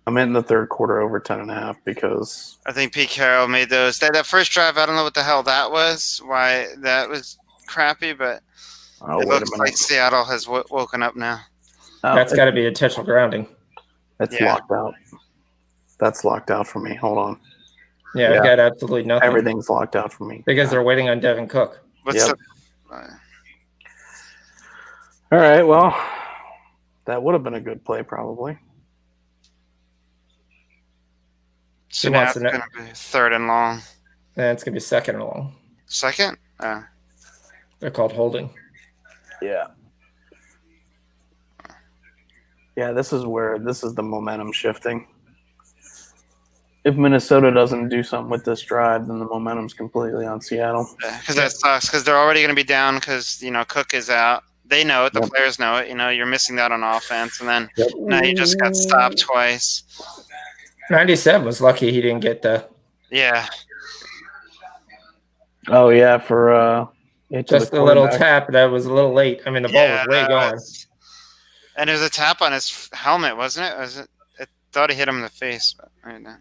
I'm in the third quarter over 10.5 because I think Pete Carroll made those. That first drive, I don't know what the hell that was, why that was crappy, but it looks like Seattle has woken up now. That's got to be intentional grounding. That's locked out. That's locked out for me. Hold on. Yeah, I've got absolutely nothing. Everything's locked out for me. Because they're waiting on Devin Cook. All right, well, that would have been a good play probably. So now it's going to be 3rd and long. And it's going to be 2nd and long. 2nd? They're called holding. Yeah. Yeah, this is the momentum shifting. If Minnesota doesn't do something with this drive, then the momentum's completely on Seattle. Because that sucks, because they're already going to be down because, Cook is out. They know it. The players know it. You're missing that on offense. And then now you just got stopped twice. 97 was lucky he didn't get the. Yeah. Oh yeah, for just a little tap that was a little late. I mean, the ball was way gone. And there's a tap on his helmet, wasn't it? I thought he hit him in the face. But right now.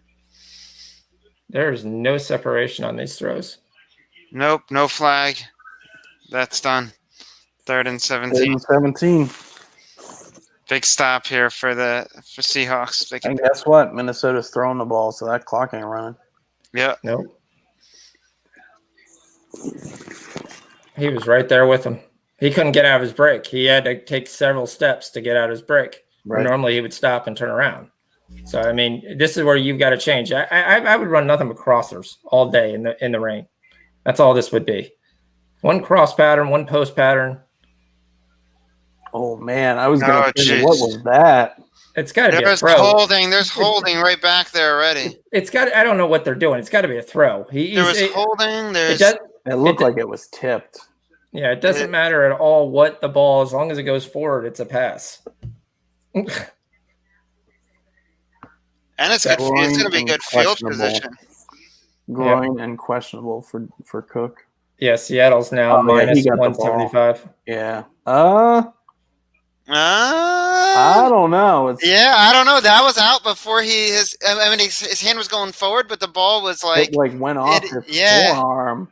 There's no separation on these throws. Nope, no flag. That's done. 3rd and 17. 17. Big stop here for Seahawks. And guess what? Minnesota's throwing the ball, so that clock ain't running. Yeah. Nope. He was right there with him. He couldn't get out of his break. He had to take several steps to get out of his break. Right. Normally he would stop and turn around. So, I mean, this is where you've got to change. I would run nothing but crossers all day in the rain. That's all this would be. One cross pattern, one post pattern. Oh man, I was going to say, what was that? It's got to be a throw. There's holding right back there already. It's got. I don't know what they're doing. It's got to be a throw. There was holding. It looked like it was tipped. Yeah, it doesn't matter at all what the ball. As long as it goes forward, it's a pass. And it's going to be good field position. Groin and questionable for Cook. Yeah, Seattle's now minus 175. Yeah. I don't know. I don't know. That was out before his hand was going forward, but the ball was it went off his forearm.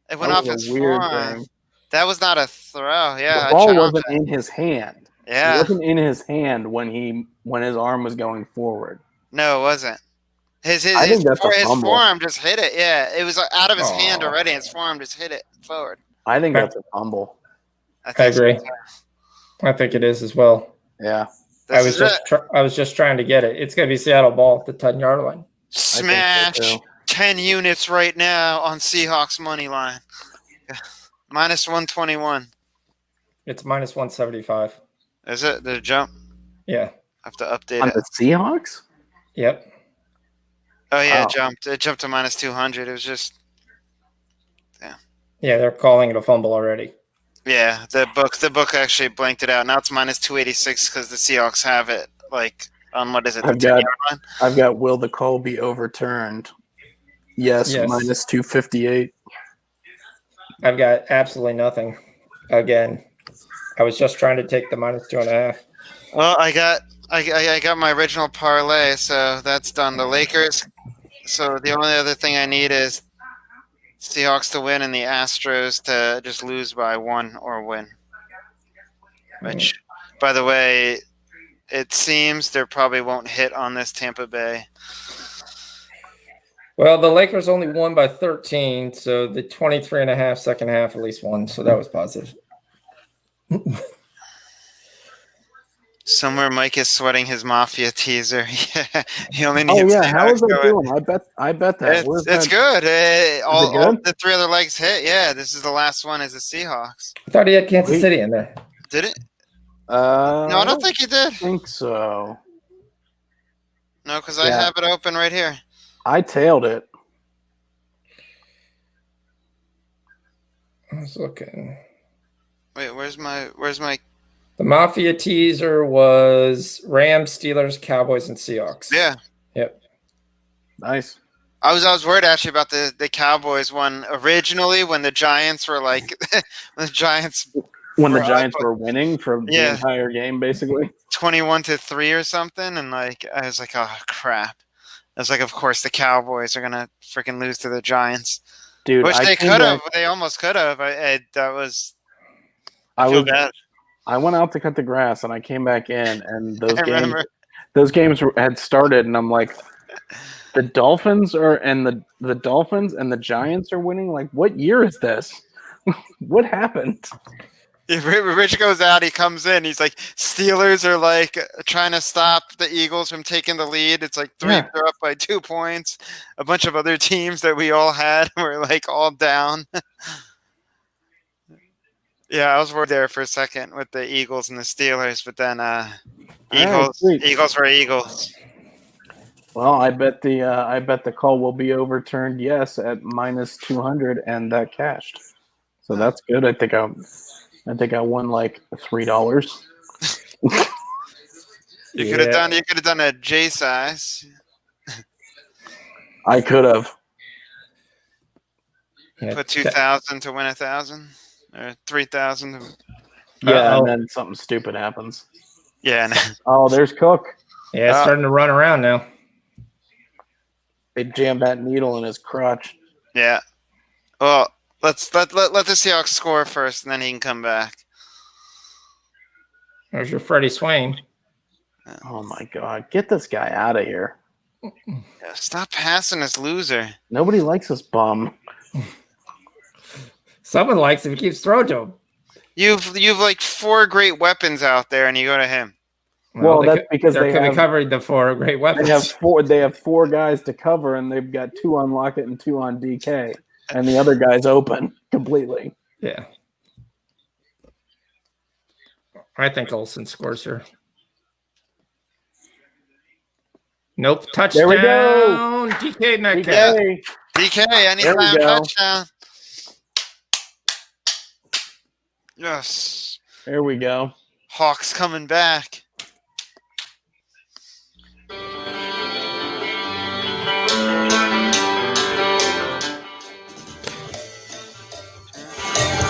It went off his forearm. That was not a throw. Yeah, the ball wasn't in his hand. Yeah, it wasn't in his hand when his arm was going forward. No, it wasn't. His forearm just hit it. Yeah, it was out of his hand already. His forearm just hit it forward. I think that's a fumble. I agree. I think it is as well. Yeah. I was just trying to get it. It's going to be Seattle ball at the 10-yard line. Smash so 10 units right now on Seahawks money line. Minus 121. It's minus 175. Is it? Did it jump? Yeah. I have to update on it. The Seahawks? Yep. Oh yeah, it jumped. It jumped to minus 200. It was just Yeah, they're calling it a fumble already. Yeah, the book actually blanked it out. Now it's minus 286 because the Seahawks have it on what is it? I've got will the call be overturned? Yes. Minus 258. I've got absolutely nothing. Again, I was just trying to take the minus 2.5. Well, I got my original parlay, so that's done. The Lakers. So the only other thing I need is Seahawks to win and the Astros to just lose by 1 or win. Which, by the way, it seems there probably won't hit on this Tampa Bay. Well, the Lakers only won by 13, so the 23.5 second half at least won, so that was positive. Somewhere Mike is sweating his Mafia teaser. Yeah, he only needs. Oh yeah, how is it doing? I bet that. It's good. All good? the 3 other legs hit. Yeah, this is the last one. Is the Seahawks? I thought he had Kansas City in there. Did it? No, No, I don't think he did. I think so. No, because I have it open right here. I tailed it. I was looking. Wait, where's my? The Mafia teaser was Rams, Steelers, Cowboys, and Seahawks. Yeah. Yep. Nice. I was worried actually about the Cowboys one originally when the Giants were like when the Giants were winning for the entire game, basically 21-3 or something, and like I was like, oh crap. I was like, of course the Cowboys are gonna freaking lose to the Giants. Dude, which they could have. They almost could have. I feel bad. I went out to cut the grass and I came back in, and those games had started, and I'm like, the Dolphins and the Giants are winning. Like, what year is this? What happened? If Rich goes out, he comes in. He's like, Steelers are like trying to stop the Eagles from taking the lead. It's like they're up by 2 points. A bunch of other teams that we all had were like all down. Yeah, I was worried there for a second with the Eagles and the Steelers, but then Eagles were Eagles. Well, I bet the call will be overturned. Yes, at -200, and that cashed. So that's good. I think I won like $3. You could have done a J size. I could have. Put 2,000 to win 1,000. Or 3,000. Yeah, and then something stupid happens. Yeah. No. Oh, there's Cook. Yeah, it's starting to run around now. They jammed that needle in his crotch. Yeah. Well, let the Seahawks score first, and then he can come back. There's your Freddie Swain. Oh my God! Get this guy out of here. Yeah, stop passing this loser. Nobody likes this bum. Someone likes him. He keeps throwing to him. You've like 4 great weapons out there, and you go to him. Well, that's because they're covering the 4 great weapons. They have 4 guys to cover, and they've got 2 on Lockett and 2 on DK, and the other guy's open completely. Yeah. I think Olsen scores here. Nope. Touchdown. There we go. DK Metcalf. DK, anytime touchdown. Yes. There we go. Hawks coming back.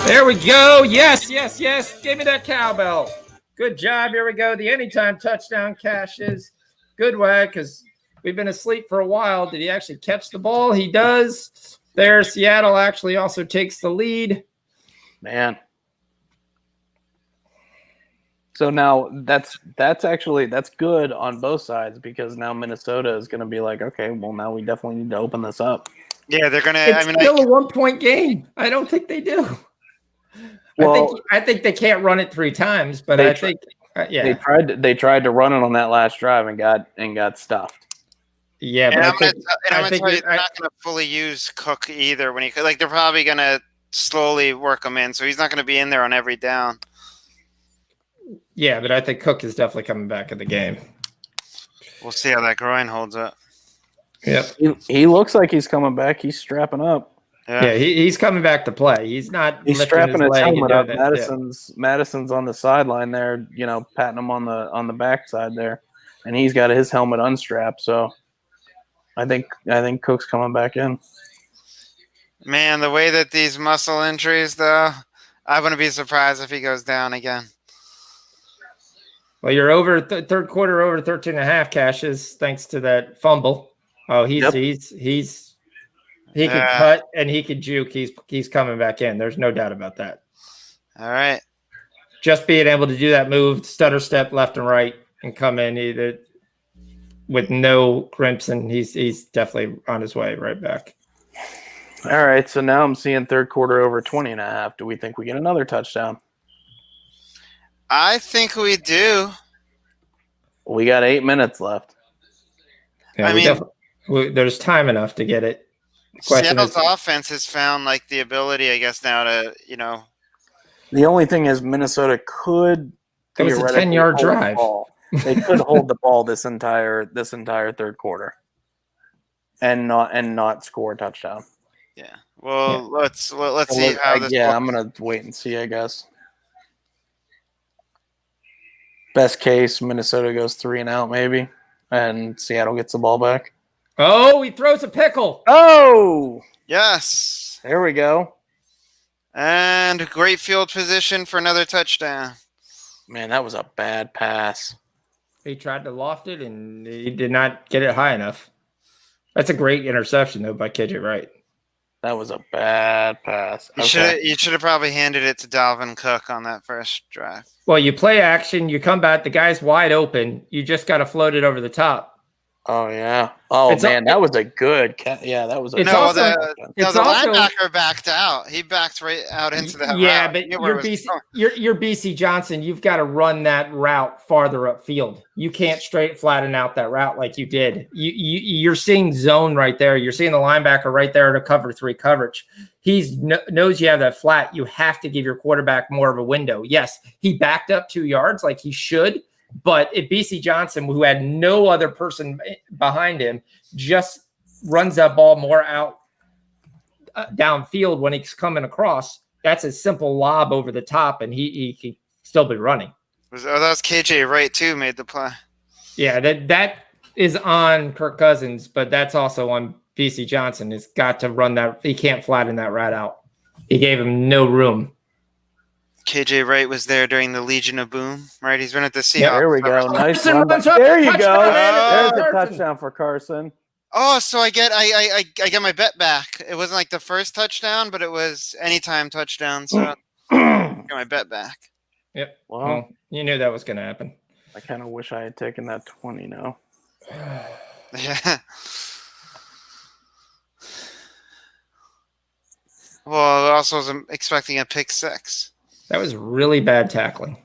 There we go. Yes. Give me that cowbell. Good job. Here we go. The anytime touchdown cashes. Good way, because we've been asleep for a while. Did he actually catch the ball? He does. There, Seattle actually also takes the lead. Man. So now that's good on both sides, because now Minnesota is going to be like, okay, well, now we definitely need to open this up. Yeah, they're going to. It's still a 1-point game. I don't think they do. Well, I think they can't run it 3 times, but I think they tried to run it on that last drive and got stuffed. Yeah, but I'm going to tell you, they're not going to fully use Cook either. They're probably going to slowly work him in, so he's not going to be in there on every down. Yeah, but I think Cook is definitely coming back in the game. We'll see how that groin holds up. Yep. He looks like he's coming back. He's strapping up. Yeah, he's coming back to play. He's strapping his helmet up. Madison's on the sideline there, patting him on the backside there, and he's got his helmet unstrapped. So I think Cook's coming back in. Man, the way that these muscle injuries, though, I wouldn't be surprised if he goes down again. Well, you're over third quarter over 13.5 cashes thanks to that fumble. Oh, he can cut and he can juke. He's coming back in. There's no doubt about that. All right. just being able to do that move, stutter step left and right, and come in either with no crimps, and he's definitely on his way right back. All right, so now I'm seeing third quarter over 20.5. Do we think we get another touchdown? I think we do. We got 8 minutes left. Yeah, I mean, there's time enough to get it. Seattle's offense has found like the ability, I guess, now to The only thing is Minnesota could. That was a theoretically 10-yard hold the drive. ball. They could hold the ball this entire third quarter, and not score a touchdown. Yeah. Well, let's see how this. Yeah, I'm gonna wait and see. I guess. Best case, Minnesota goes 3 and out, maybe, and Seattle gets the ball back. Oh, he throws a pickle. Oh, Yes. there we go. And great field position for another touchdown. Man, that was a bad pass. He tried to loft it, and he did not get it high enough. That's a great interception, though, by KJ Wright. That was a bad pass. You should have probably handed it to Dalvin Cook on that first drive. Well, you play action, you come back, the guy's wide open. You just got to float it over the top. Oh yeah. Oh man, that was a good. Yeah, that was. It's No, also- the it's also- linebacker backed out. He backed right out into that Yeah, route. but He knew where you're it was BC, going. you're BC Johnson. You've got to run that route farther upfield. You can't straight flatten out that route like you did. You're seeing zone right there. You're seeing the linebacker right there to cover 3 coverage. He knows you have that flat. You have to give your quarterback more of a window. Yes, he backed up 2 yards like he should. But if BC Johnson, who had no other person behind him, just runs that ball more out downfield when he's coming across, that's a simple lob over the top, and he can still be running. That was KJ Wright too. Made the play. Yeah, that is on Kirk Cousins, but that's also on BC Johnson. He's got to run that. He can't flatten that right out. He gave him no room. KJ Wright was there during the Legion of Boom, right? He's been at the Seahawks. Yeah, there we go. Nice Carson run. runs up, There you touchdown, go. man. There's a Carson. touchdown for Carson. Oh, so I get my bet back. It wasn't like the first touchdown, but it was anytime touchdown. So I get my bet back. Yep. Well, You knew that was going to happen. I kind of wish I had taken that 20 now. Yeah. Well, I also was expecting a pick 6. That was really bad tackling.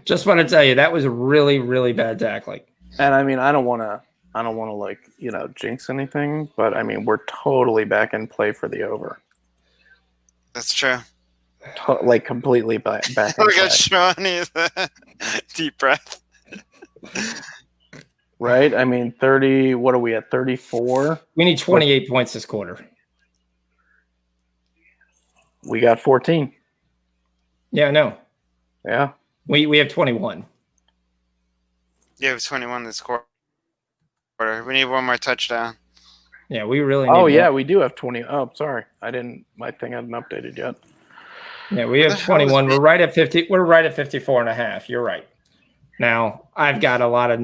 Just want to tell you, that was really, really bad tackling. And I mean, I don't want to like, jinx anything, but I mean, we're totally back in play for the over. That's true. Like completely back in Look play. at Sean. He's deep breath. Right? I mean, 30, what are we at, 34? We need 28 points this quarter. We got 14. Yeah, no. Yeah. We have 21. Yeah, it was 21 this quarter. We need one more touchdown. Yeah, we really need Oh, yeah, more. we do have 20. Oh, sorry. My thing hadn't updated yet. Yeah, we have 21. We're right at 50. We're right at 54 and a half. You're right. Now, I've got a lot of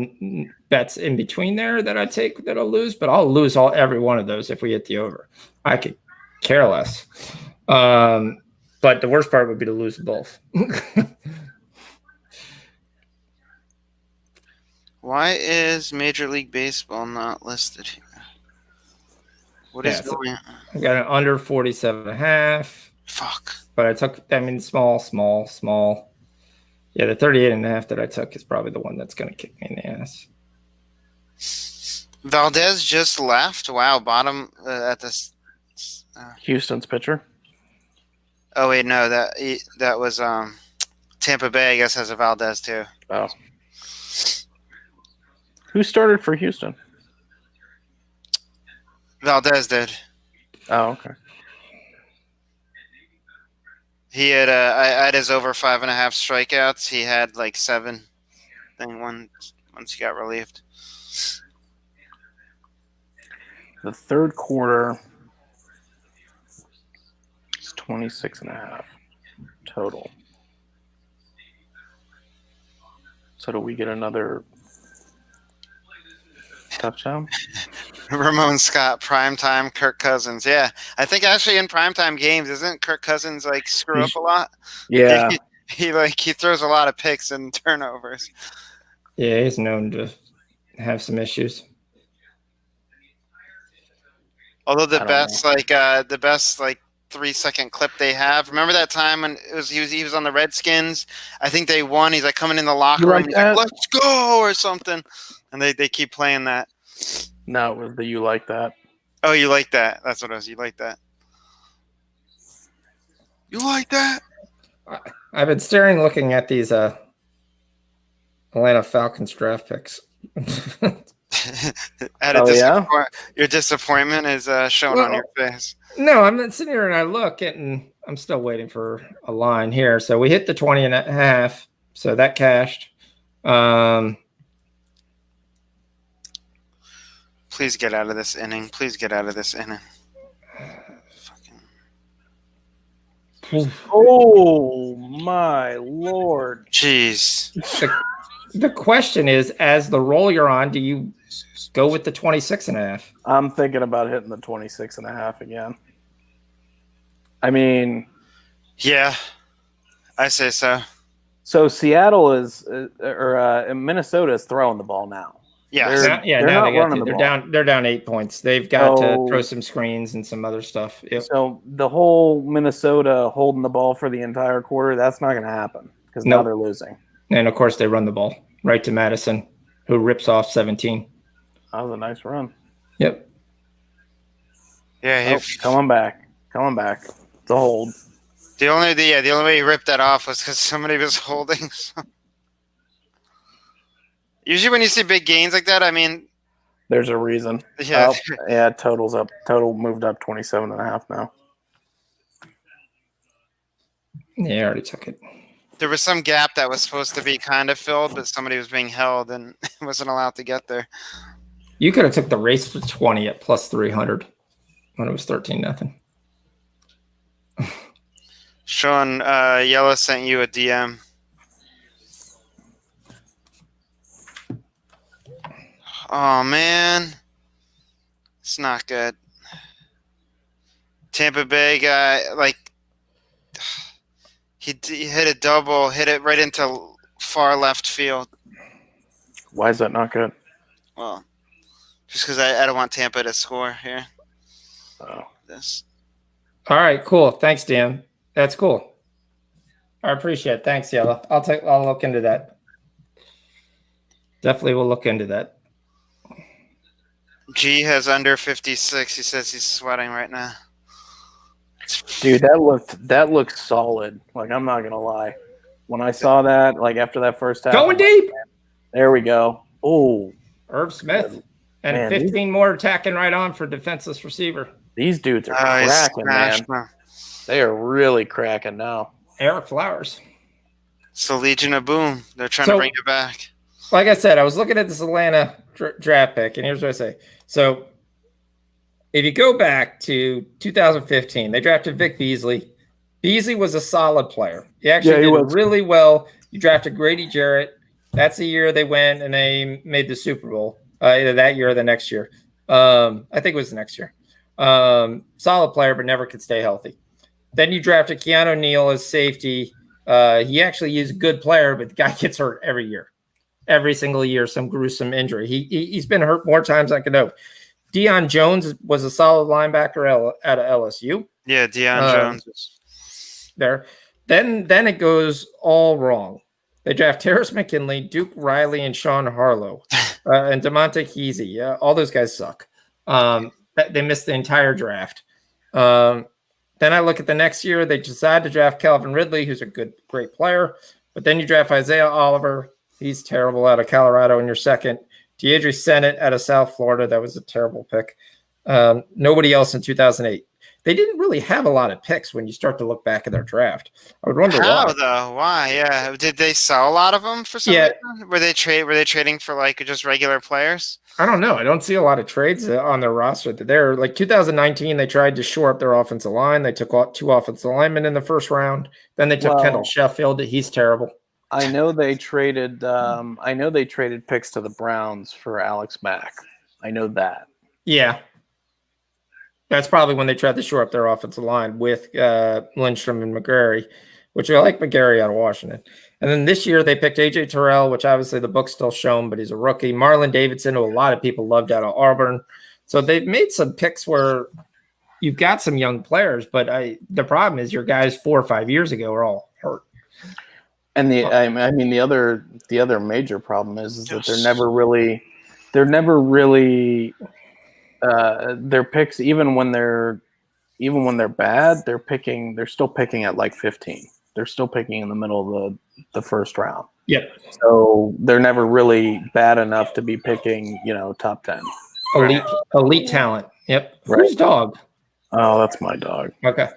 bets in between there that I take that I'll lose, but I'll lose every one of those if we hit the over. I could care less. But the worst part would be to lose both. Why is Major League Baseball not listed here? What is going on? I got an under 47 and a half. Fuck. But I took, small. Yeah, the 38 and a half that I took is probably the one that's going to kick me in the ass. Valdez just left. Wow, bottom at this. Houston's pitcher. Oh wait, no, that was Tampa Bay. I guess has a Valdez too. Oh. Who started for Houston? Valdez did. Oh, okay. He had I had his over 5.5 strikeouts. He had like 7. Thing once he got relieved. The third quarter is 26 and a half total. So do we get another touchdown? Ramon Scott, primetime Kirk Cousins. Yeah, I think actually in primetime games, isn't Kirk Cousins like screw up a lot? Yeah. He throws a lot of picks and turnovers. Yeah, he's known to have some issues. Although I don't the best 3-second clip they have. Remember that time when he was on the Redskins? I think they won. He's like coming in the locker room. He's like, "Let's go" or something, and they keep playing that. No, it was the you like that. Oh, you like that? That's what it was. You like that? You like that? I've been looking at these Atlanta Falcons draft picks. Your disappointment is showing on your face. No, I'm sitting here and I look and I'm still waiting for a line here. So we hit the 20 and a half. So that cashed. Please get out of this inning. Please get out of this inning. Oh my Lord. Jeez. The question is, as the roll you're on, do you go with the 26 and a half? I'm thinking about hitting the 26 and a half again. I mean, yeah, I say so. So Seattle Minnesota is throwing the ball now. Yeah, they're down 8 points. They've got to throw some screens and some other stuff. Yep. So the whole Minnesota holding the ball for the entire quarter, that's not going to happen because now they're losing. And of course they run the ball right to Madison, who rips off 17. That was a nice run. Yep. Yeah. Coming back. It's a hold. The only way he ripped that off was because somebody was holding. Usually when you see big gains like that, I mean, there's a reason. Yeah. Total's up. Total moved up 27 and a half now. Yeah, I already took it. There was some gap that was supposed to be kind of filled, but somebody was being held and wasn't allowed to get there. You could have took the race for 20 at plus 300 when it was 13-0. Sean Yella sent you a DM. Oh, man. It's not good. Tampa Bay guy, he hit a double, hit it right into far left field. Why is that not good? Well, just because I don't want Tampa to score here. Oh. This. All right, cool. Thanks, Dan. That's cool. I appreciate it. Thanks, Yella. I'll look into that. Definitely will look into that. G has under 56. He says he's sweating right now. Dude, that looked solid. I'm not gonna lie. When I saw that, after that first half, going deep. There we go. Oh, Irv Smith and 15 more attacking right on for defenseless receiver. These dudes are cracking, man. They are really cracking now. Eric Flowers. It's the Legion of Boom. They're trying to bring it back. Like I said, I was looking at this Atlanta draft pick, and here's what I say. So if you go back to 2015, they drafted Vic Beasley. Beasley was a solid player. He actually did really well. You drafted Grady Jarrett. That's the year they went and they made the Super Bowl, either that year or the next year. I think it was the next year. Solid player, but never could stay healthy. Then you drafted Keanu Neal as safety. He actually is a good player, but the guy gets hurt every year. Every single year, some gruesome injury. He's been hurt more times than I can know. Deion Jones was a solid linebacker out of LSU. Yeah, Deion Jones. There. Then it goes all wrong. They draft Terrace McKinley, Duke Riley, and Sean Harlow, and DeMonte Kesey. All those guys suck. They missed the entire draft. Then I look at the next year. They decide to draft Calvin Ridley, who's a great player. But then you draft Isaiah Oliver. He's terrible out of Colorado in your second. Deidre Sennett out of South Florida. That was a terrible pick. Nobody else in 2008. They didn't really have a lot of picks when you start to look back at their draft. I would wonder why. Though? Why? Yeah. Did they sell a lot of them for some reason? Were they trading for just regular players? I don't know. I don't see a lot of trades on their roster. They're 2019. They tried to shore up their offensive line. They took 2 offensive linemen in the first round. Then they took Kendall Sheffield. He's terrible. I know they traded. Picks to the Browns for Alex Mack. I know that. Yeah. That's probably when they tried to shore up their offensive line with Lindstrom and McGarry, which I like McGarry out of Washington. And then this year they picked A.J. Terrell, which obviously the book's still shown, but he's a rookie. Marlon Davidson, who a lot of people loved out of Auburn. So they've made some picks where you've got some young players, but the problem is your guys 4 or 5 years ago are all hurt. And the other major problem is that they're never really their picks, even when they're bad, they're still picking at like 15. They're still picking in the middle of the first round. Yep. So they're never really bad enough to be picking, top 10. Elite talent. Yep. Right. Whose dog? Oh, that's my dog. Okay.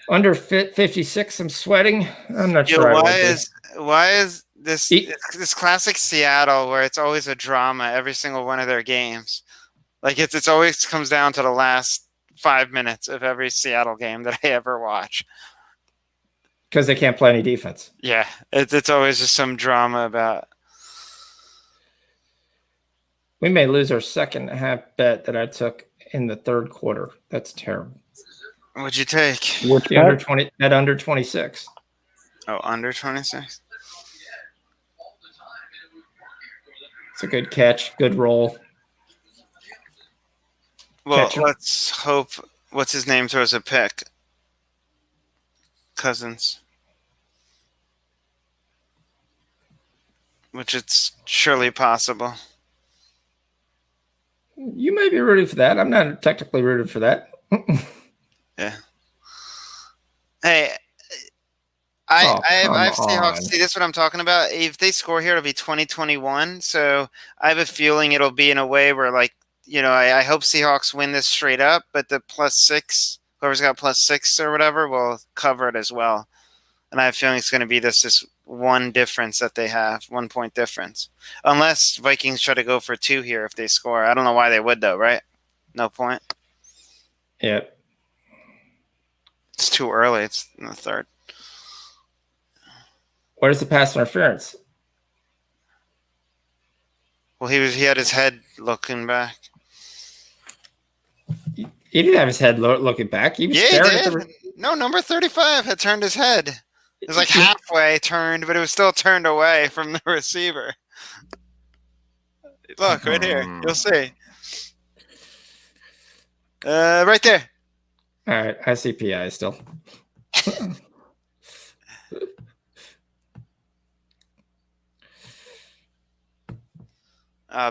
Under 56, I'm sweating. I'm not sure. Why is this classic Seattle where it's always a drama every single one of their games? Like it's always comes down to the last 5 minutes of every Seattle game that I ever watch. Because they can't play any defense. Yeah, it's always just some drama about. We may lose our second half bet that I took in the third quarter. That's terrible. What'd you take? The under 20 at under 26. Oh, under 26. It's a good catch, good roll. Well, Catcher. let's hope. What's his name throws a pick? Cousins. Which it's surely possible. You may be rooting for that. I'm not technically rooted for that. Yeah. Hey, I have Seahawks. on. See, this is what I'm talking about. If they score here, it'll be 2021. So I have a feeling it'll be in a way where, like, I hope Seahawks win this straight up, but the +6, whoever's got +6 or whatever, will cover it as well. And I have a feeling it's going to be this one difference that they have, 1 point difference. Unless Vikings try to go for 2 here if they score. I don't know why they would, though, right? No point. Yeah. It's too early. It's in the third. Where's the pass interference? Well, he had his head looking back. He didn't have his head looking back. He was staring at the. No, number 35 had turned his head. It was like halfway turned, but it was still turned away from the receiver. Look, right here. You'll see. Right there. All right, I see PI still.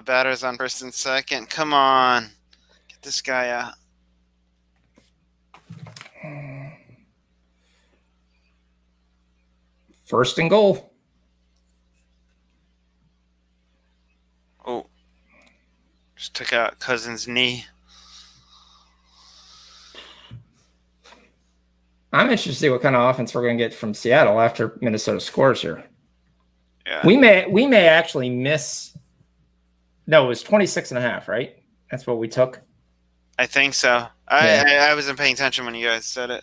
Batter's on first and second. Come on. Get this guy out. First and goal. Oh. Just took out Cousins' knee. I'm interested to see what kind of offense we're going to get from Seattle after Minnesota scores here. Yeah. We may actually miss. No, it was 26.5, right? That's what we took. I think so. I wasn't paying attention when you guys said it.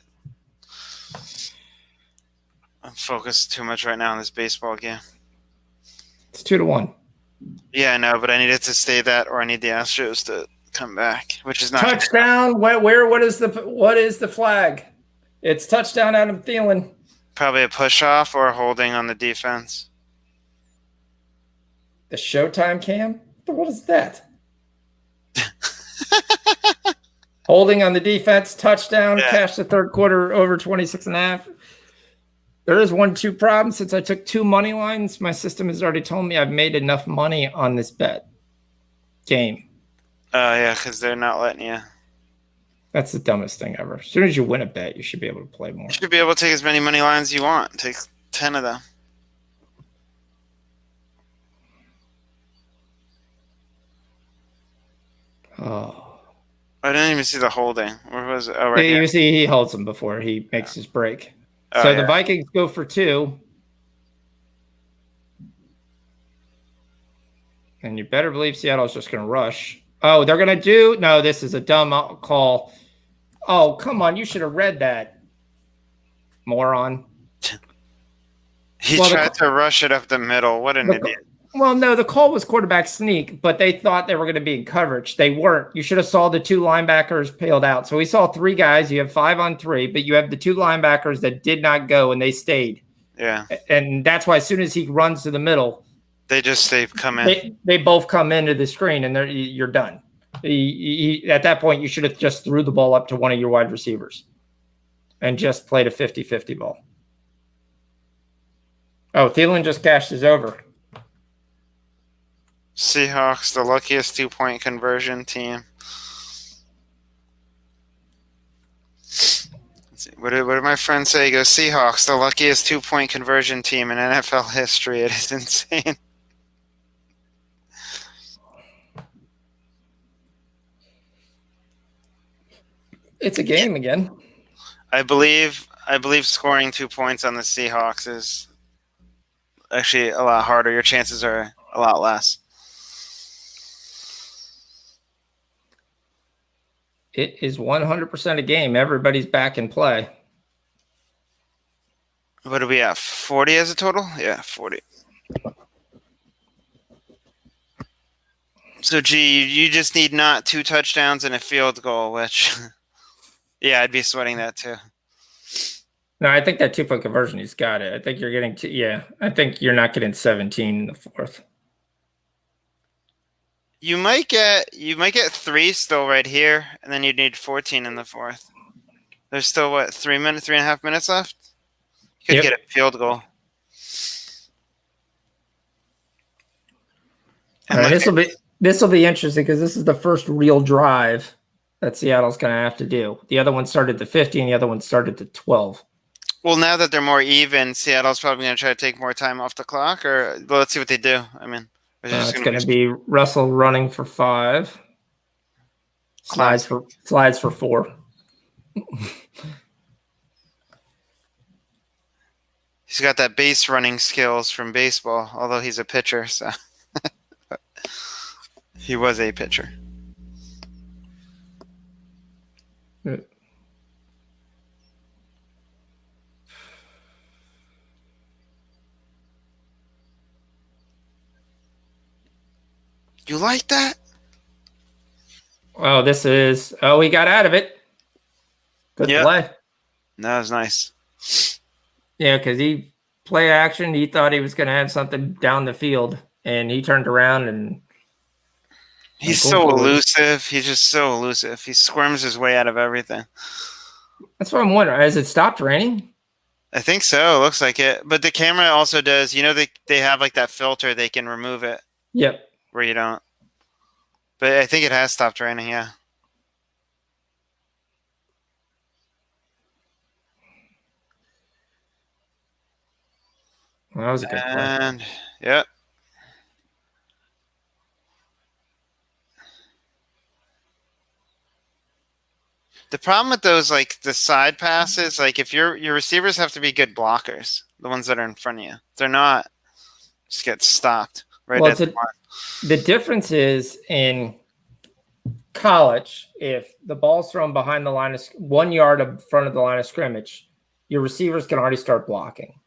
I'm focused too much right now on this baseball game. It's 2-1. Yeah, I know, but I need it to stay that, or I need the Astros to come back, which is not Touchdown. What is the flag? It's touchdown Adam Thielen. probably a push off or holding on the defense. The Showtime cam? What is that? Holding on the defense, touchdown, cash the third quarter over 26.5. There is 1-2 problem. Since I took 2 money lines, my system has already told me I've made enough money on this game. Yeah, because they're not letting you. That's the dumbest thing ever. As soon as you win a bet, you should be able to play more. You should be able to take as many money lines as you want. Take 10 of them. Oh. I didn't even see the holding. Where was it? Oh, right You here. see, he holds them before he makes his break. Oh, So yeah. the Vikings go for 2. And you better believe Seattle's just going to rush. Oh, they're going to do? No, this is a dumb call. Oh, come on. You should have read that, moron. He Well, tried to rush it up the middle. What an idiot. Well, no, the call was quarterback sneak, but they thought they were going to be in coverage. They weren't. You should have saw the 2 linebackers peeled out. So we saw 3 guys. You have 5 on 3, but you have the 2 linebackers that did not go and they stayed. Yeah. And that's why as soon as he runs to the middle, they come in. They both come into the screen and you're done. At that point, you should have just threw the ball up to one of your wide receivers and just played a 50-50 ball. Oh, Thielen just cashed his over. Seahawks, the luckiest 2-point conversion team. Let's see. What did my friend say? He goes, Seahawks, the luckiest 2-point conversion team in NFL history. It is insane. It's a game again. I believe scoring 2 points on the Seahawks is actually a lot harder. Your chances are a lot less. It is 100% a game. Everybody's back in play. What are we at? 40 as a total? Yeah, 40. So, you just need not 2 touchdowns and a field goal, which, yeah, I'd be sweating that too. No, I think that 2-point conversion, he's got it. I think you're getting I think you're not getting 17 in the 4th. You might get 3 still right here, and then you'd need 14 in the 4th. There's still 3.5 minutes left. You could get a field goal. And this will be interesting because this is the first real drive that Seattle's going to have to do. The other one started at 50, and the other one started at 12. Well, now that they're more even, Seattle's probably going to try to take more time off the clock. Well, let's see what they do. I mean. It's going to be Russell running for 5. Slides for 4. He's got that base running skills from baseball, although he's a pitcher, so he was a pitcher. You like that? Oh, he got out of it. Good play. That was nice. Yeah, because he play action. He thought he was going to have something down the field, and he turned around and he's so elusive. He's just so elusive. He squirms his way out of everything. That's what I'm wondering. Has it stopped raining? I think so. It looks like it. But the camera also does. They have like that filter. They can remove it. Yep. Where you don't. But I think it has stopped raining, yeah. Well, that was a good play. Yep. The problem with those, like the side passes, like if your receivers have to be good blockers, the ones that are in front of you. They're not just get stopped right at the line. The difference is in college, if the ball's thrown behind the line of 1 yard in front of the line of scrimmage, your receivers can already start blocking.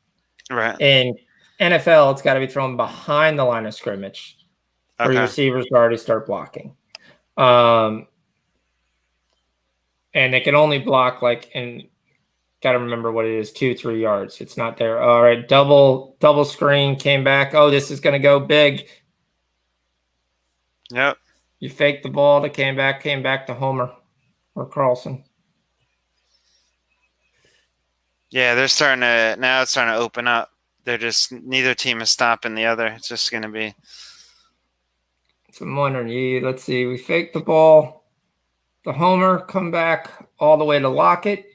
Right. In NFL, it's got to be thrown behind the line of scrimmage for your receivers to already start blocking. And they can only block got to remember what it is, 2-3 yards. It's not there. All right, double screen came back. Oh, this is going to go big. Yep. You faked the ball. That came back to Homer or Carlson. Yeah, it's starting to open up. They're just, neither team is stopping the other. It's just going to be. So I'm wondering, let's see. We faked the ball. The Homer come back all the way to Lockett.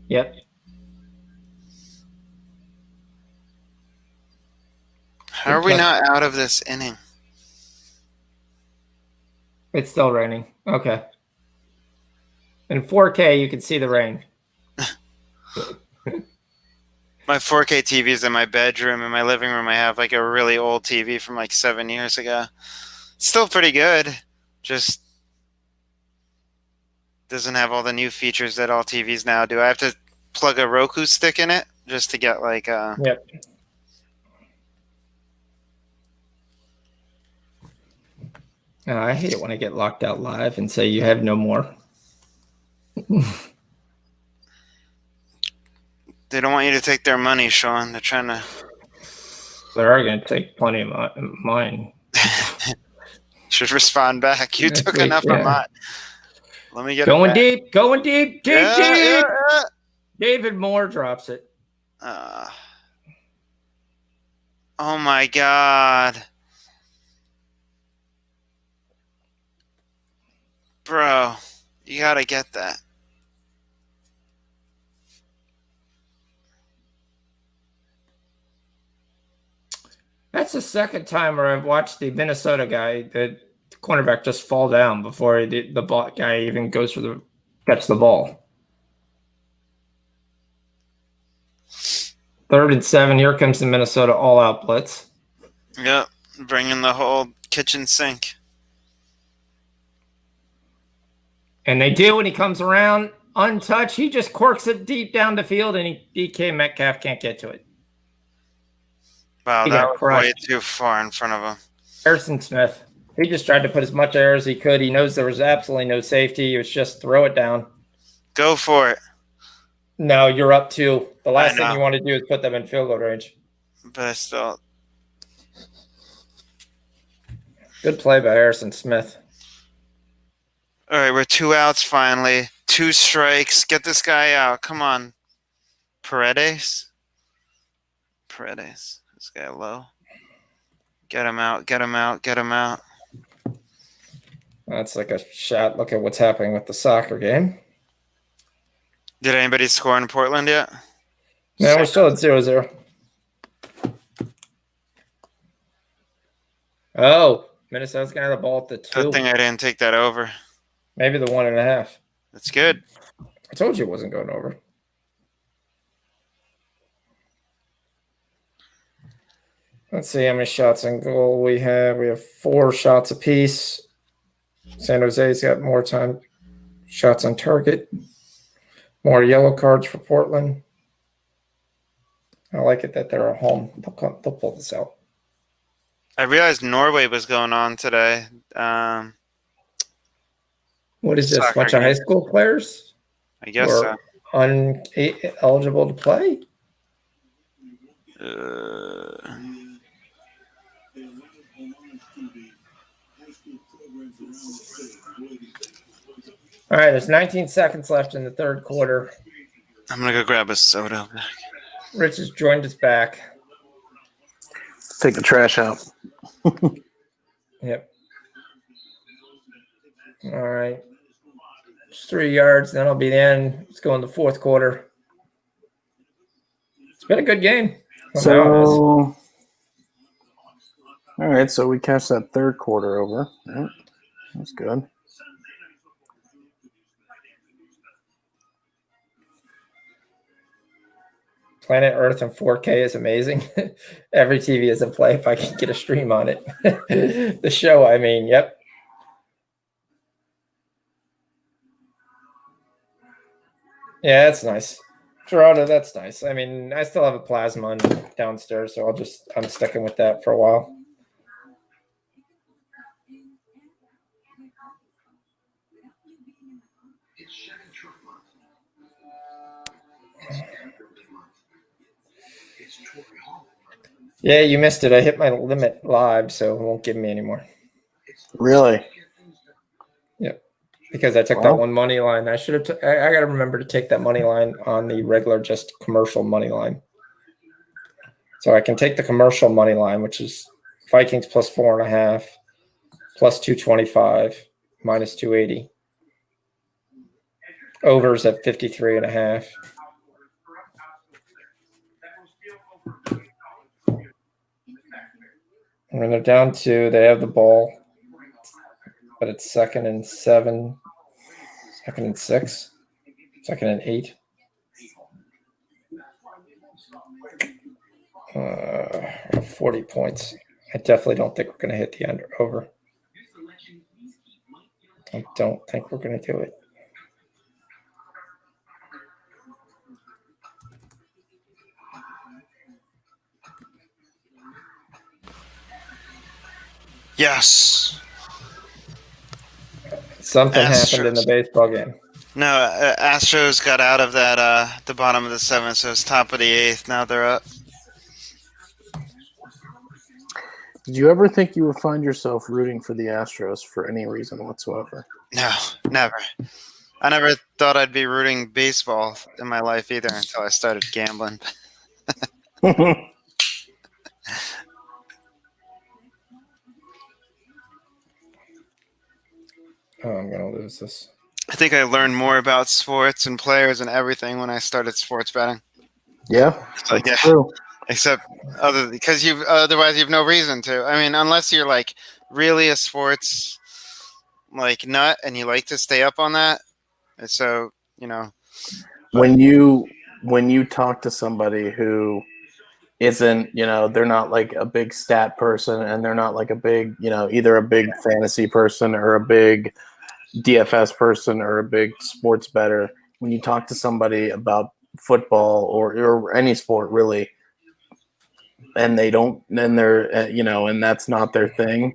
Yep. How are we not out of this inning? It's still raining. Okay. In 4K, you can see the rain. My 4K TV is in my bedroom. In my living room, I have like a really old TV from like 7 years ago. It's still pretty good. Just doesn't have all the new features that all TVs now do. I have to plug a Roku stick in it just to get like Yep. I hate it when I get locked out live and say you have no more. They don't want you to take their money, Sean. They're trying to. They are going to take plenty of mine. Should respond back. You took enough of mine. Let me get going it deep, going deep, deep. Yeah. David Moore drops it. Oh my God. Bro, you got to get that. That's the second time where I've watched the Minnesota guy, the cornerback, just fall down before the guy even gets the ball. 3rd and 7. Here comes the Minnesota all-out blitz. Yep, bringing the whole kitchen sink. And they do when he comes around untouched. He just quirks it deep down the field, and DK Metcalf can't get to it. Wow, that was way too far in front of him. Harrison Smith. He just tried to put as much air as he could. He knows there was absolutely no safety. It was just throw it down. Go for it. No, you're up 2. The last thing you want to do is put them in field goal range. But I still. Good play by Harrison Smith. All right, we're 2 outs finally. 2 strikes. Get this guy out. Come on. Paredes. This guy low. Get him out. That's like a shot. Look at what's happening with the soccer game. Did anybody score in Portland yet? No, we're still at 0-0. Oh, Minnesota's going to have the ball at the 2. Good thing I didn't take that over. Maybe the 1.5. That's good. I told you it wasn't going over. Let's see how many shots on goal we have. We have 4 shots apiece. San Jose's got more time. Shots on target. More yellow cards for Portland. I like it that they're at home. They'll pull this out. I realized Norway was going on today. What is this? A bunch of high school players? I guess so. Eligible to play? All right, there's 19 seconds left in the 3rd quarter. I'm going to go grab a soda. Rich has joined us back. Take the trash out. Yep. All right. Just 3 yards, then I'll be in. Let's go in the 4th quarter. It's been a good game. All right, so we cashed that 3rd quarter over. Yeah, that's good. Planet Earth in 4K is amazing. Every TV is in play if I can get a stream on it. The show, I mean, yep. Yeah, that's nice. Toronto, that's nice. I mean, I still have a plasma downstairs, so I'm sticking with that for a while. Yeah, you missed it. I hit my limit live, so it won't give me anymore. Really? Yep. Because I took that one money line. I should have. I got to remember to take that money line on the regular, just commercial money line. So I can take the commercial money line, which is Vikings plus 4.5, plus 225, minus 280. Overs at 53.5. And when they're down 2, they have the ball, but it's 2nd and 7, 2nd and 6, 2nd and 8. 40 points. I definitely don't think we're going to hit the over. I don't think we're going to do it. Yes. Something happened in the Astros. baseball game. No, Astros got out of that the bottom of the 7th, so it's top of the 8th. Now they're up. Did you ever think you would find yourself rooting for the Astros for any reason whatsoever? No, never. I never thought I'd be rooting baseball in my life either until I started gambling. Oh, I'm gonna lose this. I think I learned more about sports and players and everything when I started sports betting. Yeah, So, that's true. Except because otherwise you've no reason to. I mean, unless you're like really a sports like nut and you like to stay up on that. And so, When you talk to somebody who isn't, they're not like a big stat person and they're not like a big, either a big fantasy person or a big DFS person or a big sports bettor. When you talk to somebody about football or any sport really, and they don't, and they're, and that's not their thing,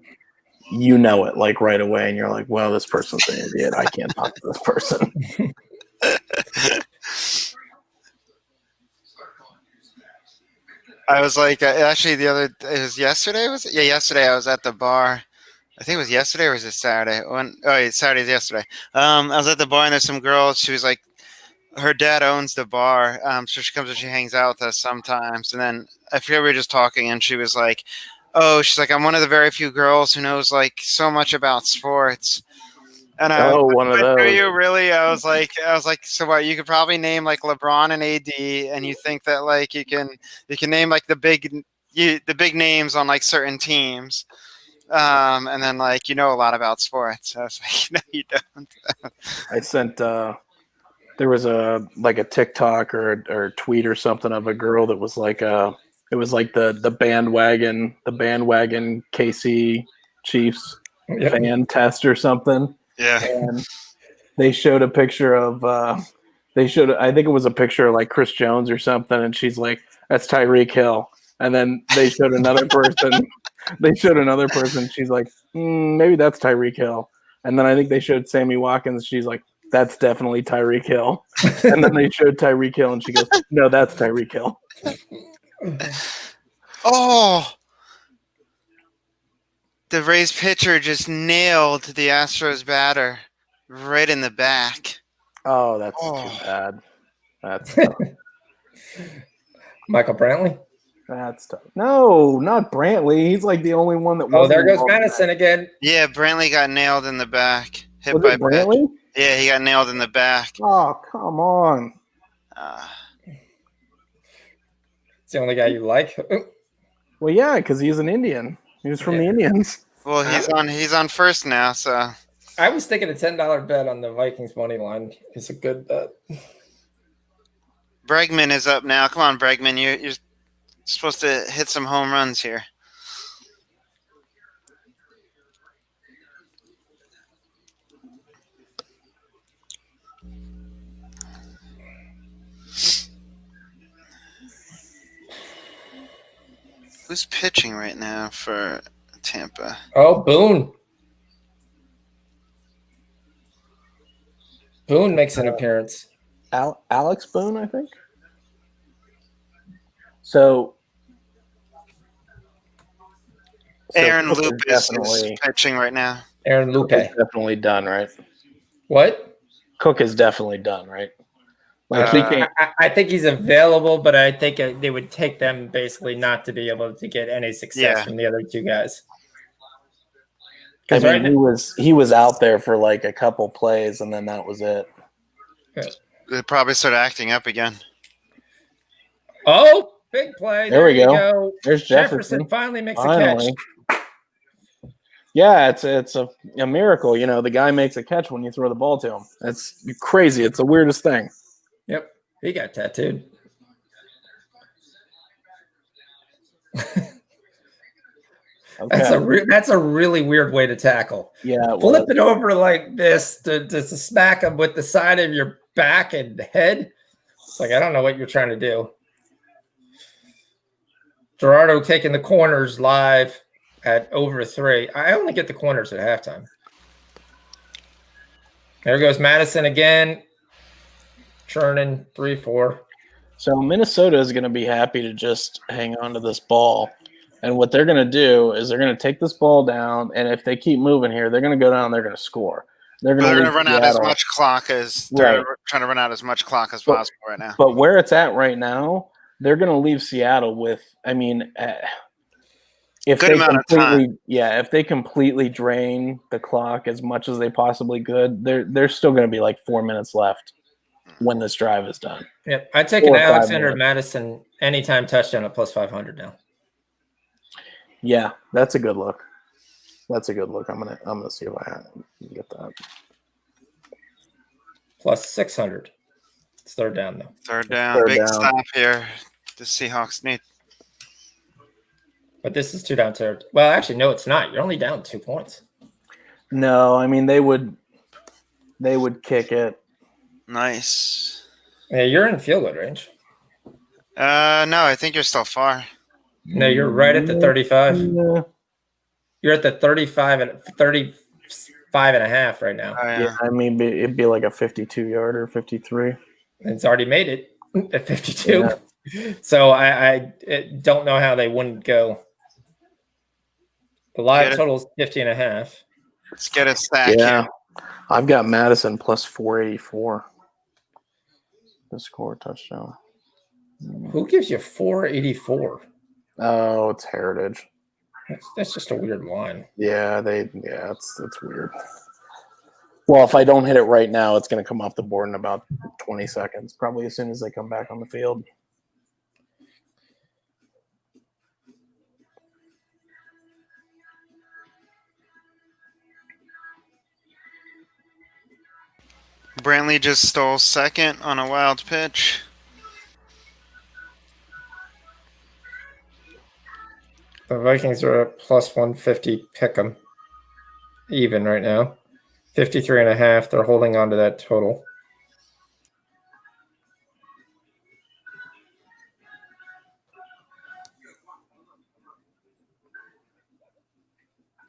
it like right away. And you're like, well, this person's an idiot. I can't talk to this person. I was like, actually, it was yesterday. Was it? Yeah, yesterday I was at the bar. I think it was yesterday or was it Saturday? Saturday's yesterday. I was at the bar and there's some girl. She was like, her dad owns the bar. So she comes and she hangs out with us sometimes. And then I forget, we were just talking and she was like, she's like, I'm one of the very few girls who knows like so much about sports. And one of those. Do you really? I was like, so what? You could probably name like LeBron and AD, and you think that like you can name like the big names on like certain teams, and then like a lot about sports. I was like, no, you don't. I sent there was a TikTok or a tweet or something of a girl that was like it was like the bandwagon KC Chiefs fan test or something. Yeah. And they showed a picture of I think it was a picture of like Chris Jones or something, and she's like, that's Tyreek Hill. And then they showed another person. She's like, maybe that's Tyreek Hill. And then I think they showed Sammy Watkins. She's like, that's definitely Tyreek Hill. And then they showed Tyreek Hill, and she goes, no, that's Tyreek Hill. Oh. The Rays pitcher just nailed the Astros batter right in the back. Oh, that's too bad. That's tough. Michael Brantley? That's tough. No, not Brantley. He's like the only one that Oh, there goes Madison again. Yeah, Brantley got nailed in the back. Hit Was by it Brantley? Yeah, he got nailed in the back. Oh, come on. It's the only guy you like. Well, yeah, because he's an Indian. He was from the Indians. Well, he's on first now, so. I was thinking a $10 bet on the Vikings money line is a good bet. Bregman is up now. Come on, Bregman. You're supposed to hit some home runs here. Who's pitching right now for Tampa? Oh, Boone. Boone makes an appearance. Alex Boone, I think. So Aaron Cook Lupus is pitching right now. Aaron Lupe. Cook is definitely done, right? What? Cook is definitely done, right? I think he's available, but I think they would take them basically not to be able to get any success from the other two guys. I mean, he was out there for like a couple plays, and then that was it. They probably start acting up again. Oh, big play! There we go. There's Jefferson. Finally makes a catch. Yeah, it's a miracle. The guy makes a catch when you throw the ball to him. That's crazy. It's the weirdest thing. Yep, he got tattooed. Okay. That's a really weird way to tackle. Yeah, flip it over like this to smack him with the side of your back and head. It's like I don't know what you're trying to do. Gerardo taking the corners live at over 3. I only get the corners at halftime. There goes Madison again. Churning 3-4. So Minnesota is going to be happy to just hang on to this ball. And what they're going to do is they're going to take this ball down, and if they keep moving here, they're going to go down and they're going to score. They're going to run out as much clock as they're trying to run out as much clock as possible right now. But where it's at right now, they're going to leave Seattle with, if they completely drain the clock as much as they possibly could, there's still going to be like 4 minutes left when this drive is done. Yep, I'd take an Alexander Madison anytime touchdown at plus 500 now. Yeah, that's a good look. I'm gonna see if I can get that. Plus 600. It's third down though. Third down. Stop here. The Seahawks need. But this is 2 down territory. Well, actually, no, it's not. You're only down 2 points. No, I mean they would kick it. Nice. Yeah, you're in field goal range. No, I think you're still far. No, you're right at the 35. Yeah. You're at the 35 and 35 and a half right now. Oh, yeah. I mean, it'd be like a 52-yarder, 53. It's already made it at 52. Yeah. So I don't know how they wouldn't go. The live total is 50 and a half. Let's get a stack here. I've got Madison plus 484 to score a touchdown. Who gives you 484? Oh, it's Heritage. That's just a weird line. Yeah, it's weird. Well, if I don't hit it right now, it's going to come off the board in about 20 seconds, probably as soon as they come back on the field. Brantley just stole second on a wild pitch. The Vikings are at plus 150 pick 'em even right now. 53 and a half. They're holding on to that total.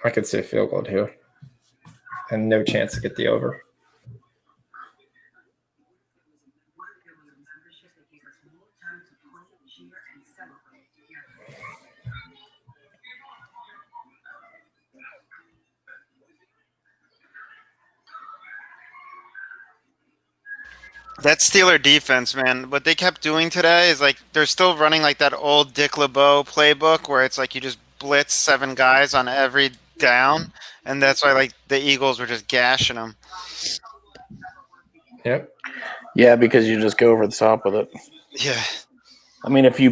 I could see a field goal here. And no chance to get the over. That Steeler defense, man, what they kept doing today is like they're still running like that old Dick LeBeau playbook where it's like you just blitz 7 guys on every down, and that's why like the Eagles were just gashing them. Yep. Yeah, because you just go over the top with it. Yeah. I mean, if you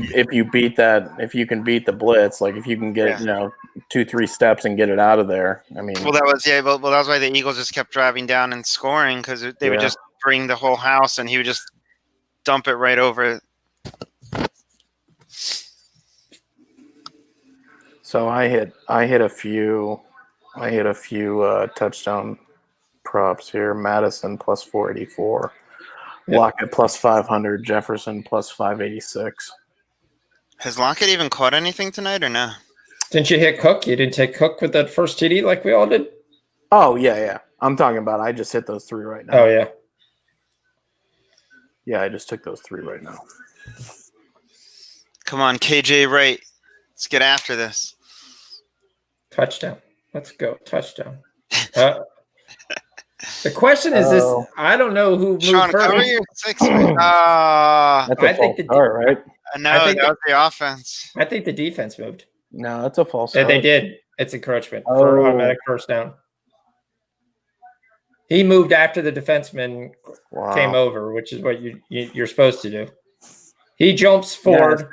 beat that, if you can beat the blitz, like if you can get 2-3 steps and get it out of there. I mean, that was why the Eagles just kept driving down and scoring because they would just bring the whole house and he would just dump it right over. So I hit a few touchdown props here. Madison plus 484. Lockett plus 500, Jefferson plus 586. Has Lockett even caught anything tonight or no? Didn't you hit Cook? You didn't take Cook with that first TD like we all did? Oh, yeah. I'm talking about I just hit those 3 right now. Oh, yeah. Yeah, I just took those 3 right now. Come on, KJ Wright. Let's get after this. Touchdown. Let's go. Touchdown. The question is this. I don't know who moved Sean, first. cover your 6. That's a false start, right? No, that was the offense. I think the defense moved. No, that's a false start. They did. It's encroachment for automatic first down. He moved after the defenseman came over, which is what you're supposed to do. He jumps forward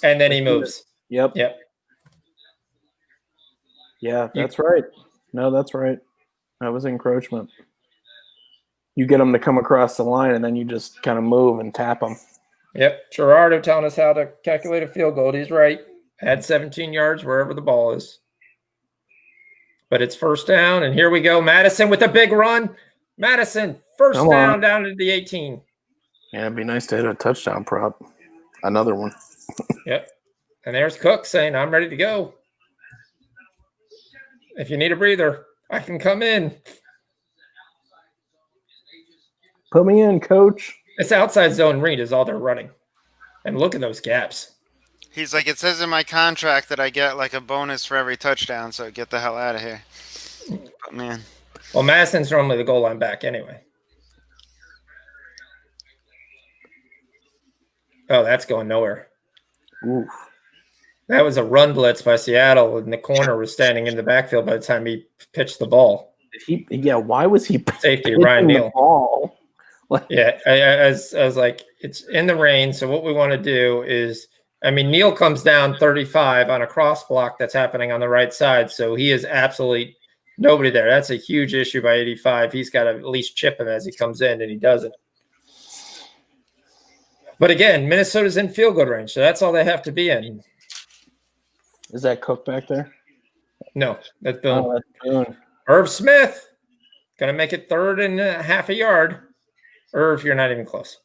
and then he moves. Yep. Yeah, that's right. No, that's right. That was encroachment. You get them to come across the line, and then you just kind of move and tap them. Yep. Gerardo telling us how to calculate a field goal. He's right. Add 17 yards wherever the ball is. But it's first down, and here we go. Madison with a big run. Madison, first down to the 18. Yeah, it'd be nice to hit a touchdown prop. Another one. Yep. And there's Cook saying, I'm ready to go. If you need a breather, I can come in. Put me in, coach. It's outside zone read is all they're running. And look at those gaps. He's like, it says in my contract that I get like a bonus for every touchdown, so get the hell out of here. But man. Well, Madison's normally the goal line back anyway. Oh, that's going nowhere. Oof. That was a run blitz by Seattle, and the corner was standing in the backfield by the time he pitched the ball. Why was he Safety, Ryan the Neal. ball? Yeah, I was like, it's in the rain, so what we want to do is, Neal comes down 35 on a cross block that's happening on the right side, so he is absolutely nobody there. That's a huge issue by 85. He's got to at least chip him as he comes in, and he doesn't. But again, Minnesota's in field goal range, so that's all they have to be in. Is that Cook back there? No, that's Boone. Oh, that's Boone. Irv Smith, going to make it 3rd and half a yard. Irv, you're not even close.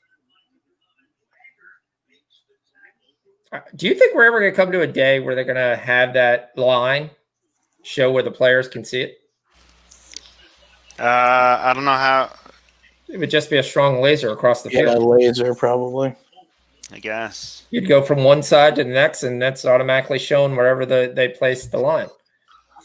Do you think we're ever going to come to a day where they're going to have that line show where the players can see it? I don't know how. It would just be a strong laser across the field. Yeah, laser probably. I guess. You'd go from one side to the next, and that's automatically shown wherever they place the line.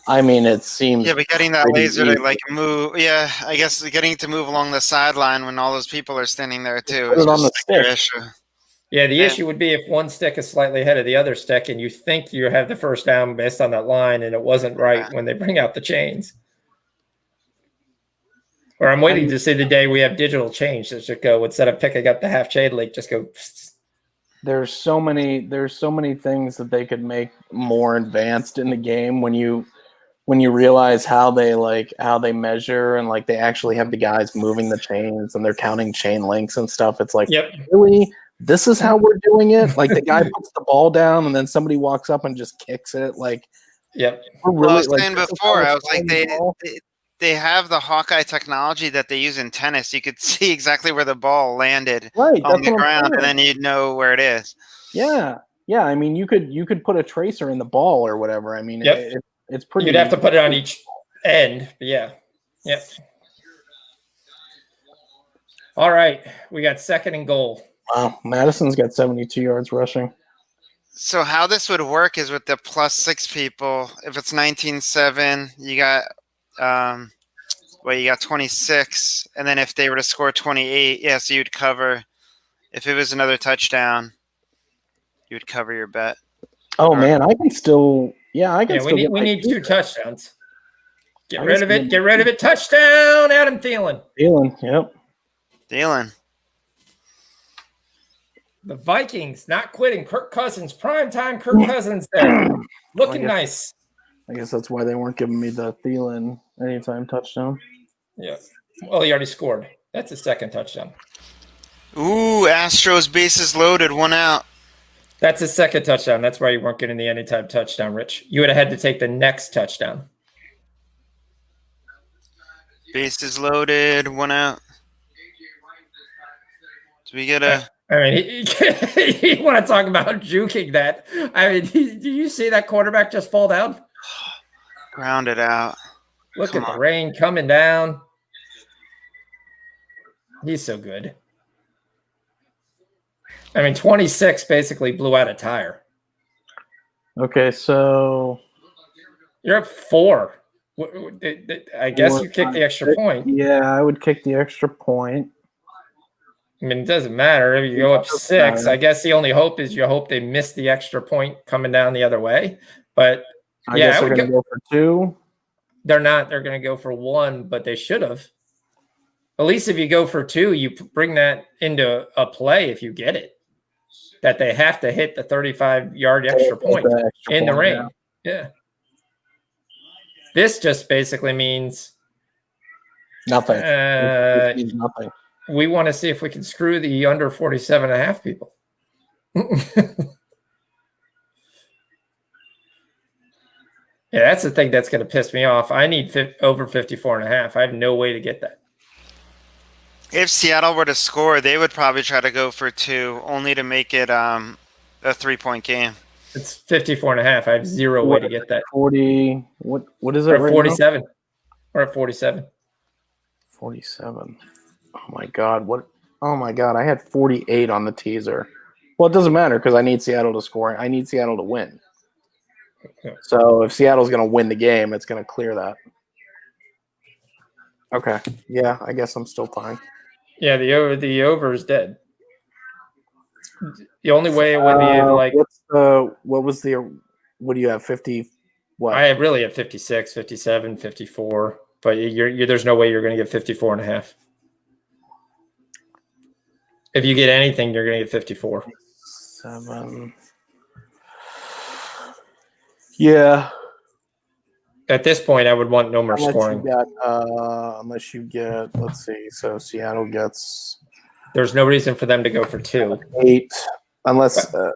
It seems. Yeah, but getting that laser to move. Yeah, I guess getting to move along the sideline when all those people are standing there too. Put it on the stick. Issue. Yeah, the issue would be if one stick is slightly ahead of the other stick, and you think you have the first down based on that line, and it wasn't right when they bring out the chains. Or I'm waiting to see the day we have digital change that should go instead of picking up the half chain link, just go. There's so many things that they could make more advanced in the game when you realize how they measure and they actually have the guys moving the chains and they're counting chain links and stuff. It's like, yep. Really? This is how we're doing it? The guy puts the ball down and then somebody walks up and just kicks it. Yep. Well, I was saying before, I was like, they have the Hawkeye technology that they use in tennis. You could see exactly where the ball landed on the ground, and then you'd know where it is. Yeah. You could put a tracer in the ball or whatever. Yep. It's pretty. You'd have to put it on each end. But yeah. Yep. All right. We got 2nd and goal. Wow. Madison's got 72 yards rushing. So how this would work is with the +6 people. If it's 19-7, you got you got 26, and then if they were to score 28, so you'd cover. If it was another touchdown, you would cover your bet. Oh man, I can still. Yeah, I can. Yeah, we need 2 touchdowns. Get rid of it. Get rid of it. Touchdown, Adam Thielen. Yep. Thielen. The Vikings not quitting. Kirk Cousins, primetime Kirk Cousins there. Looking nice. I guess that's why they weren't giving me the Thielen anytime touchdown. Yeah. Well, he already scored. That's his 2nd touchdown. Ooh, Astros bases loaded, 1 out. That's his 2nd touchdown. That's why you weren't getting the anytime touchdown, Rich. You would have had to take the next touchdown. Bases loaded, 1 out. Do we get a... you want to talk about juking that? Did you see that quarterback just fall down? Grounded out. Look at the rain coming down. He's so good. 26 basically blew out a tire. Okay, so you're up 4. I guess you kicked the extra point. Yeah, I would kick the extra point. It doesn't matter if you go up 6. I guess the only hope is you hope they miss the extra point coming down the other way. But I guess they're going to go for 2. They're not. They're going to go for 1, but they should have. At least if you go for 2, you bring that into a play if you get it. That they have to hit the 35-yard extra point in the rain. Yeah. This just basically means nothing. It means nothing. We want to see if we can screw the under 47.5 people. Yeah, that's the thing that's going to piss me off. I need over 54.5. I have no way to get that. If Seattle were to score, they would probably try to go for 2, only to make it a 3-point game. It's 54.5. I have zero way to get that. 40. What is it? We're at right 47. Now? We're at 47. 47. Oh my God! What? Oh my God! I had 48 on the teaser. Well, it doesn't matter because I need Seattle to score. I need Seattle to win. Okay. So if Seattle's going to win the game, it's going to clear that. Okay. Yeah, I guess I'm still fine. Yeah, the over is dead. The only way it would be like what do you have? 50? What? I really have 56, 57, 54, but you're there's no way you're going to get 54 and a half. If you get anything, you're going to get 54. 7. Yeah. At this point, I would want no more scoring. Unless you get, let's see. So Seattle gets. There's no reason for them to go for 2. 8. Unless Seattle.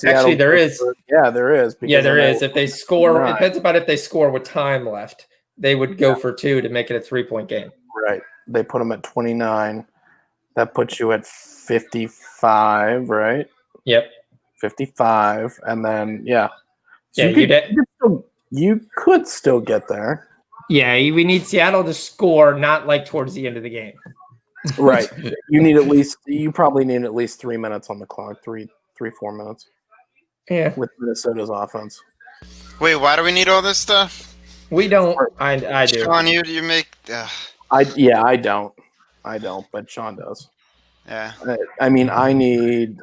Actually, there is. There is. Yeah, there is. If they score, it depends about if they score with time left. They would go for 2 to make it a 3-point game. Right. They put them at 29. That puts you at 55, right? Yep. 55, and then So yeah, you could still get there. Yeah, we need Seattle to score, not like towards the end of the game. Right. You probably need at least 3 minutes on the clock, 4 minutes. Yeah. With Minnesota's offense. Wait, why do we need all this stuff? We don't. I do. Sean, you make. I don't, but Sean does. Yeah. I mean, I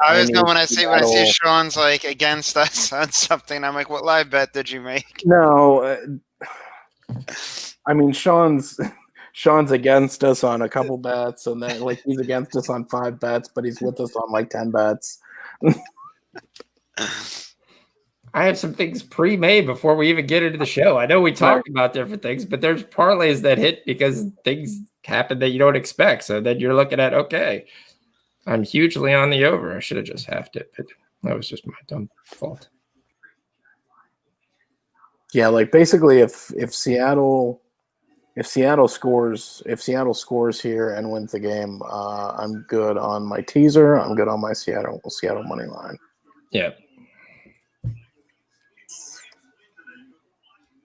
always know when I see Sean's like against us on something, I'm like, what live bet did you make? No, I mean Sean's against us on a couple bets, and then like he's against us on 5 bets, but he's with us on like 10 bets. I have some things pre-made before we even get into the show. I know we talked about different things, but there's parlays that hit because things happen that you don't expect. So then you're looking at, okay, I'm hugely on the over. I should have just halved it, but that was just my dumb fault. Yeah, like basically if Seattle scores here and wins the game, I'm good on my teaser. I'm good on my Seattle money line. Yeah.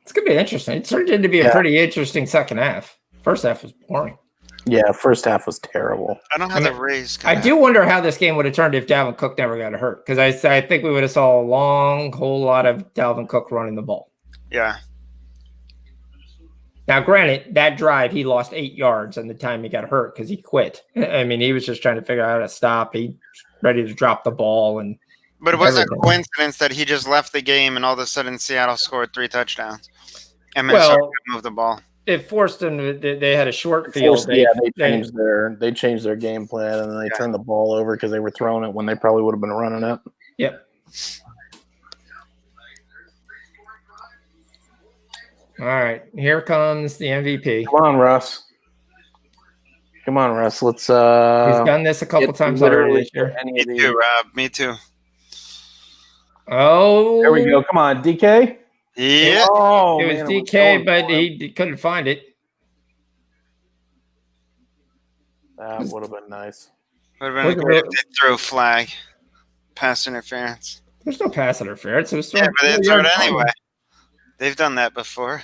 It's going to be interesting. It turned into be a pretty interesting second half. First half was boring. Yeah, first half was terrible. I don't have the Rays. I do wonder how this game would have turned if Dalvin Cook never got hurt, because I think we would have saw a whole lot of Dalvin Cook running the ball. Yeah. Now, granted, that drive, he lost 8 yards in the time he got hurt because he quit. I mean, he was just trying to figure out how to stop. He ready to drop the ball. But it wasn't a coincidence that he just left the game and all of a sudden Seattle scored 3 touchdowns. And Minnesota moved the ball. It forced them. They had a short field. They changed their game plan, and then they turned the ball over because they were throwing it when they probably would have been running it. Yep. All right, here comes the MVP. Come on, Russ. Let's. He's done this a couple times already this year. Me too, Rob. Me too. Oh, there we go. Come on, DK. Yeah. Oh, it was DK, but he couldn't find it. That would have been nice. Would have been great if they throw flag. Pass interference. There's no pass interference. It was but they throw it anyway. They've done that before.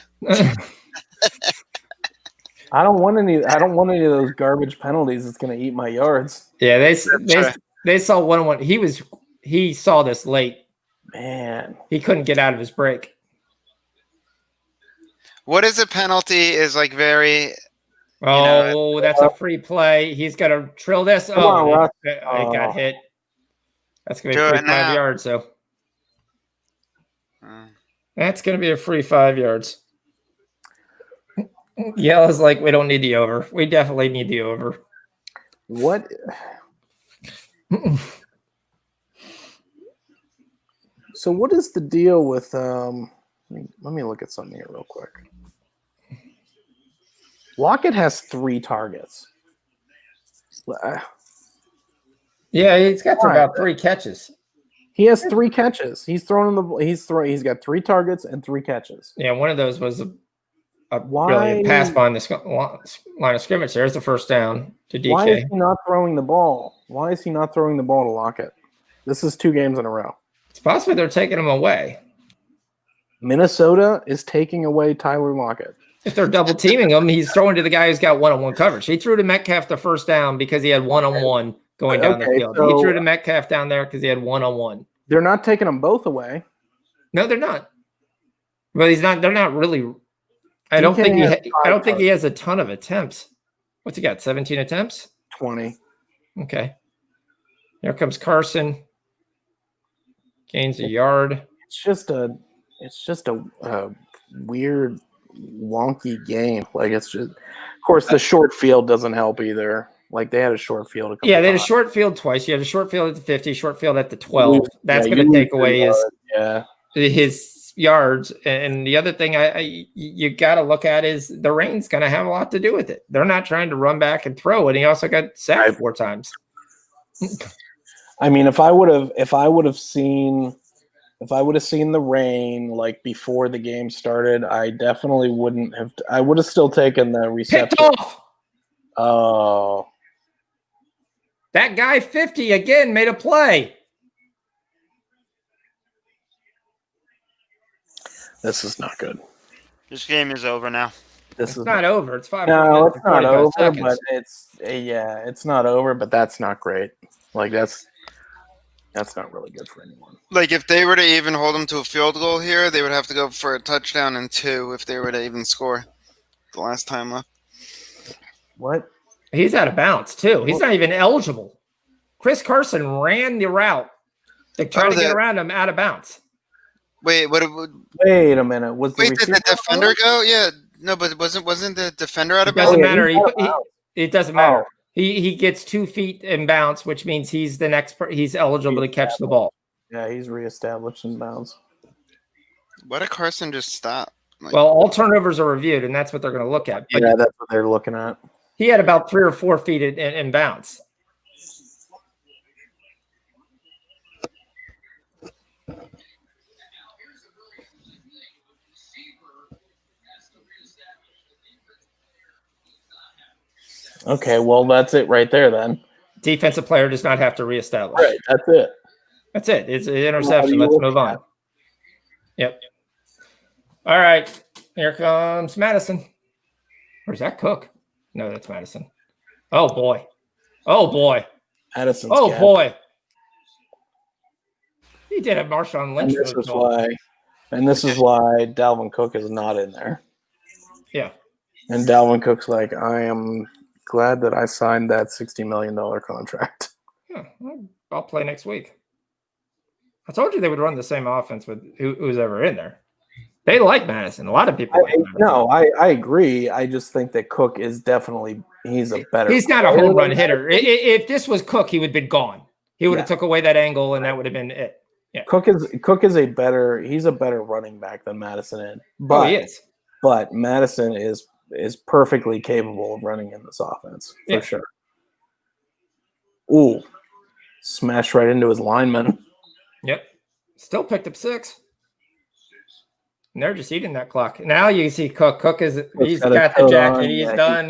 I don't want any of those garbage penalties. It's going to eat my yards. Yeah, they saw 1-1. He saw this late. Man, he couldn't get out of his break. What is a penalty? Is like very. That's a free play. He's got to trill this. It got hit. That's going to be free 5 yards. So that's going to be a free 5 yards. Yella's like, we don't need the over. We definitely need the over. What? So what is the deal with let me look at something here real quick. Lockett has 3 targets. Yeah, he's got about 3 catches. He has 3 catches. He's thrown the ball. He's got 3 targets and 3 catches. Yeah, one of those was a pass behind the line of scrimmage. There's the first down to DK. Why is he not throwing the ball? Why is he not throwing the ball to Lockett? This is 2 games in a row. It's possible they're taking him away. Minnesota is taking away Tyler Lockett. If they're double teaming him, he's throwing to the guy who's got one-on-one coverage. He threw to Metcalf the first down because he had one-on-one going down the field. So he threw to Metcalf down there because he had one-on-one. They're not taking them both away. No, they're not. Well, he's not. They're not really. I don't think he has a ton of attempts. What's he got? 17 attempts? 20. Okay. Here comes Carson. Gains a yard. It's just a weird, wonky game. Like it's just, of course, the short field doesn't help either. Like they had a short field. They had a short field twice. You had a short field at the 50, short field at the 12. That's going to take away his yards. And the other thing you got to look at is the rain's going to have a lot to do with it. They're not trying to run back and throw, and he also got sacked 4 times. I mean, if I would have seen the rain like before the game started, I definitely wouldn't have. I would have still taken the reception. Picked off. Oh, that guy 50 again made a play. this is not good. This game is over now. This is not over. It's 5. No, it's not over, seconds. but it's not over, but that's not great. Like that's not really good for anyone. Like if they were to even hold them to a field goal here, they would have to go for a touchdown and 2 if they were to even score the last time left. What? He's out of bounds too. He's not even eligible. Chris Carson ran the route. They tried to get around him out of bounds. Wait, wait a minute. Did the defender go? Yeah, no, but wasn't the defender out of bounds? Doesn't matter. It doesn't matter. He gets 2 feet in bounds, which means he's the next. He's eligible to catch the ball. Yeah, he's reestablished in bounds. Why did Carson just stop? Well, all turnovers are reviewed, and that's what they're going to look at. But yeah, that's what they're looking at. He had about 3 or 4 feet in bounds. Okay, well, that's it right there then. Defensive player does not have to reestablish. Right, that's it. That's it. It's an interception. Let's move on. Yep. All right. Here comes Madison. Or is that Cook? No, that's Madison. Oh, boy. Oh, boy. Madison's boy. He did a Marshawn Lynch. And this is why Dalvin Cook is not in there. Yeah. And Dalvin Cook's like, I am glad that I signed that $60 million contract. Yeah, I'll play next week. I told you they would run the same offense with who's ever in there. They like Madison. A lot of people like Madison. No, I agree. I just think that Cook is definitely he's a better. He's not a home run hitter. If this was Cook, he would have been gone. He would have took away that angle, and that would have been it. Yeah. Cook is a better running back than Madison is. But he is. But Madison is perfectly capable of running in this offense for sure. Ooh, smashed right into his lineman. Yep. Still picked up 6. And they're just eating that clock. Now you see Cook. He's got the jacket. He's done.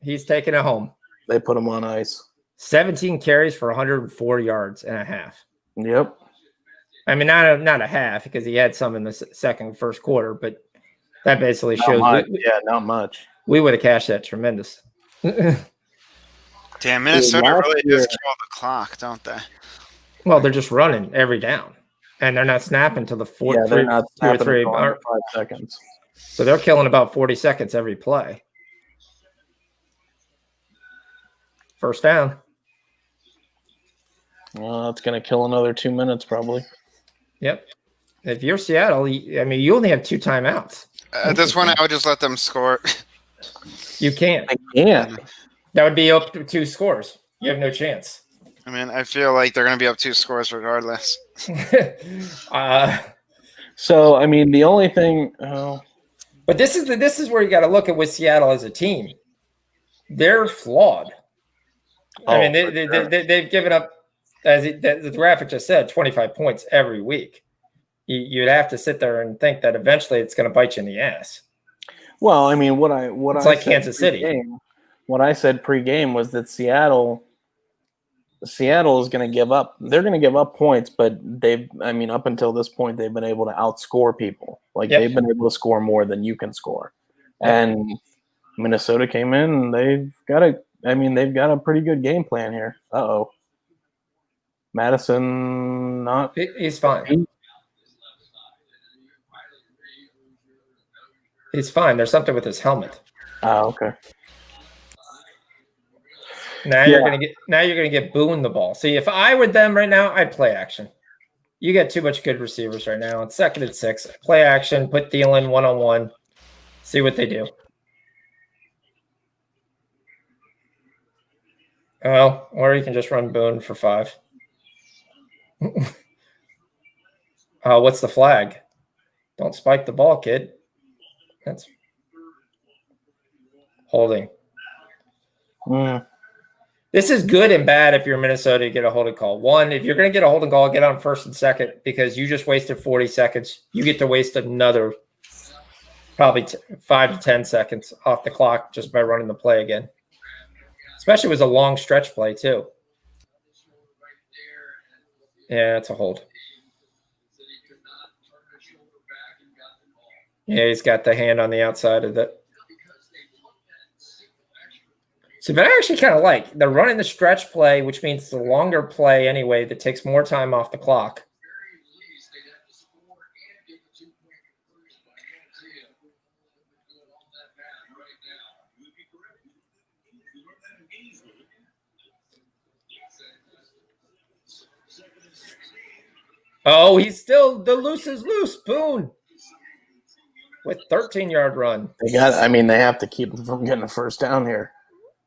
He's taking it home. They put him on ice. 17 carries for 104 yards and a half. Yep. I mean, not a half because he had some in the first quarter, but that basically shows. Not much. We would have cashed that tremendous. Damn, Minnesota really just kill the clock, don't they? Well, they're just running every down, and they're not snapping till the 4 5 3 seconds. So they're killing about 40 seconds every play. First down. Well, that's going to kill another 2 minutes probably. Yep. If you're Seattle, you only have 2 timeouts. At this point, I would just let them score. You can't. I can't. That would be up to 2 scores. You have no chance. I mean, I feel like they're going to be up 2 scores regardless. So, I mean, the only thing. But this is where you got to look at with Seattle as a team. They're flawed. I mean, they've given up, as the graphic just said, 25 points every week. You'd have to sit there and think that eventually it's going to bite you in the ass. Well, I mean, it's like Kansas City. What I said pregame was that Seattle Seattle is going to give up. They're going to give up points, but up until this point, they've been able to outscore people. Like they've been able to score more than you can score. And Minnesota came in and they've got a pretty good game plan here. Uh-oh. Madison not. He's fine. He's fine. There's something with his helmet. Oh, okay. Now you're gonna get Boone the ball. See, if I were them right now, I'd play action. You got too much good receivers right now. It's 2nd and 6. Play action. Put Thielen 1-on-1. See what they do. Well, or you can just run Boone for 5. What's the flag? Don't spike the ball, kid. That's holding. This is good and bad if you're Minnesota to get a holding call. One, if you're going to get a holding call, get on 1st and 2nd because you just wasted 40 seconds. You get to waste another probably 5 to 10 seconds off the clock just by running the play again. Especially with a long stretch play, too. Yeah, it's a hold. Yeah, he's got the hand on the outside of it. So, but I actually kind of like they're running the stretch play, which means it's a longer play anyway that takes more time off the clock. Oh, he's still the loose is loose. Boone with 13-yard run. They have to keep them from getting a first down here.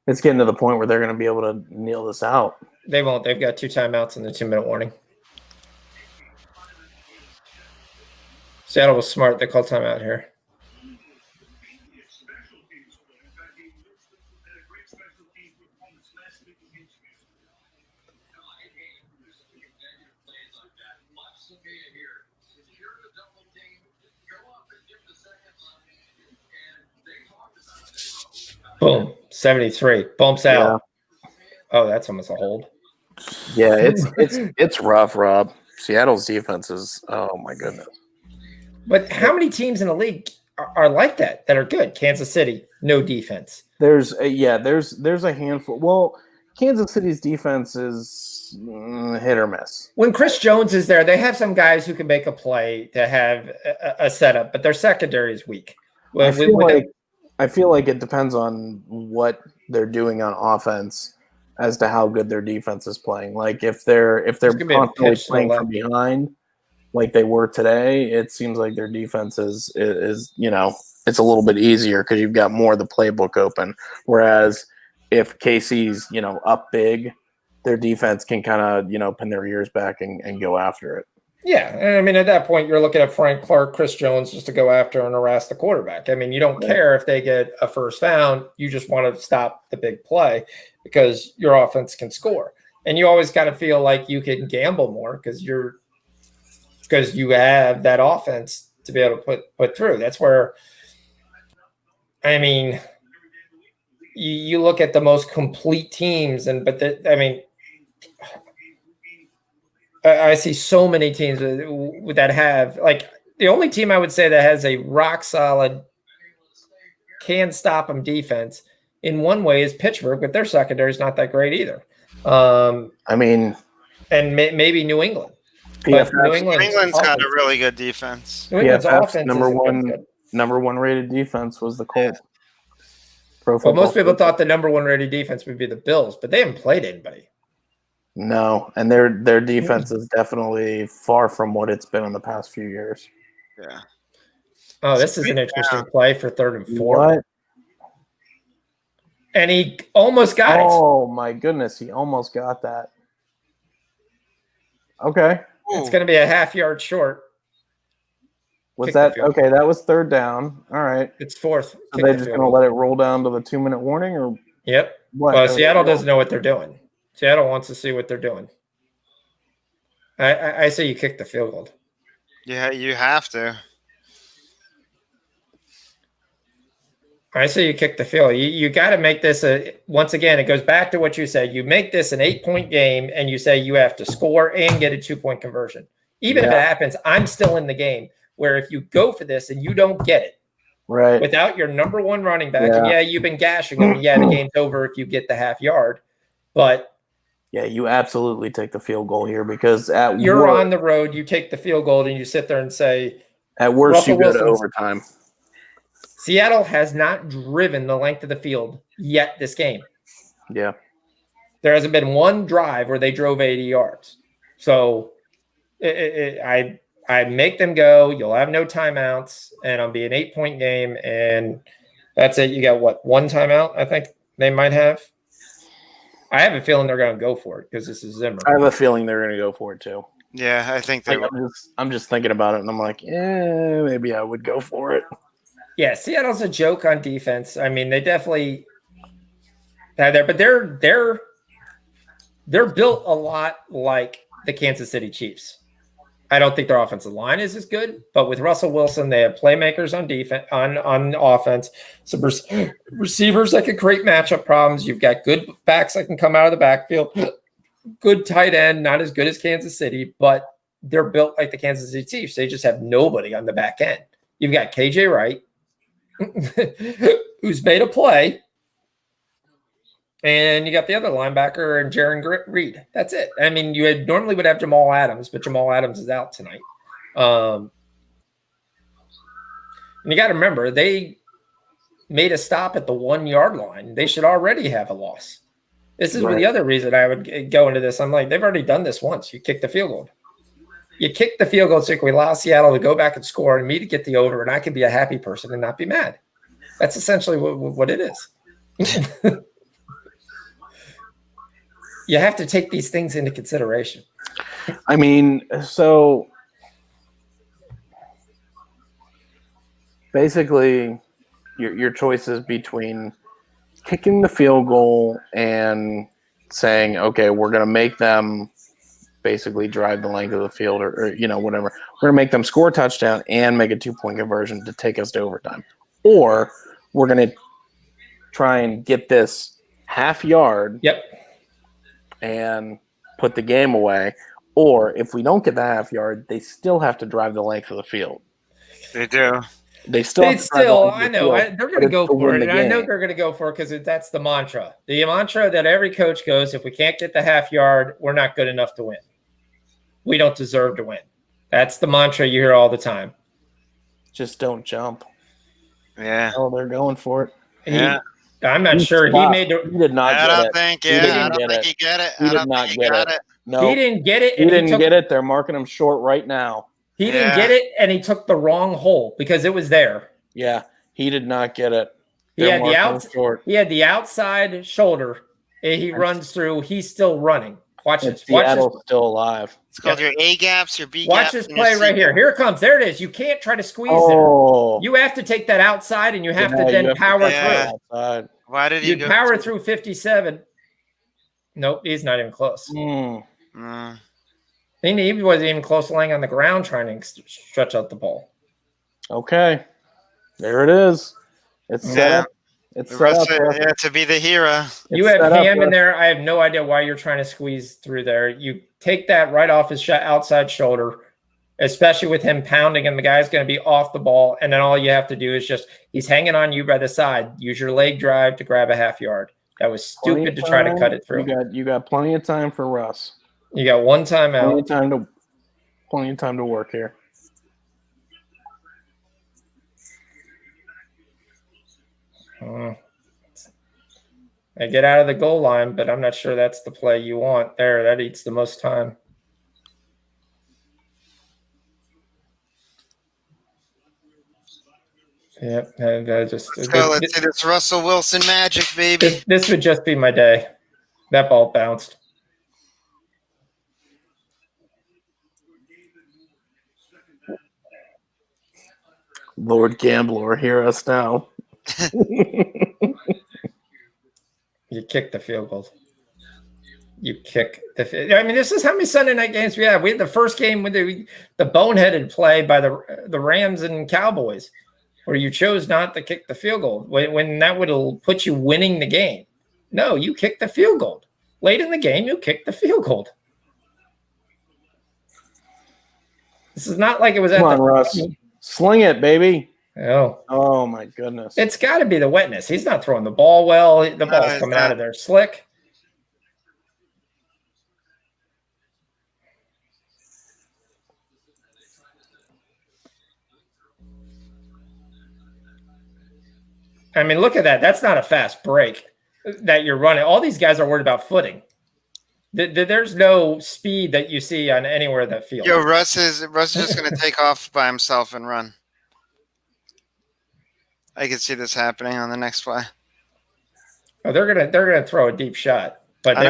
It's getting to the point where they're going to be able to kneel this out. They won't. They've got 2 timeouts and the 2-minute warning. Seattle was smart. They called timeout here. Boom, 73. Bumps out. Yeah. Oh, that's almost a hold. Yeah, it's rough, Rob. Seattle's defense is, oh my goodness. But how many teams in the league are like that are good? Kansas City, no defense. There's a handful. Well, Kansas City's defense is hit or miss. When Chris Jones is there, they have some guys who can make a play to have a setup, but their secondary is weak. I feel like it depends on what they're doing on offense as to how good their defense is playing. Like if they're constantly playing from behind, like they were today, it seems like their defense is it's a little bit easier because you've got more of the playbook open. Whereas if KC's up big, their defense can kind of pin their ears back and go after it. Yeah, I mean, at that point, you're looking at Frank Clark, Chris Jones just to go after and harass the quarterback. I mean, you don't care if they get a first down. You just want to stop the big play because your offense can score. And you always kind of feel like you can gamble more because you have that offense to be able to put through. That's where, I mean, you look at the most complete teams, I see so many teams that have, like, the only team I would say that has a rock solid, can stop them defense in one way is Pittsburgh, but their secondary is not that great either. And maybe New England. But New England's got a really good defense. New England's offense number one rated defense was the Colts. Well, most people thought the number 1 rated defense would be the Bills, but they haven't played anybody. No, and their defense is definitely far from what it's been in the past few years. Yeah. Oh, this is an interesting play for 3rd and 4. What? And he almost got it. Oh, my goodness. He almost got that. Okay. It's going to be a half yard short. Was that – okay, that was 3rd down. All right. It's 4th. So they're just going to let it roll down to the 2-minute warning? Or Yep. what? Well, Seattle doesn't know what they're doing. Seattle wants to see what they're doing. I say you kick the field goal. Yeah, you have to. I say you kick the field. You got to make this once again, it goes back to what you said. You make this an 8-point game and you say you have to score and get a 2-point conversion. Even if it happens, I'm still in the game, where if you go for this and you don't get it without your number one running back, and you've been gashing them. Yeah, the game's over if you get the half yard, but yeah, you absolutely take the field goal here because you're on the road. You take the field goal and you sit there and say, at worst, you go to overtime. Seattle has not driven the length of the field yet this game. Yeah. There hasn't been one drive where they drove 80 yards. So I make them go. You'll have no timeouts, and it'll be an 8-point game, and that's it. You got what, one timeout? I think they might have. I have a feeling they're going to go for it because this is Zimmer. I have a feeling they're going to go for it too. Yeah, I think they will. I'm just thinking about it, and I'm like, maybe I would go for it. Yeah, Seattle's a joke on defense. I mean, they definitely have there, but they're built a lot like the Kansas City Chiefs. I don't think their offensive line is as good, but with Russell Wilson, they have playmakers on defense, on offense, some receivers that can create matchup problems. You've got good backs that can come out of the backfield, good tight end, not as good as Kansas City, but they're built like the Kansas City Chiefs. They just have nobody on the back end. You've got KJ Wright, who's made a play, and you got the other linebacker and Jaron Reed. That's it. I mean, you normally would have Jamal Adams, but Jamal Adams is out tonight. And you got to remember, they made a stop at the 1-yard line. They should already have a loss. This is the other reason I would go into this. I'm like, they've already done this once. You kick the field goal. You kick the field goal so we allow Seattle to go back and score and me to get the over, and I can be a happy person and not be mad. That's essentially what it is. You have to take these things into consideration. I mean, so basically your choices between kicking the field goal and saying, okay, we're going to make them basically drive the length of the field or whatever. We're going to make them score a touchdown and make a 2-point conversion to take us to overtime. Or we're going to try and get this half yard and put the game away. Or if we don't get the half yard, they still have to drive the length of the field. They do. I know. They're going to go for it. And I know they're going to go for it because that's the mantra. The mantra that every coach goes, if we can't get the half yard, we're not good enough to win. We don't deserve to win. That's the mantra you hear all the time. Just don't jump. Yeah. Oh, they're going for it. I'm not sure. He did not get it. I don't think he got it. He did not get it. No. He didn't get it. He didn't get it. They're marking him short right now. He didn't get it, and he took the wrong hole because it was there. Yeah, he did not get it. He had the outside shoulder. He runs through. He's still running. Watch this. Seattle's still alive. It's called your A gaps, your B gaps. Watch this play right here. Here it comes. There it is. You can't try to squeeze there. You have to take that outside, and you have to then power through. Why did he power through 57? Nope, he's not even close. He wasn't even close to laying on the ground trying to stretch out the ball. Okay. There it is. It's set up. It's set up. To be the hero. You have Ham in there. I have no idea why you're trying to squeeze through there. You take that right off his outside shoulder, especially with him pounding, and the guy's going to be off the ball. And then all you have to do is he's hanging on you by the side. Use your leg drive to grab a half yard. That was stupid to try to cut it through. You got plenty of time for Russ. You got one timeout. Plenty of time to work here. I get out of the goal line, but I'm not sure that's the play you want there. That eats the most time. Yep. Let's go. Let's see this Russell Wilson magic, baby. This would just be my day. That ball bounced. Lord Gambler, hear us now. You kick the field goal. You kick the. I mean, this is how many Sunday night games we have. We had the first game with the boneheaded play by the Rams and Cowboys. where you chose not to kick the field goal when that would have put you winning the game. No, you kicked the field goal. Late in the game, you kicked the field goal. This is not like it was Come on, Russ. Sling it, baby. Oh, my goodness. It's got to be the wetness. He's not throwing the ball well. The ball's coming out of there slick. I mean, look at that. That's not a fast break that you're running. All these guys are worried about footing. There's no speed that you see on anywhere in that field. Yo, Russ is just going to take off by himself and run. I can see this happening on the next play. Oh, they're gonna throw a deep shot, but they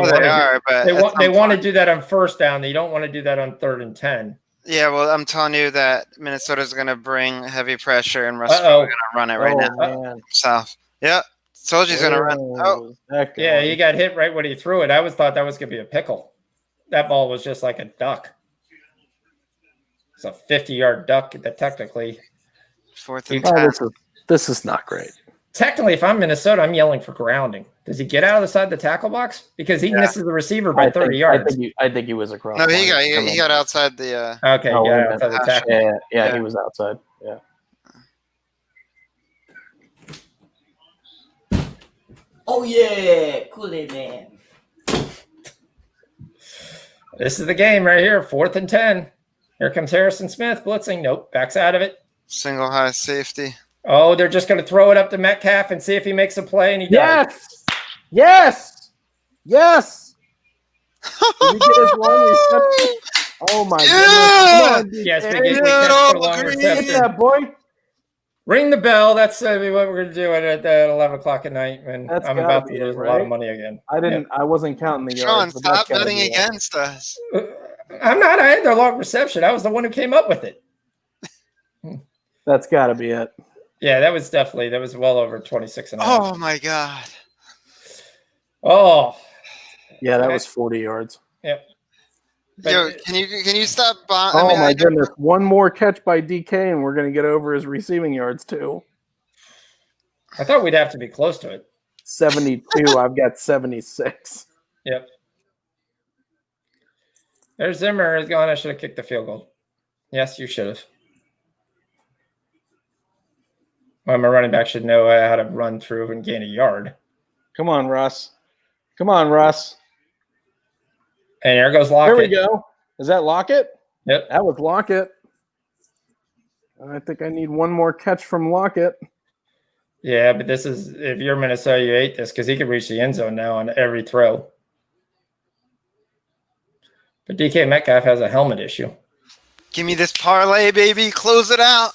want to do that on first down. They don't want to do that on 3rd and 10. Yeah, well, I'm telling you that Minnesota's going to bring heavy pressure, and Russ is going to run it right now. South. Yep. Told you he's going to run. Oh, yeah, he got hit right when he threw it. I thought that was going to be a pickle. That ball was just like a duck. It's a 50-yard duck that technically. 4th and 10. This is not great. Technically, if I'm Minnesota, I'm yelling for grounding. Does he get out of the side of the tackle box? Because he misses the receiver by 30 yards. I think he was across. No, he got outside the. Okay, outside the tackle. Yeah, he was outside. Yeah. Oh yeah, Kool-Aid man. This is the game right here. 4th and 10. Here comes Harrison Smith blitzing. Nope, backs out of it. Single high safety. Oh, they're just going to throw it up to Metcalf and see if he makes a play, and he does. Yes. Did you get his long reception? Oh my goodness! Yes, we get the long reception. Yeah, boy. Ring the bell. That's what we're going to do at 11 o'clock at night when I'm about to lose a lot of money again. I wasn't counting the yards. Sean, stop betting against us. I'm not. I had their long reception. I was the one who came up with it. That's got to be it. Yeah, that was well over 26 and a half. Oh my God. Oh. Yeah, that was 40 yards. Yep. Yo, can you stop? My goodness! One more catch by DK, and we're going to get over his receiving yards too. I thought we'd have to be close to it. 72. I've got 76. Yep. There's Zimmer is gone. I should have kicked the field goal. Yes, you should have. Well, my running back should know how to run through and gain a yard. Come on, Russ. And there goes Lockett. There we go. Is that Lockett? Yep. That was Lockett. I think I need one more catch from Lockett. Yeah, but this is, if you're Minnesota, you ate this because he can reach the end zone now on every throw. But DK Metcalf has a helmet issue. Give me this parlay, baby. Close it out.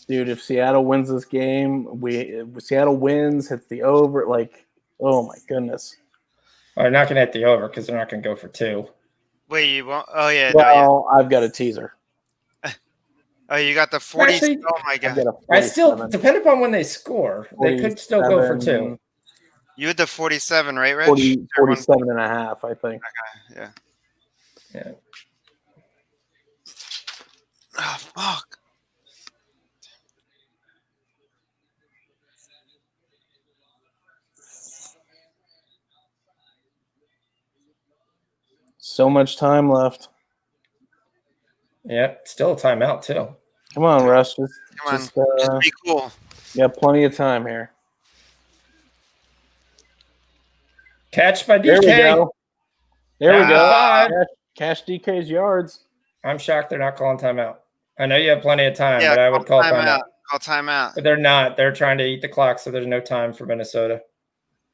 Dude, if Seattle wins this game, Seattle wins, hits the over, oh my goodness. Well, they're not going to hit the over because they're not going to go for 2. Wait, you won't? Oh, yeah. Well, I've got a teaser. Oh, you got the 40. Actually, oh, my God. I still, depending upon when they score, they could still go for 2. You had the 47, right, Rich? 47 and a half, I think. Okay, yeah. Oh, fuck. So much time left. Yeah, still a timeout, too. Come on, Russ. Just be cool. You have plenty of time here. Catch by DK. There we go. There we go. Cash DK's yards. I'm shocked they're not calling timeout. I know you have plenty of time, but I would call timeout. Call timeout. But they're not. They're trying to eat the clock, so there's no time for Minnesota.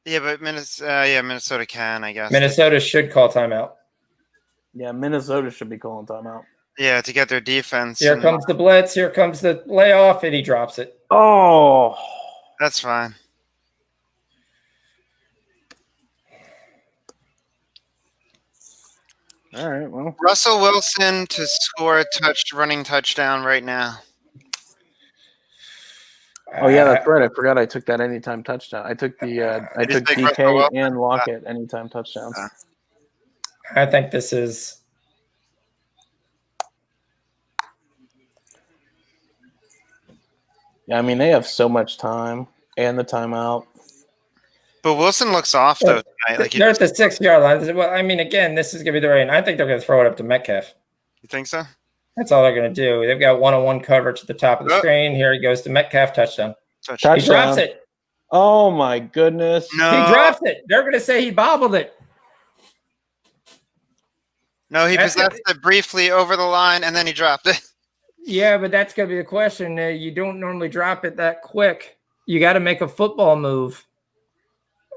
Yeah, but Minnesota can, I guess. Minnesota should call timeout. Yeah, Minnesota should be calling timeout. Yeah, to get their defense. Here comes the blitz. Here comes the layoff, and he drops it. Oh. That's fine. All right, well. Russell Wilson to score a running touchdown right now. Oh yeah, that's right. I forgot I took that anytime touchdown. I took DK and Lockett anytime touchdowns. I think this is. Yeah, I mean, they have so much time and the timeout. But Wilson looks off though tonight. Like they're at the 6-yard line. Well, I mean, again, this is going to be the rain. I think they're going to throw it up to Metcalf. you think so? That's all they're going to do. They've got one-on-one coverage at the top of the screen. Here he goes to Metcalf, touchdown. Touchdown. He drops it. Oh my goodness! No, He drops it. They're going to say he bobbled it. no, he possessed it briefly over the line and then he dropped it. Yeah, but that's going to be the question. You don't normally drop it that quick. You got to make a football move.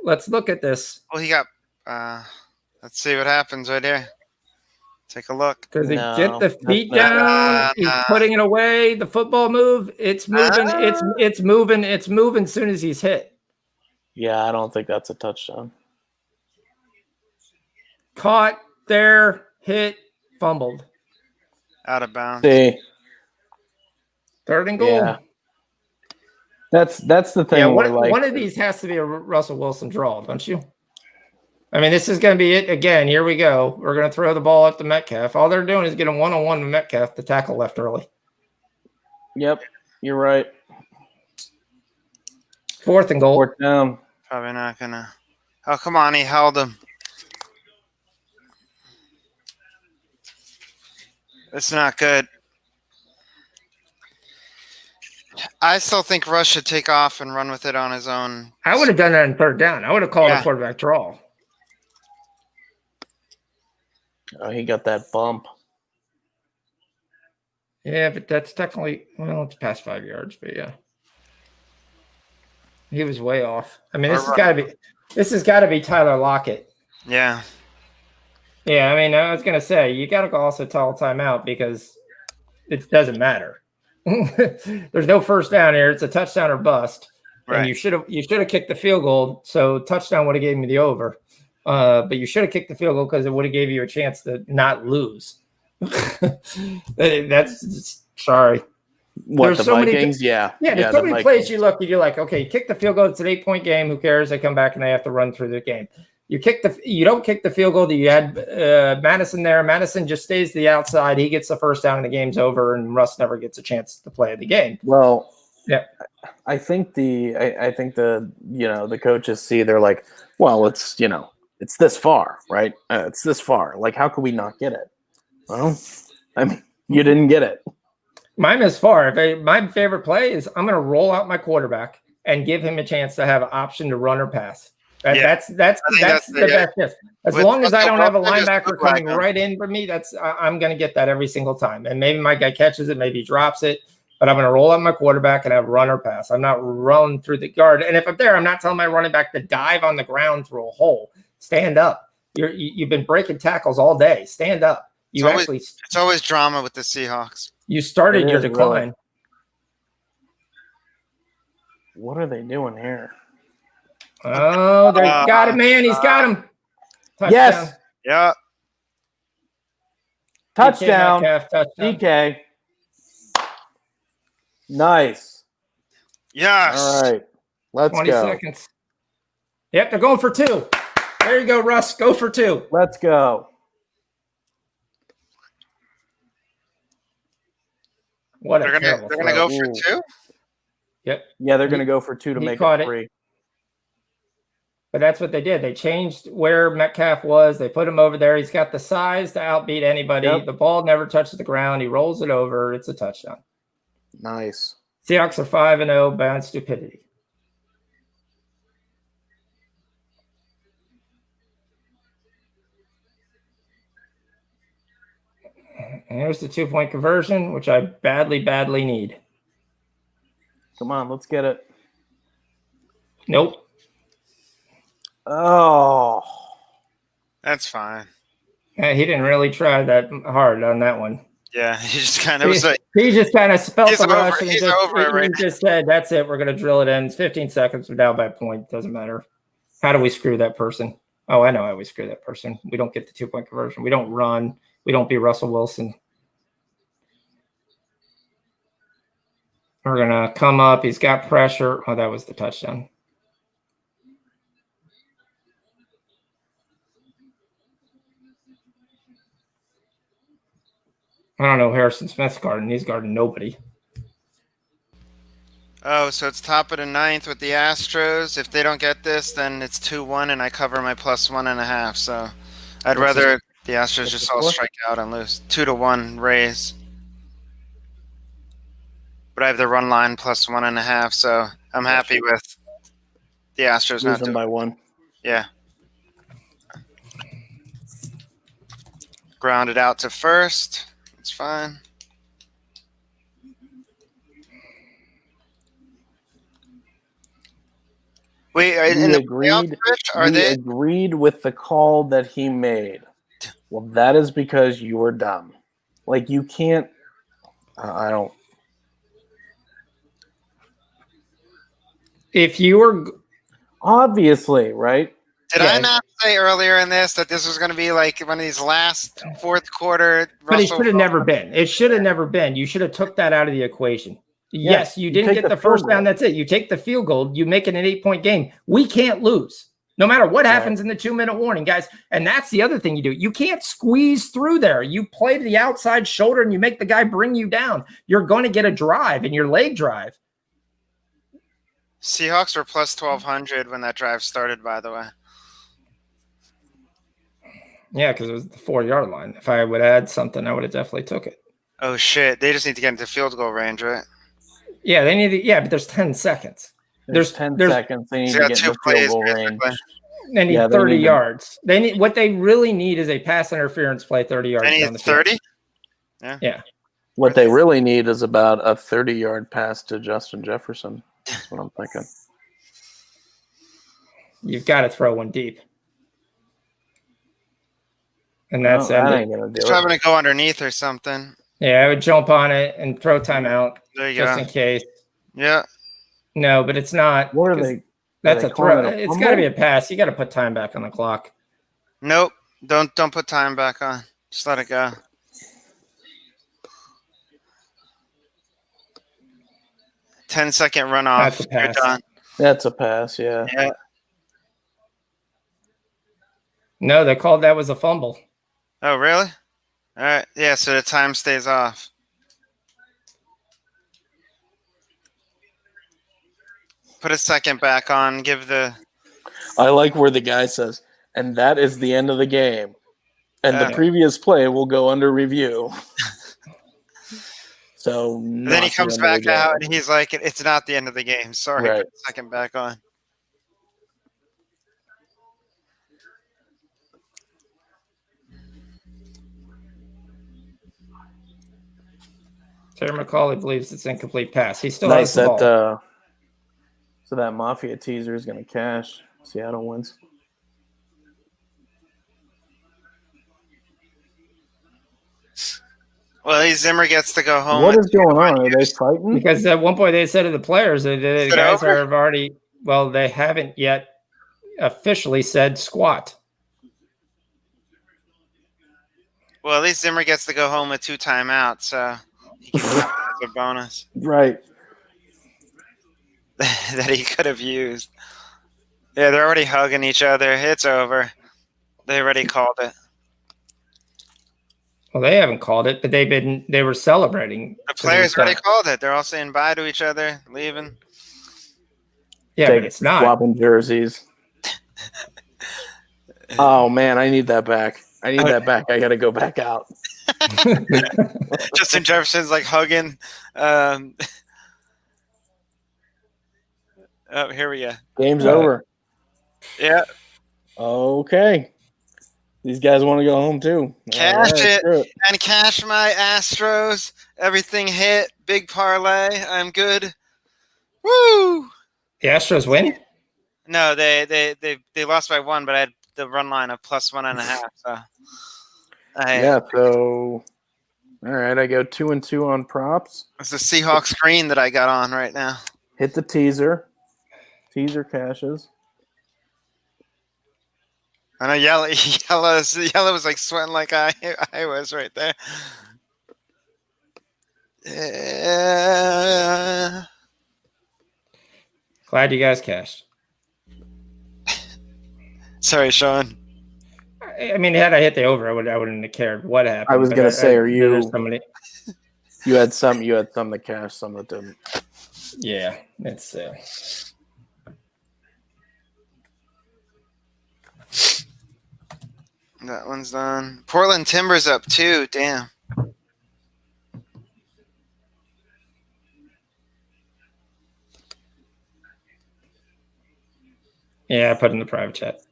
Let's look at this. Well, he got. Let's see what happens right here. Take a look. Does he get the feet down? He's putting it away. The football move. It's moving. It's moving. It's moving as soon as he's hit. Yeah, I don't think that's a touchdown. Caught there, hit, fumbled. Out of bounds. See, 3rd and goal. yeah. That's the thing. Yeah, like, one of these has to be a Russell Wilson draw, don't you? I mean, this is going to be it again. Here we go. We're going to throw the ball up to Metcalf. All they're doing is getting one-on-one with Metcalf. The tackle left early. Yep, you're right. 4th and goal. 4th down. Probably not gonna. Oh, come on! He held him. It's not good. I still think Russ should take off and run with it on his own. I would have done that in 3rd down. I would have called a quarterback draw. Oh, he got that bump. Yeah, but that's technically, well, it's past 5 yards, but yeah. He was way off. I mean, this has got to be Tyler Lockett. Yeah. Yeah, I mean, I was going to say, you got to also call timeout because it doesn't matter. There's no first down here. It's a touchdown or bust. Right. And you should have kicked the field goal. So touchdown would have gave me the over. But you should have kicked the field goal because it would have gave you a chance to not lose. That's sorry. What, there's the Vikings? There's so many plays you look and you're like, okay, kick the field goal. It's an 8-point game. Who cares? They come back and they have to run through the game. You don't kick the field goal. You had Madison there. Madison just stays to the outside. He gets the first down and the game's over, and Russ never gets a chance to play the game. Well, yeah, I think the coaches see, they're like, well, it's this far, right? It's this far. Like, how could we not get it? Well, I mean, you didn't get it. Mine is far. My favorite play is I'm going to roll out my quarterback and give him a chance to have an option to run or pass. That's the best. Yes. As long as I don't have a linebacker coming right in for me, I'm going to get that every single time. And maybe my guy catches it, maybe he drops it, but I'm going to roll out my quarterback and have run or pass. I'm not run through the guard. And if I'm there, I'm not telling my running back to dive on the ground through a hole. Stand up. You've been breaking tackles all day. Stand up. It's always drama with the Seahawks. You started your decline. Really. What are they doing here? Oh, they got him, man. He's got him. Touchdown. Yes. Yeah. Touchdown. DK. Nice. Yes. All right. Let's 20 go. 20 seconds. Yep, they're going for 2. There you go, Russ. Go for 2. Let's go. They're gonna go for 2? Yep. Yeah, they're gonna go for 2 to make it 3. But that's what they did. They changed where Metcalf was. They put him over there. He's got the size to outbeat anybody. Yep. The ball never touches the ground. He rolls it over. It's a touchdown. Nice. Seahawks are 5-0 by stupidity. And here's the 2-point conversion, which I badly, badly need. Come on, let's get it. Nope. Oh. That's fine. Yeah, he didn't really try that hard on that one. Yeah, he just kind of felt the rush and he just said, that's it, we're going to drill it in. It's 15 seconds, we're down by a point. Doesn't matter. How do we screw that person? Oh, I know how we screw that person. We don't get the 2-point conversion. We don't run. We don't be Russell Wilson. We're going to come up. He's got pressure. Oh, that was the touchdown. I don't know Harrison Smith's guarding. He's guarding nobody. Oh, so it's top of the ninth with the Astros. If they don't get this, then it's 2-1, and I cover my +1.5. So I'd What's rather the Astros what's just the all score? strike out and lose. 2-1 Rays. But I have the run line +1.5, so I'm happy with the Astros not Losing doing. by 1. Yeah. Grounded out to first. It's fine. Wait, in the playoffs, Rich, are we they? agreed with the call that he made. Well, that is because you're dumb. Like, you can't. I don't. If you were, Obviously, right? Did Yeah. I not say earlier in this that this was going to be like one of these last fourth quarter? but it Russell should have never been. It should have never been. You should have took that out of the equation. Yeah, Yes, you you didn't take get the the field first down. goal. That's it. You take the field goal. You make it an 8-point game. We can't lose. No matter what happens in the 2-minute warning, guys. And that's the other thing you do. You can't squeeze through there. You play to the outside shoulder and you make the guy bring you down. You're going to get a drive in your leg drive. Seahawks were +1,200 when that drive started, by the way. Yeah, because it was the 4-yard line. If I would add something, I would have definitely took it. Oh, shit. They just need to get into field goal range, right? Yeah, they need to, yeah, but there's 10 seconds. There's 10 seconds. They need So to you got get in two the field plays, goal basically. range. They need Yeah, they 30 need to- yards. They need what they really need is a pass interference play 30 yards They down need the field. 30? Yeah. What they really need is about a 30-yard pass to Justin Jefferson. That's what I'm thinking. You've got to throw one deep. And that's that it. ain't gonna do Just having it. to go underneath or something. Yeah, I would jump on it and throw timeout There you just go. in case. Yeah. No, but it's not. What are 'cause they? That's they a calling throw. it a It's got to be fumble? a pass. You got to put time back on the clock. Nope. Don't put time back on. Just let it go. Ten-second runoff. That's a pass. You're done. That's a pass. Yeah. Yeah. No, they called that was a fumble. Oh, really? All right. Yeah, so the time stays off. Put a second back on. Give the I like where the guy says, and that is the end of the game. And the Yeah. previous play will go under review. So And then he not the comes end of the back game. out and he's like, "It's not the end of the game. Sorry, Right. put the second back on." Terry McCauley believes it's incomplete pass. He still Nice has the that. ball. So that Mafia teaser is going to cash. Seattle wins. Well, at least Zimmer gets to go home. What is going on? Are they fighting? Because at one point they said to the players that the Is it guys over? have already, well, they haven't yet officially said squat. Well, at least Zimmer gets to go home with 2 timeouts, so he can have a bonus Right. that he could have used. Yeah, they're already hugging each other. It's over. They already called it. Well, they haven't called it, but they were celebrating. The players already called it. They're all saying bye to each other, leaving. Yeah, but it's not. Swapping jerseys. Oh, man, I need that back. I need that back. I got to go back out. Justin Jefferson's like hugging. Oh, here we go. Game's over. Yeah, Okay. These guys want to go home, too. Cash it. screw it. and cash my Astros. Everything hit. Big parlay. I'm good. Woo! The Astros win? No, they lost by 1, but I had the run line of +1.5. So Yeah, so all right, I go 2-2 on props. it's the Seahawks screen that I got on right now. Hit the teaser. Teaser cashes. I know yellow was like sweating like I was right there. Yeah. Glad you guys cashed. Sorry, Sean. I mean, had I hit the over, I wouldn't have cared what happened. I was but gonna say, are you- there's somebody? You had some that cashed, some that didn't. Yeah, it's That one's done. Portland Timbers up 2. Damn. yeah. I put in the private chat.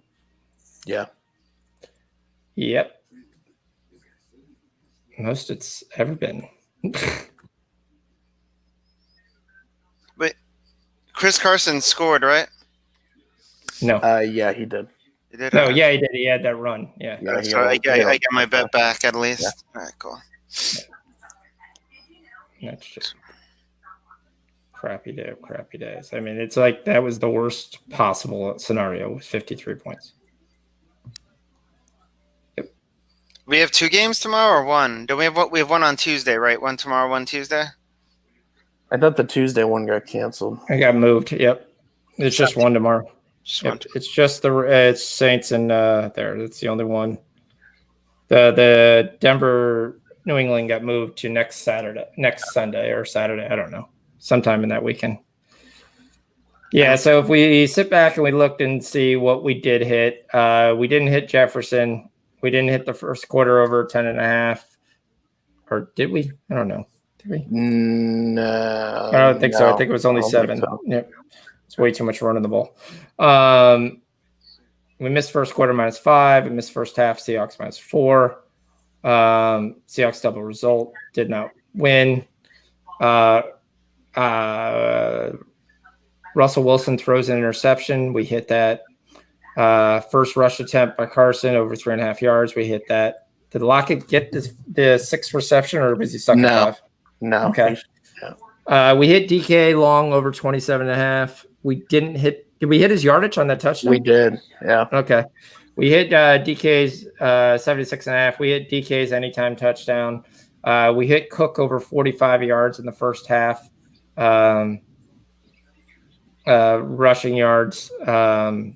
Yeah. Yep. Most it's ever been. But Chris Carson scored, right? No. Yeah, he did. He did. No, yeah, he did. He had that run. Yeah. Yeah, So I get my bet back at least. Yeah. All right, cool. That's just crappy days. I mean, it's like that was the worst possible scenario with 53 points. Yep. We have 2 games tomorrow or 1? Do we have what? We have 1 on Tuesday, right? 1 tomorrow, 1 Tuesday. I thought the Tuesday one got canceled. I got moved. Yep. It's just 1 tomorrow. Yep. It's just it's Saints and there. That's the only one. The Denver New England got moved to next Sunday or Saturday. I don't know. Sometime in that weekend. Yeah. So if we sit back and we looked and see what we did hit, we didn't hit Jefferson. We didn't hit the first quarter over 10.5. Or did we? I don't know. Did we? No. I don't think so. I think it was only 7. So. Yep. It's way too much running the ball. We missed first quarter -5. We missed first half Seahawks -4. Seahawks double result. Did not win. Russell Wilson throws an interception. We hit that. First rush attempt by Carson over 3.5 yards. We hit that. Did Lockett get the 6th reception, or was he stuck at 5? No. Okay. We hit DK long over 27.5. We didn't hit. Did we hit his yardage on that touchdown? We did. Yeah. Okay. We hit DK's 76.5. We hit DK's anytime touchdown. We hit Cook over 45 yards in the first half. Rushing yards. The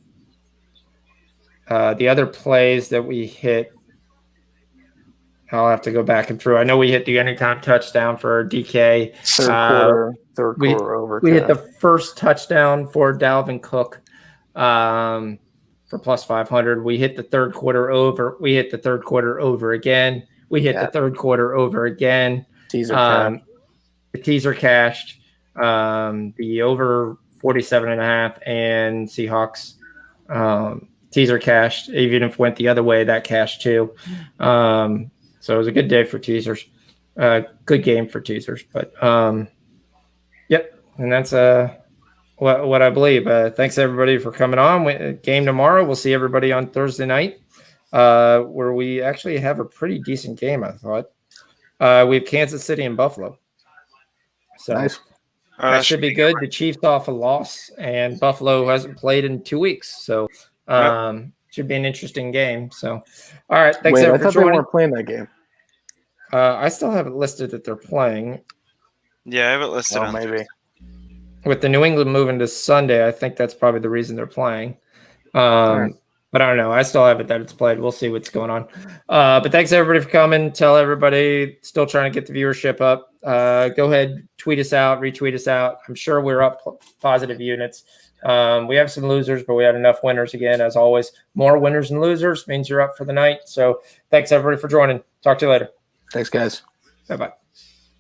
other plays that we hit, I'll have to go back and through. I know we hit the anytime touchdown for DK. Third quarter over. We hit the first touchdown for Dalvin Cook for +500. We hit the third quarter over. We hit the third quarter over again. We hit the third quarter over again. The teaser cashed. The over 47.5 and Seahawks teaser cashed. Even if it went the other way, that cashed too. So it was a good day for teasers. Good game for teasers. But yep, and that's what I believe. Thanks everybody for coming on. Game tomorrow. We'll see everybody on Thursday night, where we actually have a pretty decent game, I thought. We have Kansas City and Buffalo. So nice. That should be good. The Chiefs off a loss, and Buffalo hasn't played in 2 weeks. So should be an interesting game. So, all right. Thanks, I everyone, thought they weren't playing that game. I still have it listed that they're playing. Yeah, I have it listed on maybe. With the New England moving to Sunday, I think that's probably the reason they're playing. But I don't know. I still have it that it's played. We'll see what's going on. But thanks, everybody, for coming. Tell everybody, still trying to get the viewership up. Go ahead, tweet us out, retweet us out. I'm sure we're up positive units. We have some losers, but we had enough winners again, as always. More winners than losers means you're up for the night. So thanks, everybody, for joining. Talk to you later. Thanks, guys. Bye-bye.